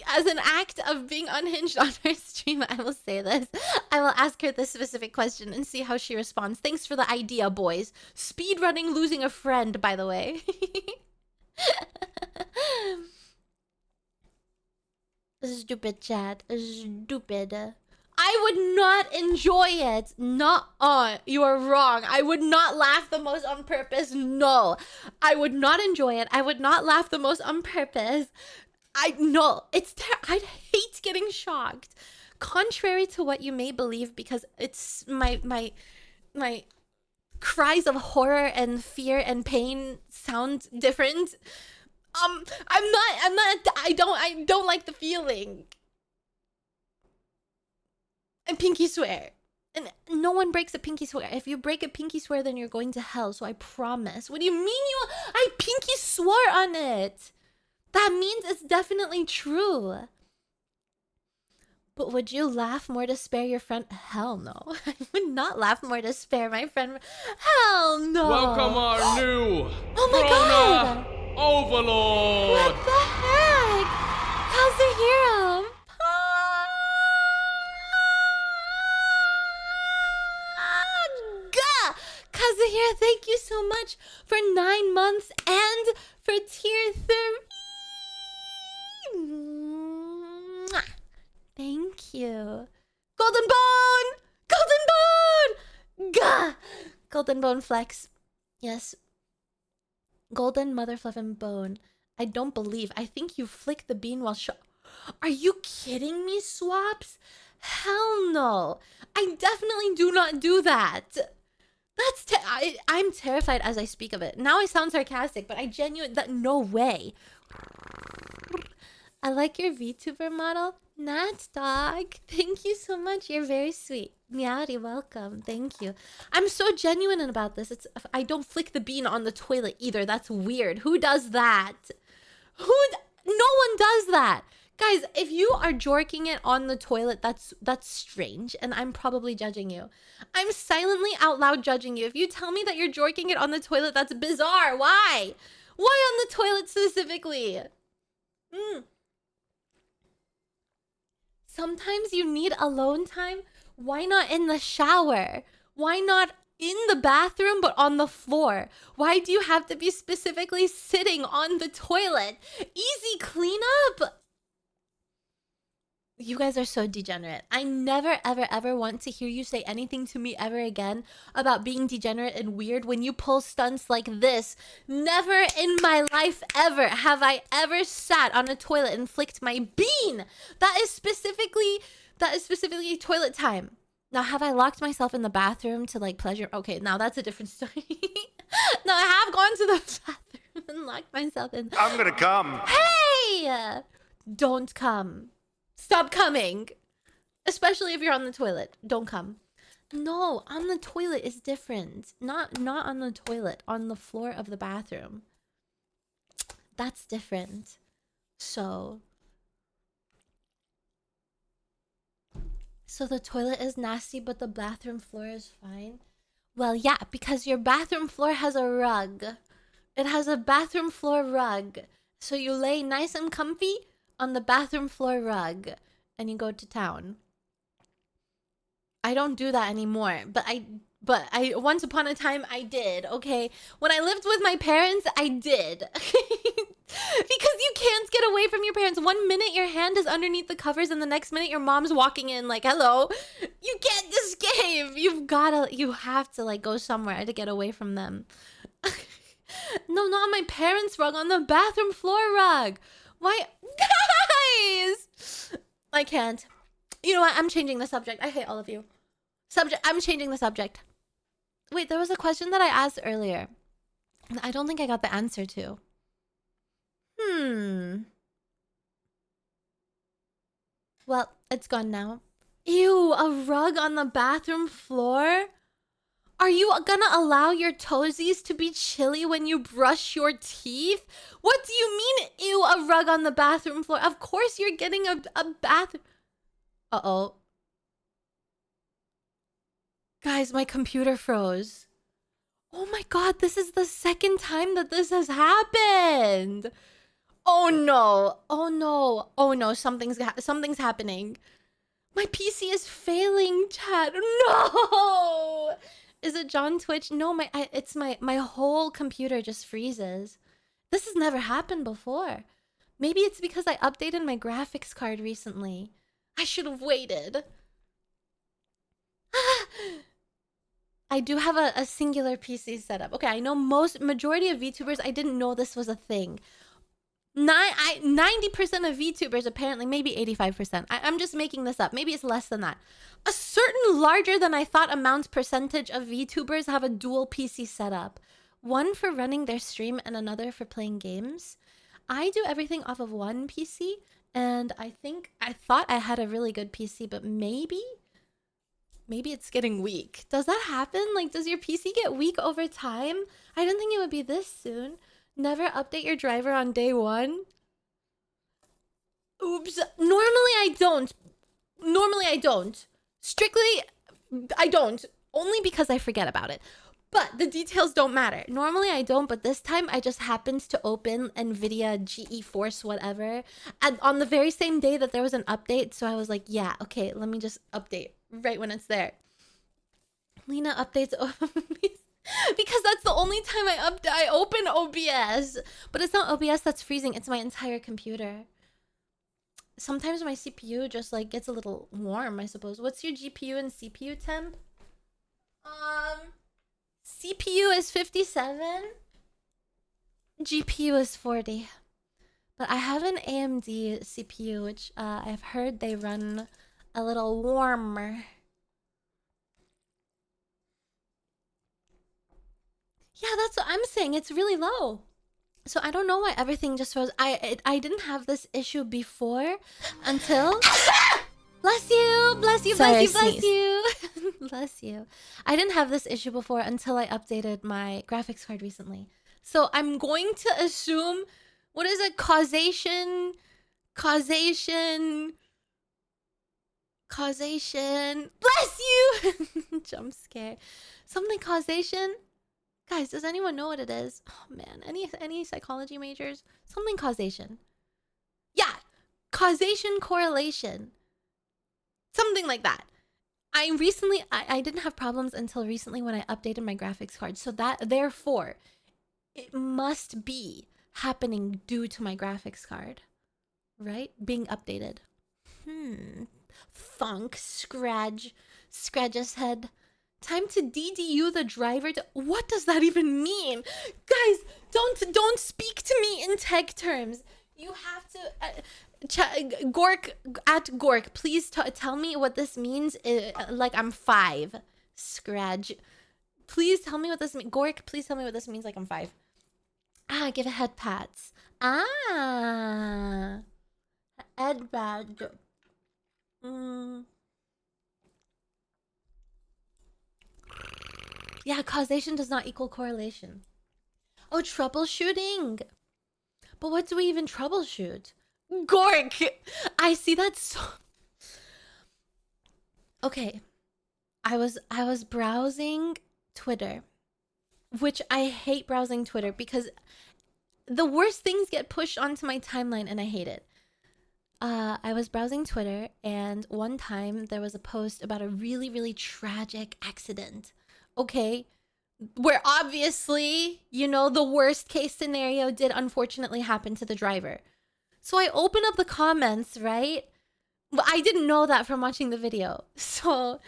As an act of being unhinged on her stream, I will say this. I will ask her this specific question and see how she responds. Thanks for the idea, boys. Speedrunning losing a friend, by the way. Stupid chat. Stupid. I would not enjoy it. You are wrong. I would not laugh the most on purpose. No. I would not enjoy it. I would not laugh the most on purpose. I'd hate getting shocked. Contrary to what you may believe, because it's my cries of horror and fear and pain sound different. I don't like the feeling. And pinky swear. And no one breaks a pinky swear. If you break a pinky swear, then you're going to hell. So I promise. What do you mean I pinky swore on it? That means it's definitely true. But would you laugh more to spare your friend? Hell no. I would not laugh more to spare my friend. Hell no. Welcome our new God. Overlord. What the heck? How's the hero? Kazuhira, thank you so much for 9 months and for tier 3. Thank you. Golden Bone! Golden Bone! Gah! Golden Bone flex. Yes. Golden mother fluffin' bone. I don't believe. I think you flick the bean while Are you kidding me, Swaps? Hell no. I definitely do not do that. I'm terrified as I speak of it. Now I sound sarcastic, but no way. I like your VTuber model. Nat dog. Thank you so much. You're very sweet. Meowdy, welcome. Thank you. I'm so genuine about this. I don't flick the bean on the toilet either. That's weird. Who does that? No one does that. Guys, if you are jorking it on the toilet, that's strange, and I'm probably judging you. I'm silently out loud judging you. If you tell me that you're jorking it on the toilet, that's bizarre. Why? Why on the toilet specifically? Sometimes you need alone time. Why not in the shower? Why not in the bathroom but on the floor? Why do you have to be specifically sitting on the toilet? Easy cleanup. You guys are so degenerate. I never, ever, ever want to hear you say anything to me ever again about being degenerate and weird when you pull stunts like this. Never in my life ever have I ever sat on a toilet and flicked my bean. That is specifically toilet time. Now, have I locked myself in the bathroom to like pleasure? Okay, now that's a different story. No, I have gone to the bathroom and locked myself in. I'm gonna come. Hey! Don't come. Stop coming. Especially if you're on the toilet. Don't come. No, on the toilet is different. Not on the toilet. On the floor of the bathroom. That's different. So the toilet is nasty, but the bathroom floor is fine? Well, yeah, because your bathroom floor has a rug. It has a bathroom floor rug. So you lay nice and comfy on the bathroom floor rug and you go to town. I don't do that anymore, but I once upon a time I did. Okay, when I lived with my parents, I did. Because you can't get away from your parents. 1 minute your hand is underneath the covers and the next minute your mom's walking in like, hello. You can't escape. You have to like go somewhere to get away from them. No, not on my parents' rug, on the bathroom floor rug. Why? Guys! I can't. You know what? I'm changing the subject. I hate all of you. I'm changing the subject. Wait, there was a question that I asked earlier. I don't think I got the answer to. Well, it's gone now. Ew, a rug on the bathroom floor? Are you gonna allow your toesies to be chilly when you brush your teeth? What do you mean, ew, a rug on the bathroom floor? Of course you're getting a bathroom... Uh-oh. Guys, my computer froze. Oh my god, this is the second time that this has happened. Oh no. Oh no. Oh no, something's happening. My PC is failing, chat. No! Is it John Twitch? No, it's my whole computer just freezes. This has never happened before. Maybe it's because I updated my graphics card recently. I should have waited. I do have a singular PC setup. Okay, I know majority of VTubers, I didn't know this was a thing. 90% of VTubers, apparently, maybe 85%. I'm just making this up. Maybe it's less than that. A certain larger than I thought amount percentage of VTubers have a dual PC setup. One for running their stream and another for playing games. I do everything off of one PC, and I thought I had a really good PC, but maybe it's getting weak. Does that happen? Like, does your PC get weak over time? I didn't think it would be this soon. Never update your driver on day one. Oops. Normally I don't. Strictly, I don't. Only because I forget about it. But the details don't matter. Normally I don't, but this time I just happened to open NVIDIA GeForce whatever. And on the very same day that there was an update, so I was like, yeah, okay, let me just update right when it's there. Lena updates because that's the only time I open OBS. But it's not OBS that's freezing, it's my entire computer. Sometimes my CPU just like gets a little warm, I suppose. What's your GPU and CPU temp? CPU is 57. GPU is 40. But I have an AMD CPU, which I've heard they run a little warmer. Yeah, that's what I'm saying. It's really low. So I don't know why everything just froze. I didn't have this issue before until... Bless you! Bless you, Sorry, bless you! Bless you. I didn't have this issue before until I updated my graphics card recently. So I'm going to assume... What is it? Causation... Bless you! Jump scare. Something causation? Guys, does anyone know what it is? Oh man, any psychology majors? Something causation. Yeah, causation correlation. Something like that. I didn't have problems until recently when I updated my graphics card. So that, therefore, it must be happening due to my graphics card. Right? Being updated. Thunk, Scradge's head. Time to DDU the driver to... What does that even mean? Guys, don't speak to me in tech terms. You have to... Gork, please tell me what this means. Like I'm 5. Scradge. Please tell me what this means. Gork, please tell me what this means like I'm 5. Give a head pats. Head badge. Yeah, causation does not equal correlation. Oh, troubleshooting. But what do we even troubleshoot? Gork! I see that so... Okay. I was browsing Twitter. Which I hate browsing Twitter because the worst things get pushed onto my timeline and I hate it. I was browsing Twitter and one time there was a post about a really, really tragic accident. Okay, where obviously, you know, the worst case scenario did unfortunately happen to the driver. So I open up the comments, right? Well, I didn't know that from watching the video. So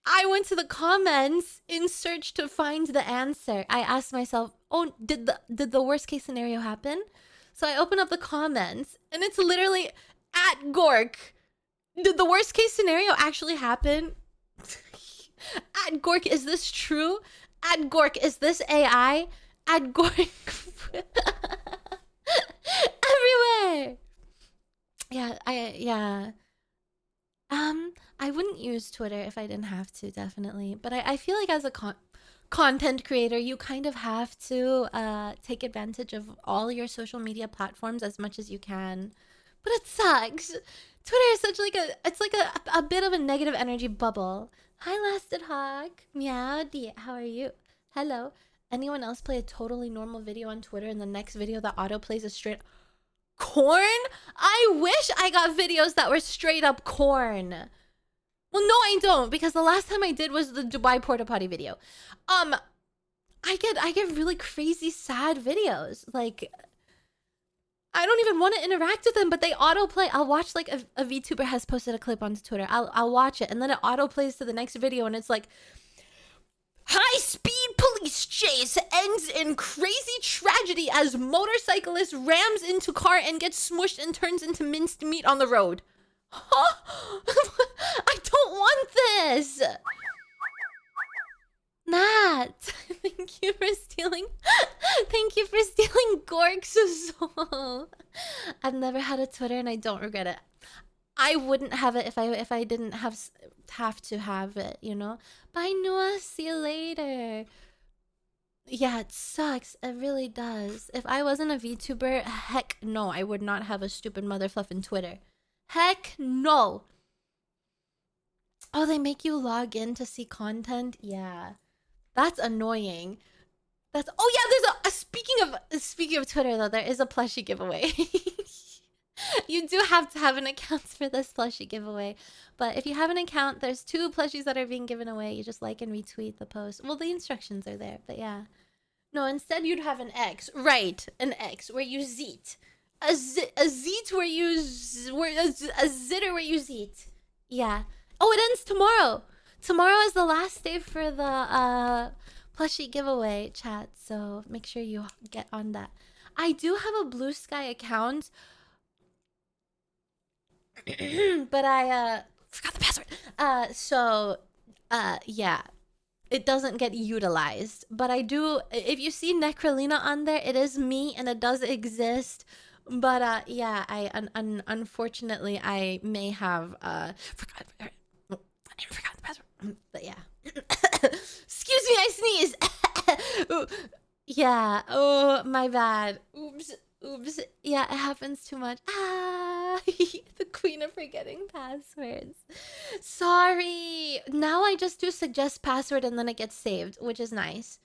I went to the comments in search to find the answer. I asked myself, oh, did the worst case scenario happen? So I open up the comments and it's literally at Gork. Did the worst case scenario actually happen? At Gork, is this true? At Gork, is this AI? At Gork. Everywhere. Yeah. I wouldn't use Twitter if I didn't have to, definitely. But I feel like as a content creator, you kind of have to take advantage of all your social media platforms as much as you can. But it sucks. Twitter is such like a bit of a negative energy bubble. Hi, Lasted Hawk. Meow. How are you? Hello. Anyone else play a totally normal video on Twitter and the next video that autoplays is straight corn? I wish I got videos that were straight up corn. Well, no, I don't, because the last time I did was the Dubai porta potty video. I get really crazy sad videos. Like, I don't even want to interact with them, but they autoplay. I'll watch like a VTuber has posted a clip onto Twitter. I'll watch it, and then it autoplays to the next video, and it's like, high-speed police chase ends in crazy tragedy as motorcyclist rams into car and gets smushed and turns into minced meat on the road. Huh? I don't want this. Nat, thank you for stealing. Thank you for stealing Gork's soul. I've never had a Twitter and I don't regret it. I wouldn't have it if I didn't have to have it, you know. Bye, Noah. See you later. Yeah, it sucks. It really does. If I wasn't a VTuber, heck no, I would not have a stupid motherfluffin' Twitter. Heck no. Oh, they make you log in to see content? Yeah. That's annoying. That's oh yeah, there's a speaking of Twitter though, there is a plushie giveaway. You do have to have an account for this plushie giveaway. But if you have an account, there's 2 plushies that are being given away. You just like and retweet the post. Well, the instructions are there, but yeah. No, instead you'd have an X. Right, an X where you zeet. A zeet where you a zitter where you zeet. Yeah. Oh, it ends tomorrow. Tomorrow is the last day for the plushie giveaway, chat. So make sure you get on that. I do have a Blue Sky account. But I forgot the password. Yeah. It doesn't get utilized. But I do, if you see Nekrolina on there, it is me and it does exist. But yeah, unfortunately I may have forgot the password. But yeah. Excuse me, I sneezed. Yeah. Oh, my bad. Oops. Yeah, it happens too much. The queen of forgetting passwords. Sorry. Now I just do suggest password and then it gets saved, which is nice.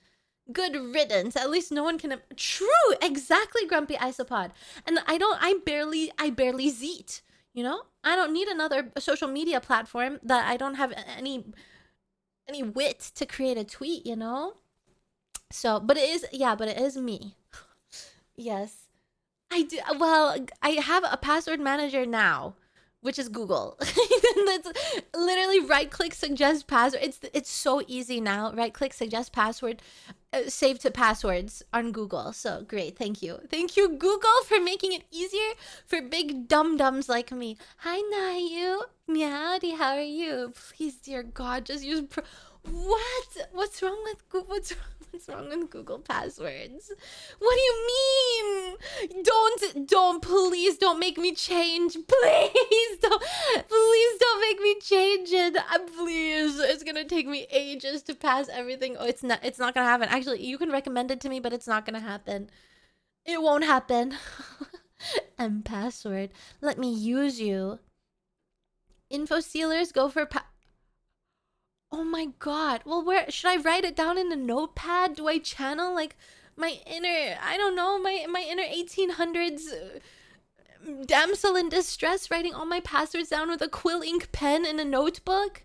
Good riddance. At least no one can. True. Exactly, Grumpy Isopod. And I barely zeet. You know, I don't need another social media platform that I don't have any wit to create a tweet. You know. So, but it is me. Yes. I do. Well, I have a password manager now, which is Google. That's literally right-click, suggest password. It's so easy now. Right-click, suggest password, save to passwords on Google. So great, thank you, Google, for making it easier for big dum-dums like me. Hi, Nayu. Meowdy, how are you? Please, dear God, just use. What? What's wrong with Google? What's wrong with Google passwords? What do you mean? Please don't make me change. Please don't make me change it. Please, it's gonna take me ages to pass everything. Oh, it's not gonna happen. Actually, you can recommend it to me, but it's not gonna happen. It won't happen. And password. Let me use you. Info stealers go for oh my God. Well, where should I write it down in a notepad? Do I channel like my inner, I don't know, my inner 1800s damsel in distress, writing all my passwords down with a quill ink pen in a notebook?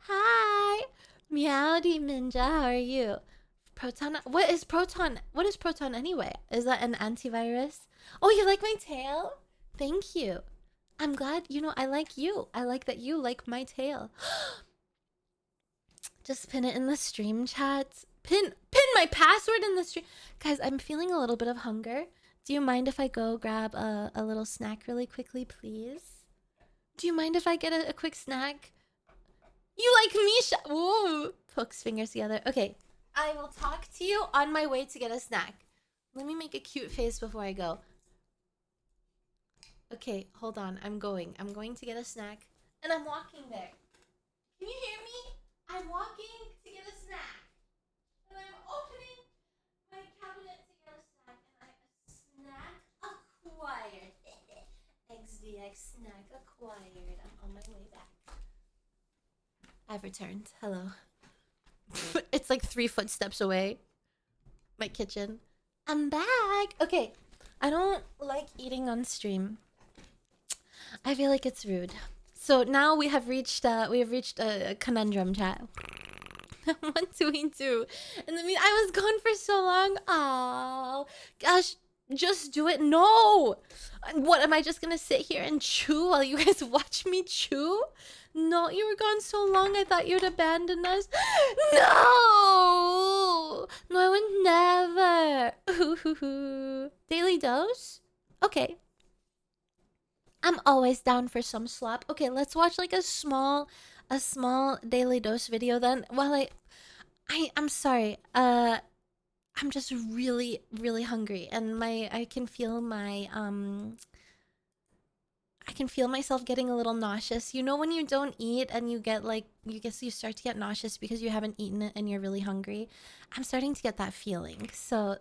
Hi. Meowdy Minja, how are you? Proton. What is Proton? What is Proton anyway? Is that an antivirus? Oh, you like my tail? Thank you. I'm glad. You know, I like you. I like that you like my tail. Just pin it in the stream chat. Pin my password in the stream. Guys, I'm feeling a little bit of hunger. Do you mind if I go grab a little snack really quickly, please? Do you mind if I get a quick snack? You like Misha? Whoa. Pokes fingers together. Okay. I will talk to you on my way to get a snack. Let me make a cute face before I go. Okay, hold on. I'm going to get a snack. And I'm walking there. Can you hear me? I'm walking to get a snack. And I'm opening my cabinet to get a snack. And snack acquired. XDX snack acquired. I'm on my way back. I've returned. Hello. It's like 3 footsteps away. My kitchen. I'm back. Okay. I don't like eating on stream. I feel like it's rude. So now we have reached a conundrum, chat. What do we do? And I mean, I was gone for so long. Oh, gosh, just do it. No. What, am I just gonna sit here and chew while you guys watch me chew? No, you were gone so long. I thought you'd abandon us. No, no, I would never. Daily dose? Okay. I'm always down for some slop. Okay, let's watch like a small daily dose video then. While I'm sorry. I'm just really, really hungry, and I can feel myself getting a little nauseous. You know when you don't eat and you get like, you start to get nauseous because you haven't eaten it and you're really hungry. I'm starting to get that feeling. So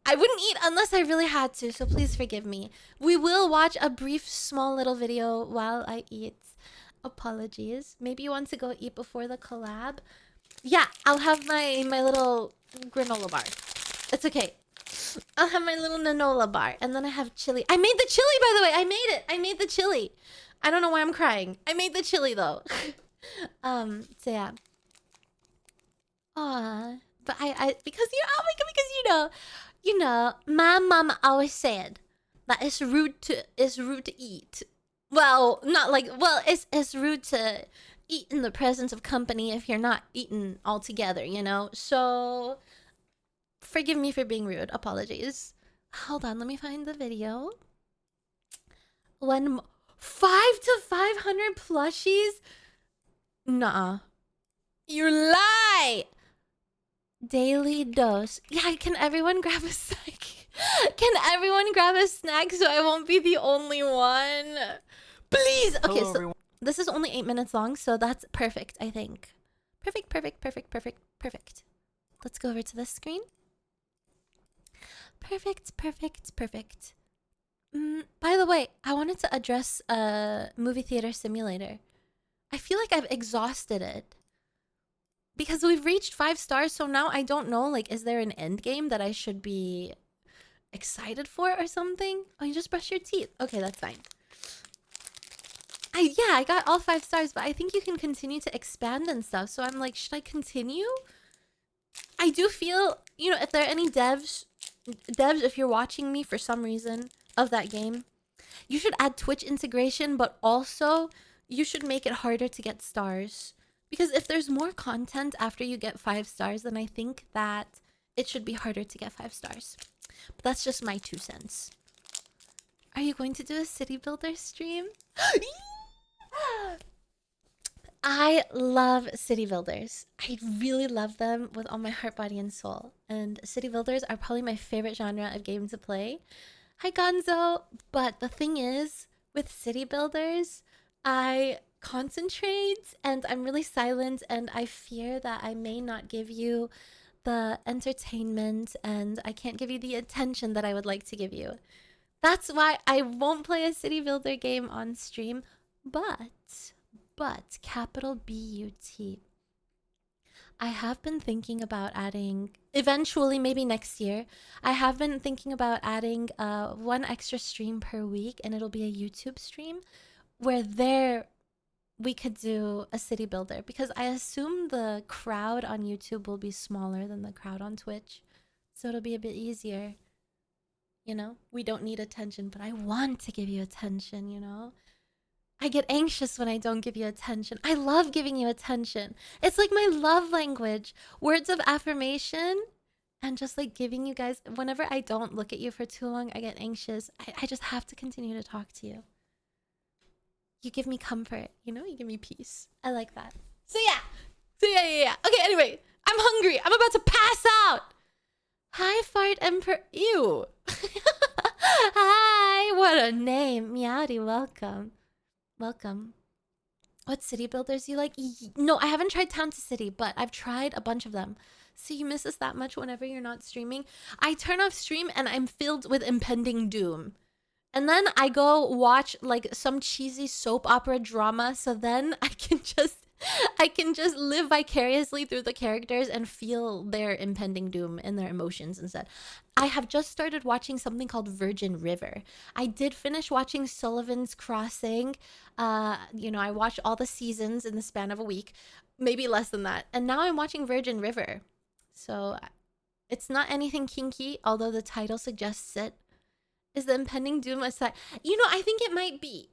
I wouldn't eat unless I really had to, so please forgive me. We will watch a brief, small little video while I eat. Apologies. Maybe you want to go eat before the collab? Yeah, I'll have my little granola bar. It's okay. I'll have my little granola bar, and then I have chili. I made the chili, by the way. I made it. I made the chili. I don't know why I'm crying. I made the chili though. So yeah. Aw, but because you know, my mama always said that it's rude to eat. Well, not like, well, it's rude to eat in the presence of company if you're not eating all together, you know? So forgive me for being rude. Apologies. Hold on, let me find the video. 5 to 500 plushies? Nuh-uh. You lie! Daily dose. Yeah, can everyone grab a snack? Can everyone grab a snack so I won't be the only one? Please! Okay, Hello, so everyone. this is only 8 minutes long, so that's perfect, I think. Perfect. Let's go over to this screen. Perfect. By the way, I wanted to address movie theater simulator. I feel like I've exhausted it. Because we've reached 5 stars, so now I don't know, like, is there an end game that I should be excited for or something? Oh, you just brush your teeth. Okay, that's fine. Yeah, I got all 5 stars, but I think you can continue to expand and stuff. So I'm like, should I continue? I do feel, you know, if there are any devs, if you're watching me for some reason of that game, you should add Twitch integration, but also you should make it harder to get stars. Because if there's more content after you get 5 stars, then I think that it should be harder to get 5 stars. But that's just my 2 cents. Are you going to do a city builder stream? I love city builders. I really love them with all my heart, body, and soul. And city builders are probably my favorite genre of game to play. Hi, Gonzo. But the thing is, with city builders, I concentrate and I'm really silent, and I fear that I may not give you the entertainment and I can't give you the attention that I would like to give you. That's why I won't play a city builder game on stream, but capital B-U-T. I have been thinking about adding, eventually, maybe next year, I have been thinking about adding 1 extra stream per week, and it'll be a YouTube stream where we could do a city builder, because I assume the crowd on YouTube will be smaller than the crowd on Twitch. So it'll be a bit easier. You know, we don't need attention, but I want to give you attention, you know? I get anxious when I don't give you attention. I love giving you attention. It's like my love language. Words of affirmation and just like giving you guys, whenever I don't look at you for too long, I get anxious. I just have to continue to talk to you. You give me comfort, you know? You give me peace. I like that. So yeah. Okay, anyway, I'm hungry. I'm about to pass out. Hi, Fart Emperor. Ew. Hi, what a name. Meowdy, welcome. Welcome. What city builders you like? No, I haven't tried Town to City, but I've tried a bunch of them. So you miss us that much whenever you're not streaming? I turn off stream and I'm filled with impending doom. And then I go watch like some cheesy soap opera drama, so then I can just live vicariously through the characters and feel their impending doom and their emotions instead. I have just started watching something called Virgin River. I did finish watching Sullivan's Crossing. You know, I watched all the seasons in the span of a week, maybe less than that. And now I'm watching Virgin River. So it's not anything kinky, although the title suggests it. Is the impending doom a side? You know, I think it might be.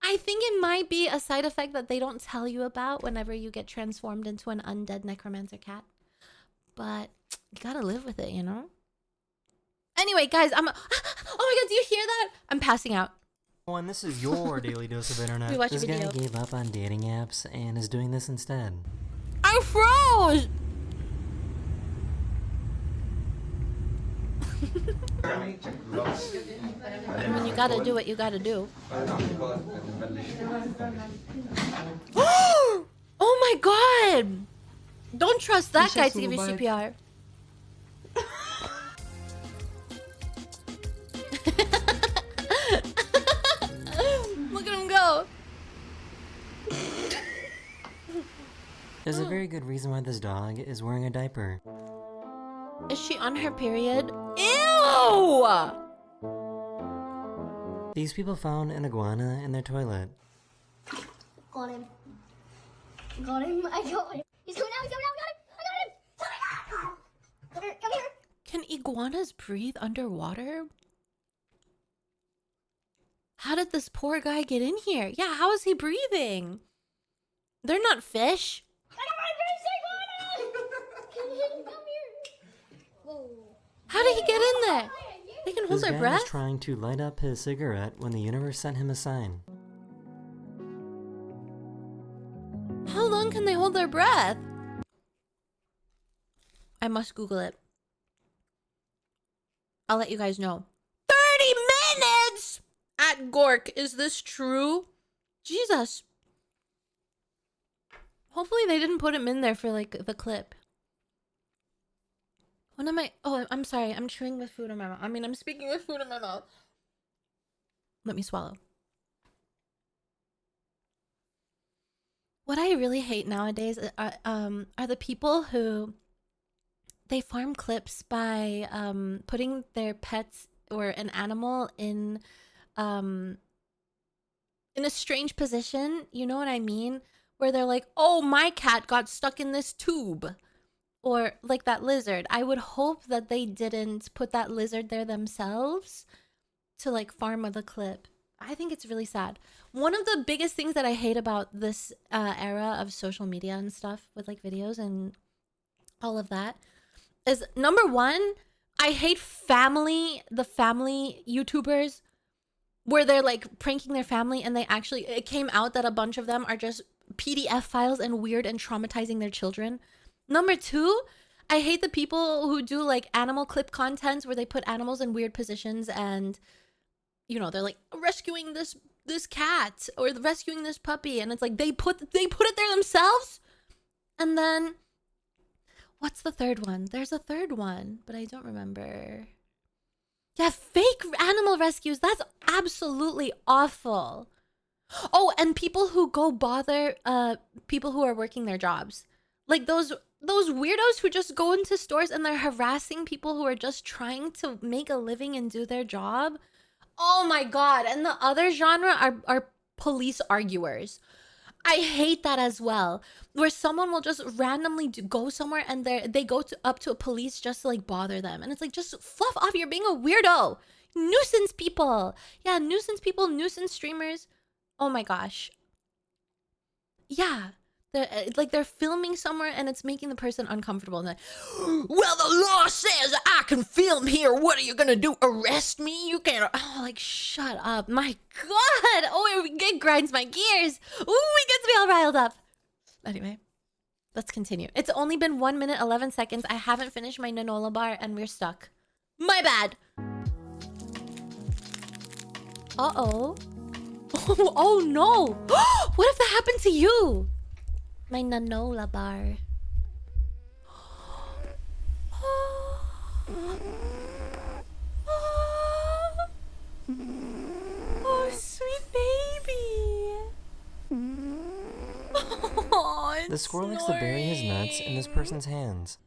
I think it might be a side effect that they don't tell you about whenever you get transformed into an undead necromancer cat. But you gotta live with it, you know? Anyway, guys, oh my god, do you hear that? I'm passing out. And this is your daily dose of internet. We watched This a guy video. gave up on dating apps and is doing this instead. I froze! When you gotta do what you gotta do. Oh my god! Don't trust that guy to give you CPR. Look at him go. There's a very good reason why this dog is wearing a diaper. Is she on her period? Ew! These people found an iguana in their toilet. Got him. Got him. I got him. He's coming out. He's coming out. I got him. Come here. Come here. Can iguanas breathe underwater? How did this poor guy get in here? Yeah, how is he breathing? They're not fish. How did he get in there? They can hold This their guy breath? was trying to light up his cigarette when the universe sent him a sign. How long can they hold their breath? I must Google it. I'll let you guys know. 30 minutes! At Gork, is this true? Jesus. Hopefully they didn't put him in there for like the clip. What am I? Oh, I'm sorry. I'm chewing with food in my mouth. I mean, I'm speaking with food in my mouth. Let me swallow. What I really hate nowadays are the people who they farm clips by putting their pets or an animal in a strange position. You know what I mean? Where they're like, "Oh, my cat got stuck in this tube." Or like that lizard. I would hope that they didn't put that lizard there themselves to like farm with a clip. I think it's really sad. One of the biggest things that I hate about this era of social media and stuff with like videos and all of that is, number one, I hate the family YouTubers where they're like pranking their family and it came out that a bunch of them are just PDF files and weird and traumatizing their children. Number two, I hate the people who do like animal clip content where they put animals in weird positions and, you know, they're like rescuing this cat or rescuing this puppy, and it's like they put it there themselves. And then what's the third one? There's a third one, but I don't remember. Yeah, fake animal rescues. That's absolutely awful. Oh, and people who go bother people who are working their jobs. Like those weirdos who just go into stores and they're harassing people who are just trying to make a living and do their job. Oh my god. And the other genre are police arguers. I hate that as well. Where someone will just randomly go somewhere and they go up to a police just to like bother them. And it's like, just fluff off. You're being a weirdo. Nuisance people. Yeah, nuisance people, nuisance streamers. Oh my gosh. Yeah. They're filming somewhere and it's making the person uncomfortable. And well, the law says I can film here. What are you gonna do? Arrest me? You can't. Oh, like, shut up. My God. Oh, it grinds my gears. Ooh, it gets me all riled up. Anyway, let's continue. It's only been 1 minute, 11 seconds. I haven't finished my Nanola bar and we're stuck. My bad. Uh-oh. Oh, no. What if that happened to you? My Nanola bar. Oh, sweet baby. Oh, The squirrel likes to bury his nuts in this person's hands.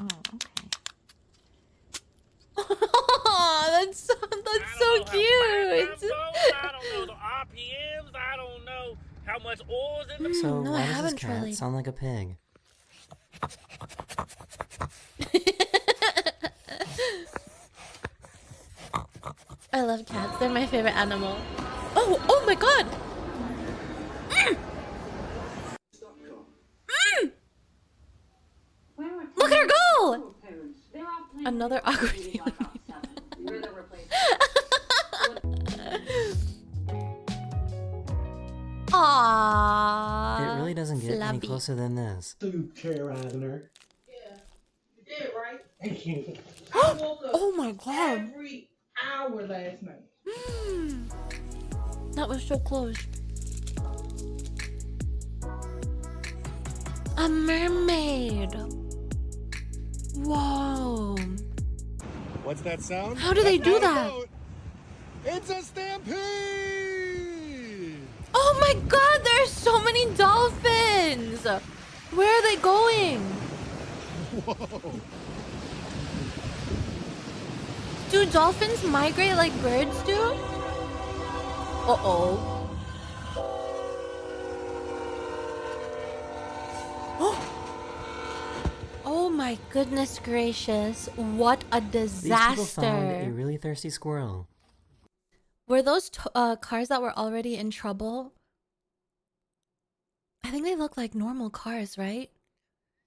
Oh, okay. Oh, that's so cute. I don't know the RPMs. I don't know how much oil's in the. So No, why I does this haven't cat really. sound like a pig? I love cats. They're my favorite animal. Oh my God. Look at her go. Another awkward feeling. Aww. It really doesn't get any Flubby. closer than this. Terrorizer. You did, right? I woke up Oh my God. every hour last night. That was so close. A mermaid. Whoa. What's that sound? How do they That's do not a that? boat. It's a stampede! Oh my God, there's so many dolphins. Where are they going? Whoa. Do dolphins migrate like birds do? Uh-oh. Oh my goodness gracious. What a These people found a disaster. really thirsty squirrel. Were those cars that were already in trouble? I think they look like normal cars, right?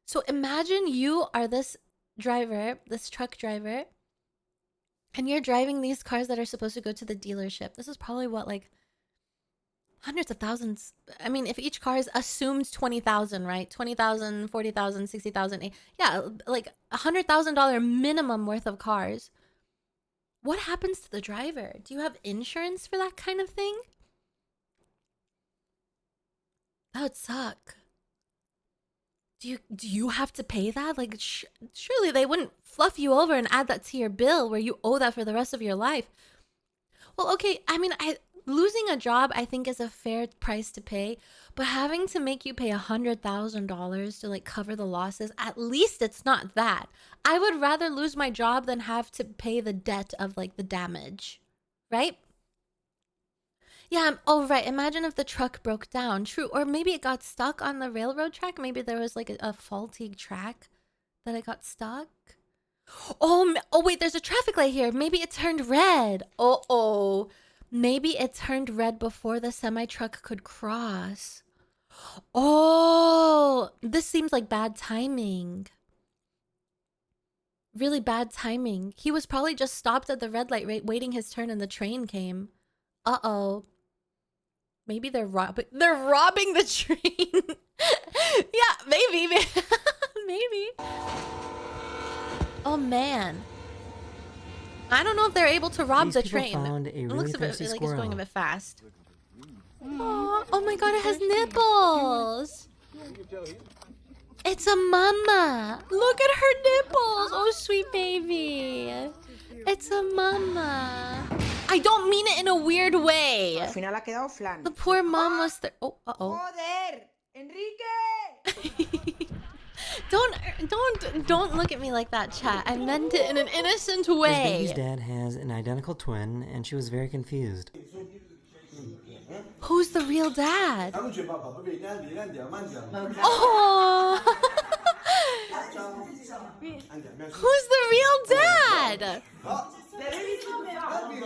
So imagine you are this driver, this truck driver, and you're driving these cars that are supposed to go to the dealership. This is probably what, like, hundreds of thousands. I mean, if each car is assumed 20,000, right? 20,000, 40,000, 60,000. Yeah, like $100,000 minimum worth of cars. What happens to the driver? Do you have insurance for that kind of thing? That would suck. Do you have to pay that? Like, surely they wouldn't fluff you over and add that to your bill where you owe that for the rest of your life. Well, okay, I mean, losing a job, I think, is a fair price to pay, but having to make you pay $100,000 to like cover the losses, at least it's not that. I would rather lose my job than have to pay the debt of like the damage, right? Yeah, oh right, imagine if the truck broke down. True, or maybe it got stuck on the railroad track. Maybe there was like a faulty track that it got stuck. Oh wait, there's a traffic light here. Maybe it turned red. Oh. Maybe it turned red before the semi-truck could cross. Oh, this seems like bad timing. Really bad timing. He was probably just stopped at the red light waiting his turn and the train came. Uh-oh. Maybe they're robbing the train. Yeah, maybe. Maybe. Oh man. I don't know if they're able to rob the train. Found a really it looks a bit thirsty like squirrel. it's going a bit fast. Oh my God, it has nipples. It's a mama. Look at her nipples. Oh, sweet baby. It's a mama. I don't mean it in a weird way. Al final ha quedado flan. The poor mom was there. Oh, uh-oh. Joder, Enrique. Don't look at me like that, chat. I meant it in an innocent This baby's way. dad has an identical twin, and she was very confused. Who's the real dad? Oh. Who's the real dad?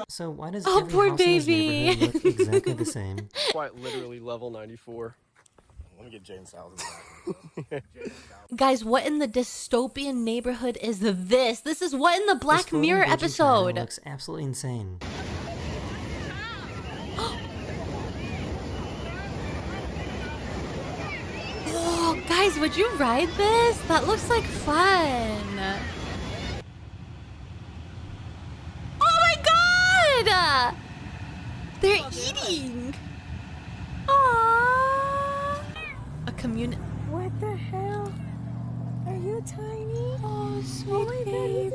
So why does Oh, every poor house in this baby. neighborhood look exactly the same? Quite literally level 94. Let me get Jane Sal's in the back. Guys, what in the dystopian neighborhood is this? This is what in the This Black floating Mirror bridge in China episode? looks absolutely insane. Oh, guys, would you ride this? That looks like fun. Oh my god! They're eating. Aww. A community. What the hell? Are you tiny? Oh, sweet baby.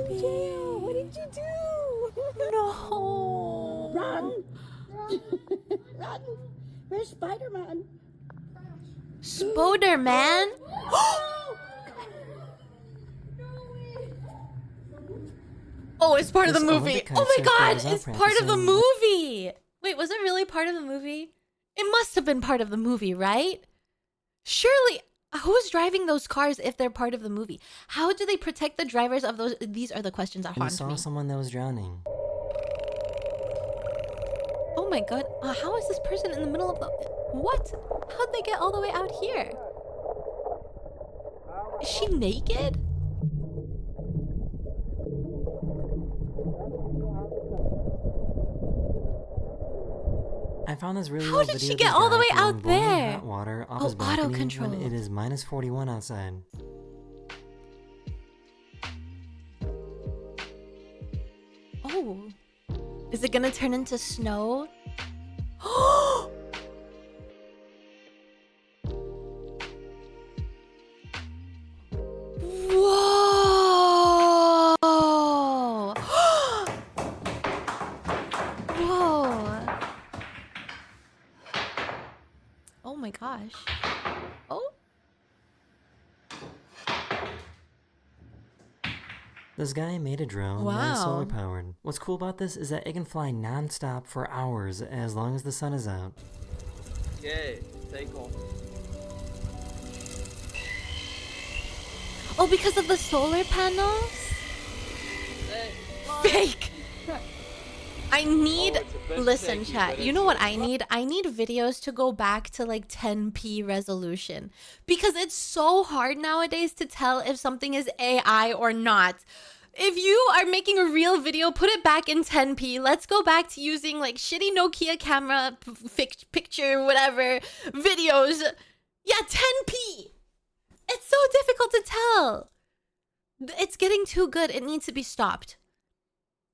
What did you do? No. Run! Run! Where's Spider-Man? Spoderman? Oh, it's part of the This movie. Olympic Oh my concert god, goes on it's part of the practicing- movie. Wait, was it really part of the movie? It must have been part of the movie, right? Surely, who's driving those cars if they're part of the movie? How do they protect the drivers of those? These are the questions that And we haunt saw me. someone that was drowning. Oh my god, how is this person in the middle of the... What? How'd they get all the way out here? Is she naked? I found this really How old did video she of get this all the guy way throwing out boiling there? hot water off Oh, his balcony when auto-controlled. it is minus 41 outside. Oh. Is it gonna turn into snow? Whoa! Whoa! Oh my gosh. Oh. This guy made a drone that is Wow. solar powered. What's cool about this is that it can fly non-stop for hours as long as the sun is out. Okay, take off. Oh, because of the solar panels? Fake! I need... Listen, chat. You know what I need? I need videos to go back to like 10p resolution. Because it's so hard nowadays to tell if something is AI or not. If you are making a real video, put it back in 10p. Let's go back to using like shitty Nokia camera, picture, whatever, videos. Yeah, 10p! It's so difficult to tell. It's getting too good. It needs to be stopped.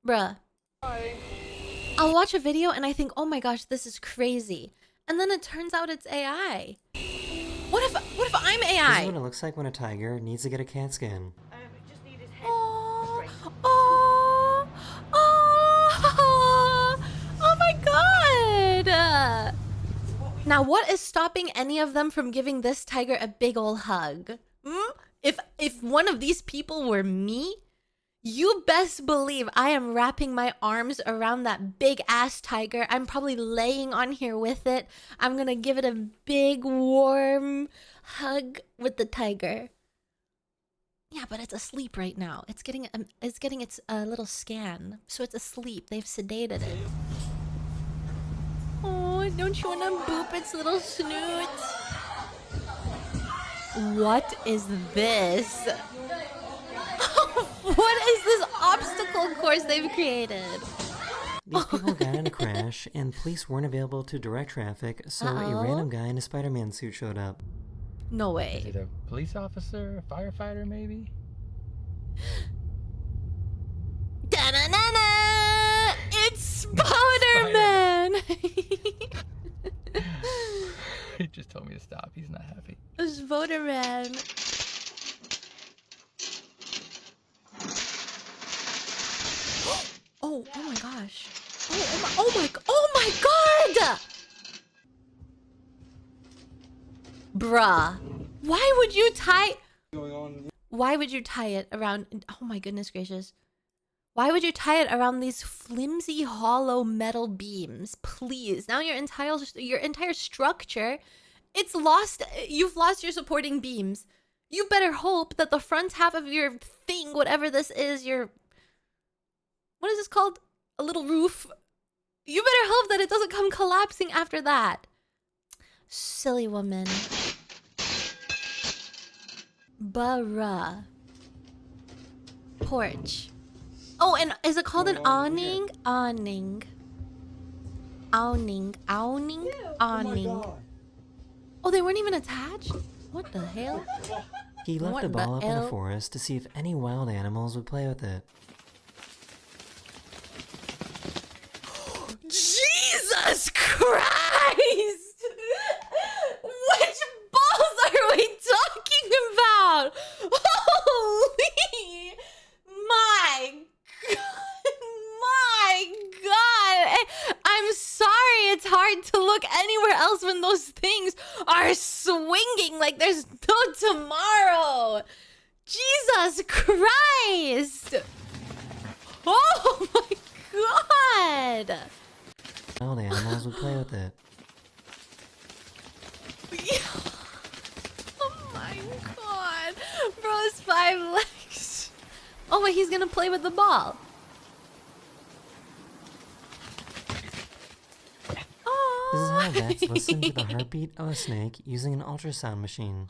Bruh. I'll watch a video and I think, oh my gosh, this is crazy. And then it turns out it's AI. What if I'm This is AI? what it looks like when a tiger needs to get a CAT scan. Oh, oh, oh, oh my god! Now, what is stopping any of them from giving this tiger a big ol' hug? If one of these people were me, you best believe I am wrapping my arms around that big ass tiger. I'm probably laying on here with it. I'm gonna give it a big warm hug with the tiger. Yeah, but it's asleep right now. It's getting its little scan, so it's asleep. They've sedated it. Oh, don't you wanna boop its little snoot? What is this? What is this obstacle course they've created? These people got in a crash, and police weren't available to direct traffic, so Uh-oh. a random guy in a Spider-Man suit showed up. No Is way. it a police officer, a firefighter, maybe? Da-na-na-na! It's Spider-Man! He just told me to stop. He's not happy. It's Spider-Man. Oh my gosh. Oh my god! Bruh. Why would you tie... going on. Why would you tie it around? Oh my goodness gracious. Why would you tie it around these flimsy hollow metal beams? Please. Now your entire structure, it's lost. You've lost your supporting beams. You better hope that the front half of your thing, whatever this is, what is this called? A little roof. You better hope that it doesn't come collapsing after that. Silly woman. Bara. Porch. Oh, and is it called an awning? Awning. Awning. Awning? Awning. Oh, they weren't even attached? What the hell? He left a ball up in the forest to see if any wild animals would play with it. Jesus Christ! Which balls are we talking about? Holy my God! My God! I'm sorry, it's hard to look anywhere else when those things are swinging like there's no tomorrow. Jesus Christ! Oh my God! Wild animals would play with it. Oh my God! Bro's 5 legs. Oh wait, he's gonna play with the ball. This is how bats listen to the heartbeat of a snake using an ultrasound machine.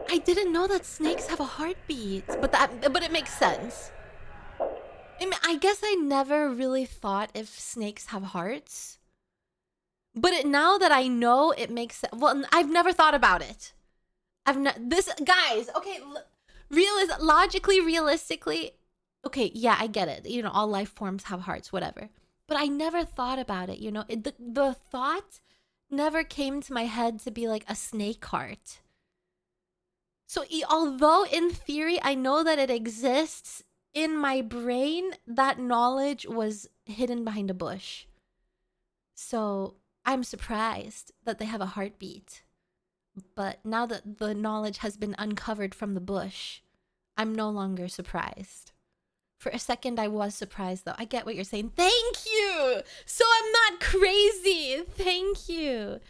I didn't know that snakes have a heartbeat, but it makes sense. I guess I never really thought if snakes have hearts. But now that I know, it makes sense. Well, I've never thought about it. Guys, okay, logically, realistically, okay, yeah, I get it. You know, all life forms have hearts, whatever. But I never thought about it, you know? The thought never came to my head to be like a snake heart. So although in theory I know that it exists, in my brain, that knowledge was hidden behind a bush. So I'm surprised that they have a heartbeat. But now that the knowledge has been uncovered from the bush, I'm no longer surprised. For a second, I was surprised, though. I get what you're saying. Thank you! So I'm not crazy! Thank you.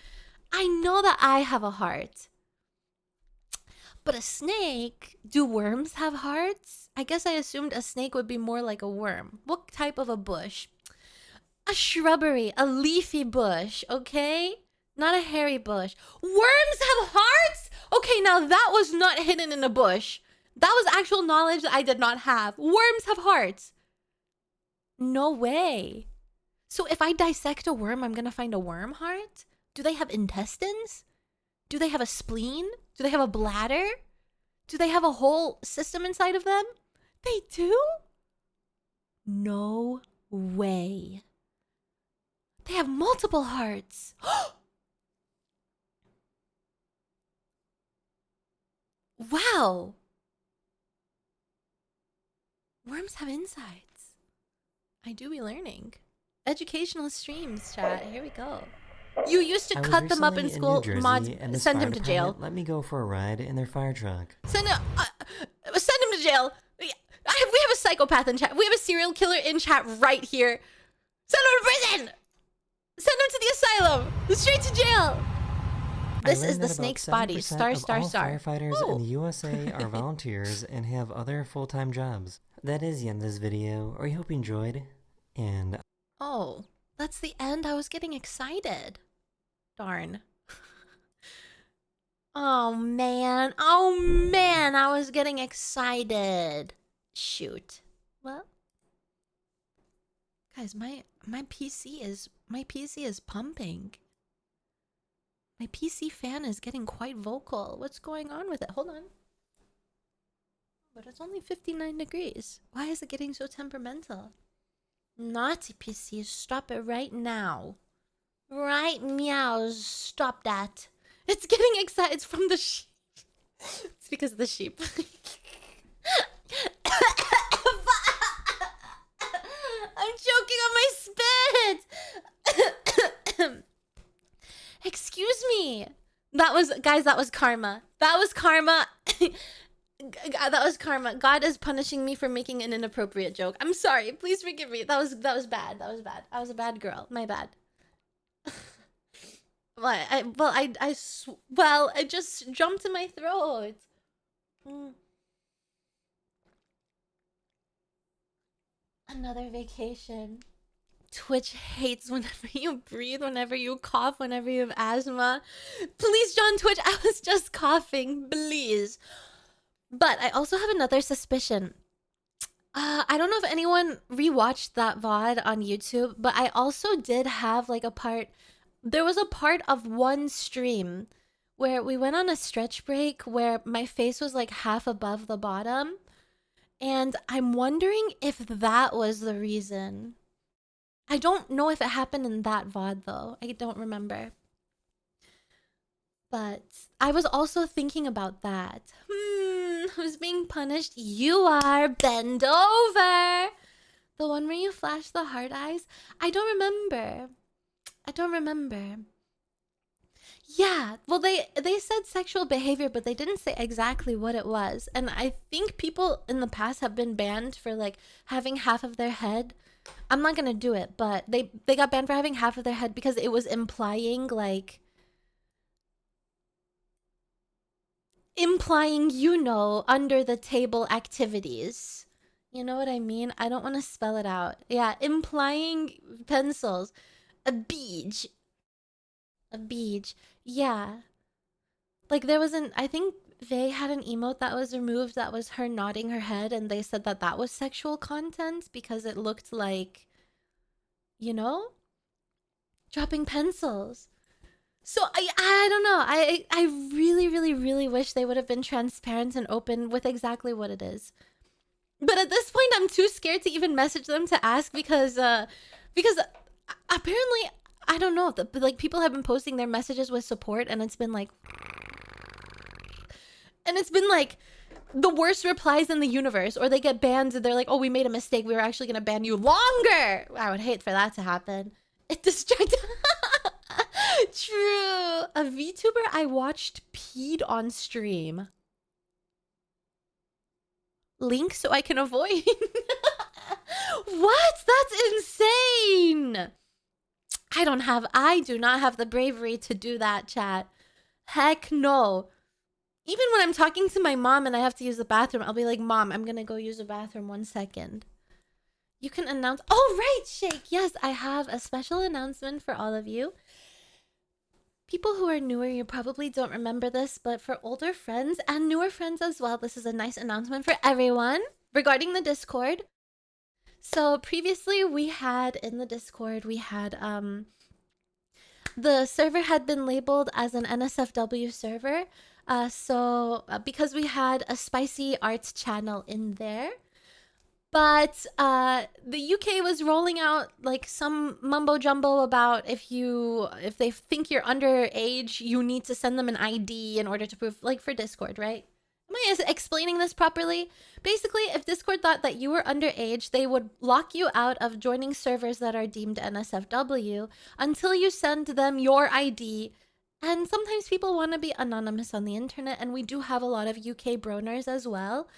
I know that I have a heart. But a snake, do worms have hearts? I guess I assumed a snake would be more like a worm. What type of a bush? A shrubbery, a leafy bush, okay? Not a hairy bush. Worms have hearts? Okay, now that was not hidden in a bush. That was actual knowledge that I did not have. Worms have hearts. No way. So if I dissect a worm, I'm gonna find a worm heart? Do they have intestines? Do they have a spleen? Do they have a bladder? Do they have a whole system inside of them? They do? No way. They have multiple hearts. Wow. Worms have insides. I do be learning. Educational streams, chat. Here we go. You used to cut them up in school. Mods, send him to jail. Let me go for a ride in their fire truck. Send him to jail. We have a psychopath in chat. We have a serial killer in chat right here. Send him to prison. Send him to the asylum. Straight to jail. This is the snake's body. Star. Firefighters in the USA are volunteers and have other full-time jobs. That is the end of this video. I hope you enjoyed. And oh, that's the end. I was getting excited. Darn. Oh man, I was getting excited. Shoot. Well, guys, my PC is pumping. My PC fan is getting quite vocal. What's going on with it? Hold on. But it's only 59 degrees. Why is it getting so temperamental? Naughty PC, stop it right now. Right meow, stop that. It's getting excited. It's from the sheep. It's because of the sheep. I'm choking on my spit. Excuse me. That was, guys, that was karma. That was karma. That was karma. God is punishing me for making an inappropriate joke. I'm sorry. Please forgive me. That was bad. That was bad. I was a bad girl. My bad. Well, it just jumped in my throat. Another vacation. Twitch hates whenever you breathe, whenever you cough, whenever you have asthma. Please, John Twitch, I was just coughing. Please. But I also have another suspicion. I don't know if anyone rewatched that VOD on YouTube, but I also did have like a part. There was a part of one stream where we went on a stretch break where my face was like half above the bottom. And I'm wondering if that was the reason. I don't know if it happened in that VOD though. I don't remember. But I was also thinking about that. Who's being punished? You are. Bend over. The one where you flash the heart eyes? I don't remember. Yeah, well they said sexual behavior, but they didn't say exactly what it was. And I think people in the past have been banned for like having half of their head. I'm not gonna do it, but they got banned for having half of their head because it was implying like under the table activities. You know what I mean? I don't want to spell it out. Yeah, implying pencils. A beach. Yeah. Like there was I think they had an emote that was removed that was her nodding her head, and they said that that was sexual content because it looked like, dropping pencils. So I don't know. I really, really, really wish they would have been transparent and open with exactly what it is. But at this point, I'm too scared to even message them to ask because apparently, I don't know, like people have been posting their messages with support, and it's been like the worst replies in the universe, or they get banned and they're like, oh, we made a mistake, we were actually gonna ban you longer. I would hate for that to happen. It distracted. True. A VTuber I watched peed on stream. Link so I can avoid. What? That's insane. I do not have the bravery to do that, chat. Heck no. Even when I'm talking to my mom and I have to use the bathroom, I'll be like, Mom, I'm gonna go use the bathroom 1 second. You can announce. Oh, right, Shake. Yes, I have a special announcement for all of you. People who are newer, you probably don't remember this, but for older friends and newer friends as well, this is a nice announcement for everyone regarding the Discord. So previously we had in the Discord, we had the server had been labeled as an NSFW server. Because we had a spicy arts channel in there. But the UK was rolling out like some mumbo jumbo about if they think you're underage, you need to send them an ID in order to prove, like for Discord, right? Am I explaining this properly? Basically, if Discord thought that you were underage, they would lock you out of joining servers that are deemed NSFW until you send them your ID. And sometimes people want to be anonymous on the internet, and we do have a lot of UK broners as well.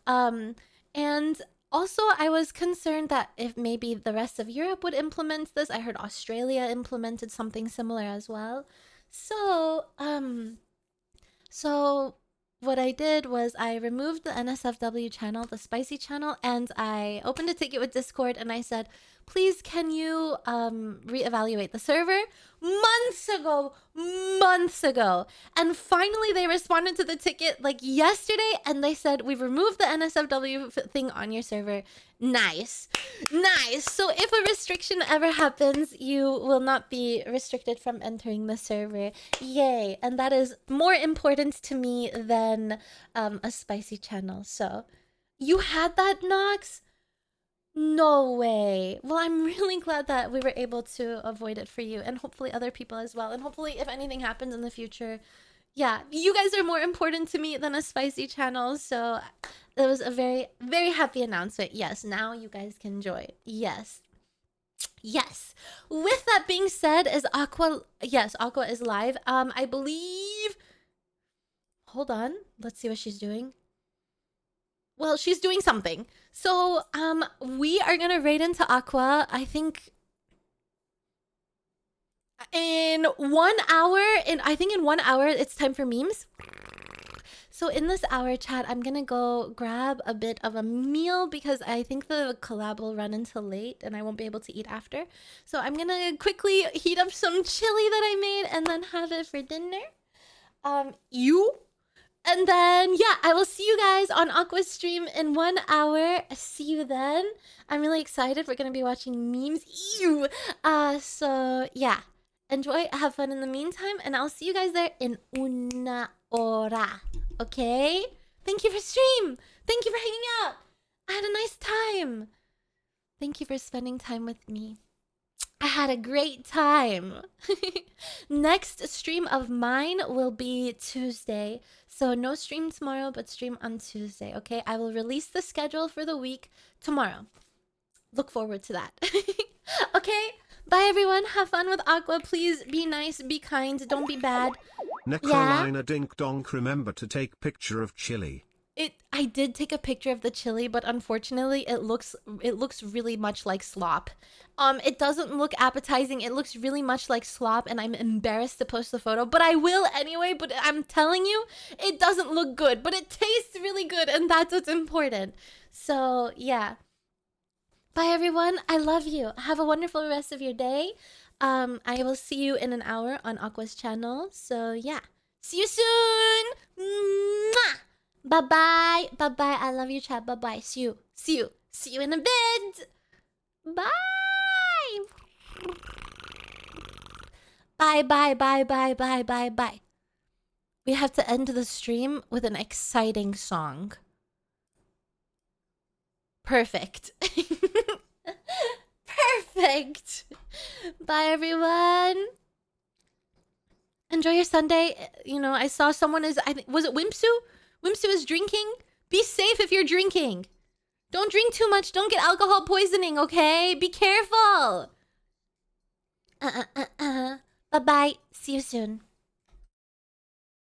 And also, I was concerned that if maybe the rest of Europe would implement this. I heard Australia implemented something similar as well. So what I did was I removed the NSFW channel, the spicy channel, and I opened a ticket with Discord and I said, please, can you reevaluate the server? Months ago. And finally they responded to the ticket like yesterday, and they said, we've removed the NSFW thing on your server. Nice. So if a restriction ever happens, you will not be restricted from entering the server. Yay. And that is more important to me than a spicy channel. So you had that, Nox? No way. Well, I'm really glad that we were able to avoid it for you, and hopefully other people as well. And hopefully if anything happens in the future, yeah, you guys are more important to me than a spicy channel. So it was a very, very happy announcement. Yes, now you guys can join. Yes. Yes. With that being said, is Aqua... Yes, Aqua is live. I believe... Hold on. Let's see what she's doing. Well, she's doing something. So, we are gonna raid into Aqua, I think... In 1 hour, I think in 1 hour, it's time for memes. So in this hour, chat, I'm gonna go grab a bit of a meal because I think the collab will run until late and I won't be able to eat after. So I'm gonna quickly heat up some chili that I made and then have it for dinner. And then, yeah, I will see you guys on Aqua's stream in 1 hour. See you then. I'm really excited. We're gonna be watching memes. So yeah. Enjoy, have fun in the meantime, and I'll see you guys there in una hora. Okay? Thank you for stream. Thank you for hanging out. I had a nice time. Thank you for spending time with me. I had a great time. Next stream of mine will be Tuesday. So no stream tomorrow, but stream on Tuesday, okay? I will release the schedule for the week tomorrow. Look forward to that. Okay? Bye, everyone. Have fun with Aqua. Please be nice, be kind, don't be bad. Nekrolina Dink Donk, remember to take picture of chili. I did take a picture of the chili, but unfortunately it looks really much like slop. It doesn't look appetizing. It looks really much like slop, and I'm embarrassed to post the photo, but I will anyway. But I'm telling you, it doesn't look good, but it tastes really good, and that's what's important. So yeah. Bye, everyone. I love you. Have a wonderful rest of your day. I will see you in an hour on Aqua's channel. So, yeah. See you soon. Mwah! Bye-bye. Bye-bye. I love you, chat. Bye-bye. See you. See you. See you in a bit. Bye. Bye, bye, bye, bye, bye, bye, bye. We have to end the stream with an exciting song. Perfect. Perfect. Bye, everyone. Enjoy your Sunday. You know, I saw someone is... was it Wimpsu? Wimpsu is drinking. Be safe if you're drinking. Don't drink too much. Don't get alcohol poisoning, okay? Be careful. Bye-bye. See you soon.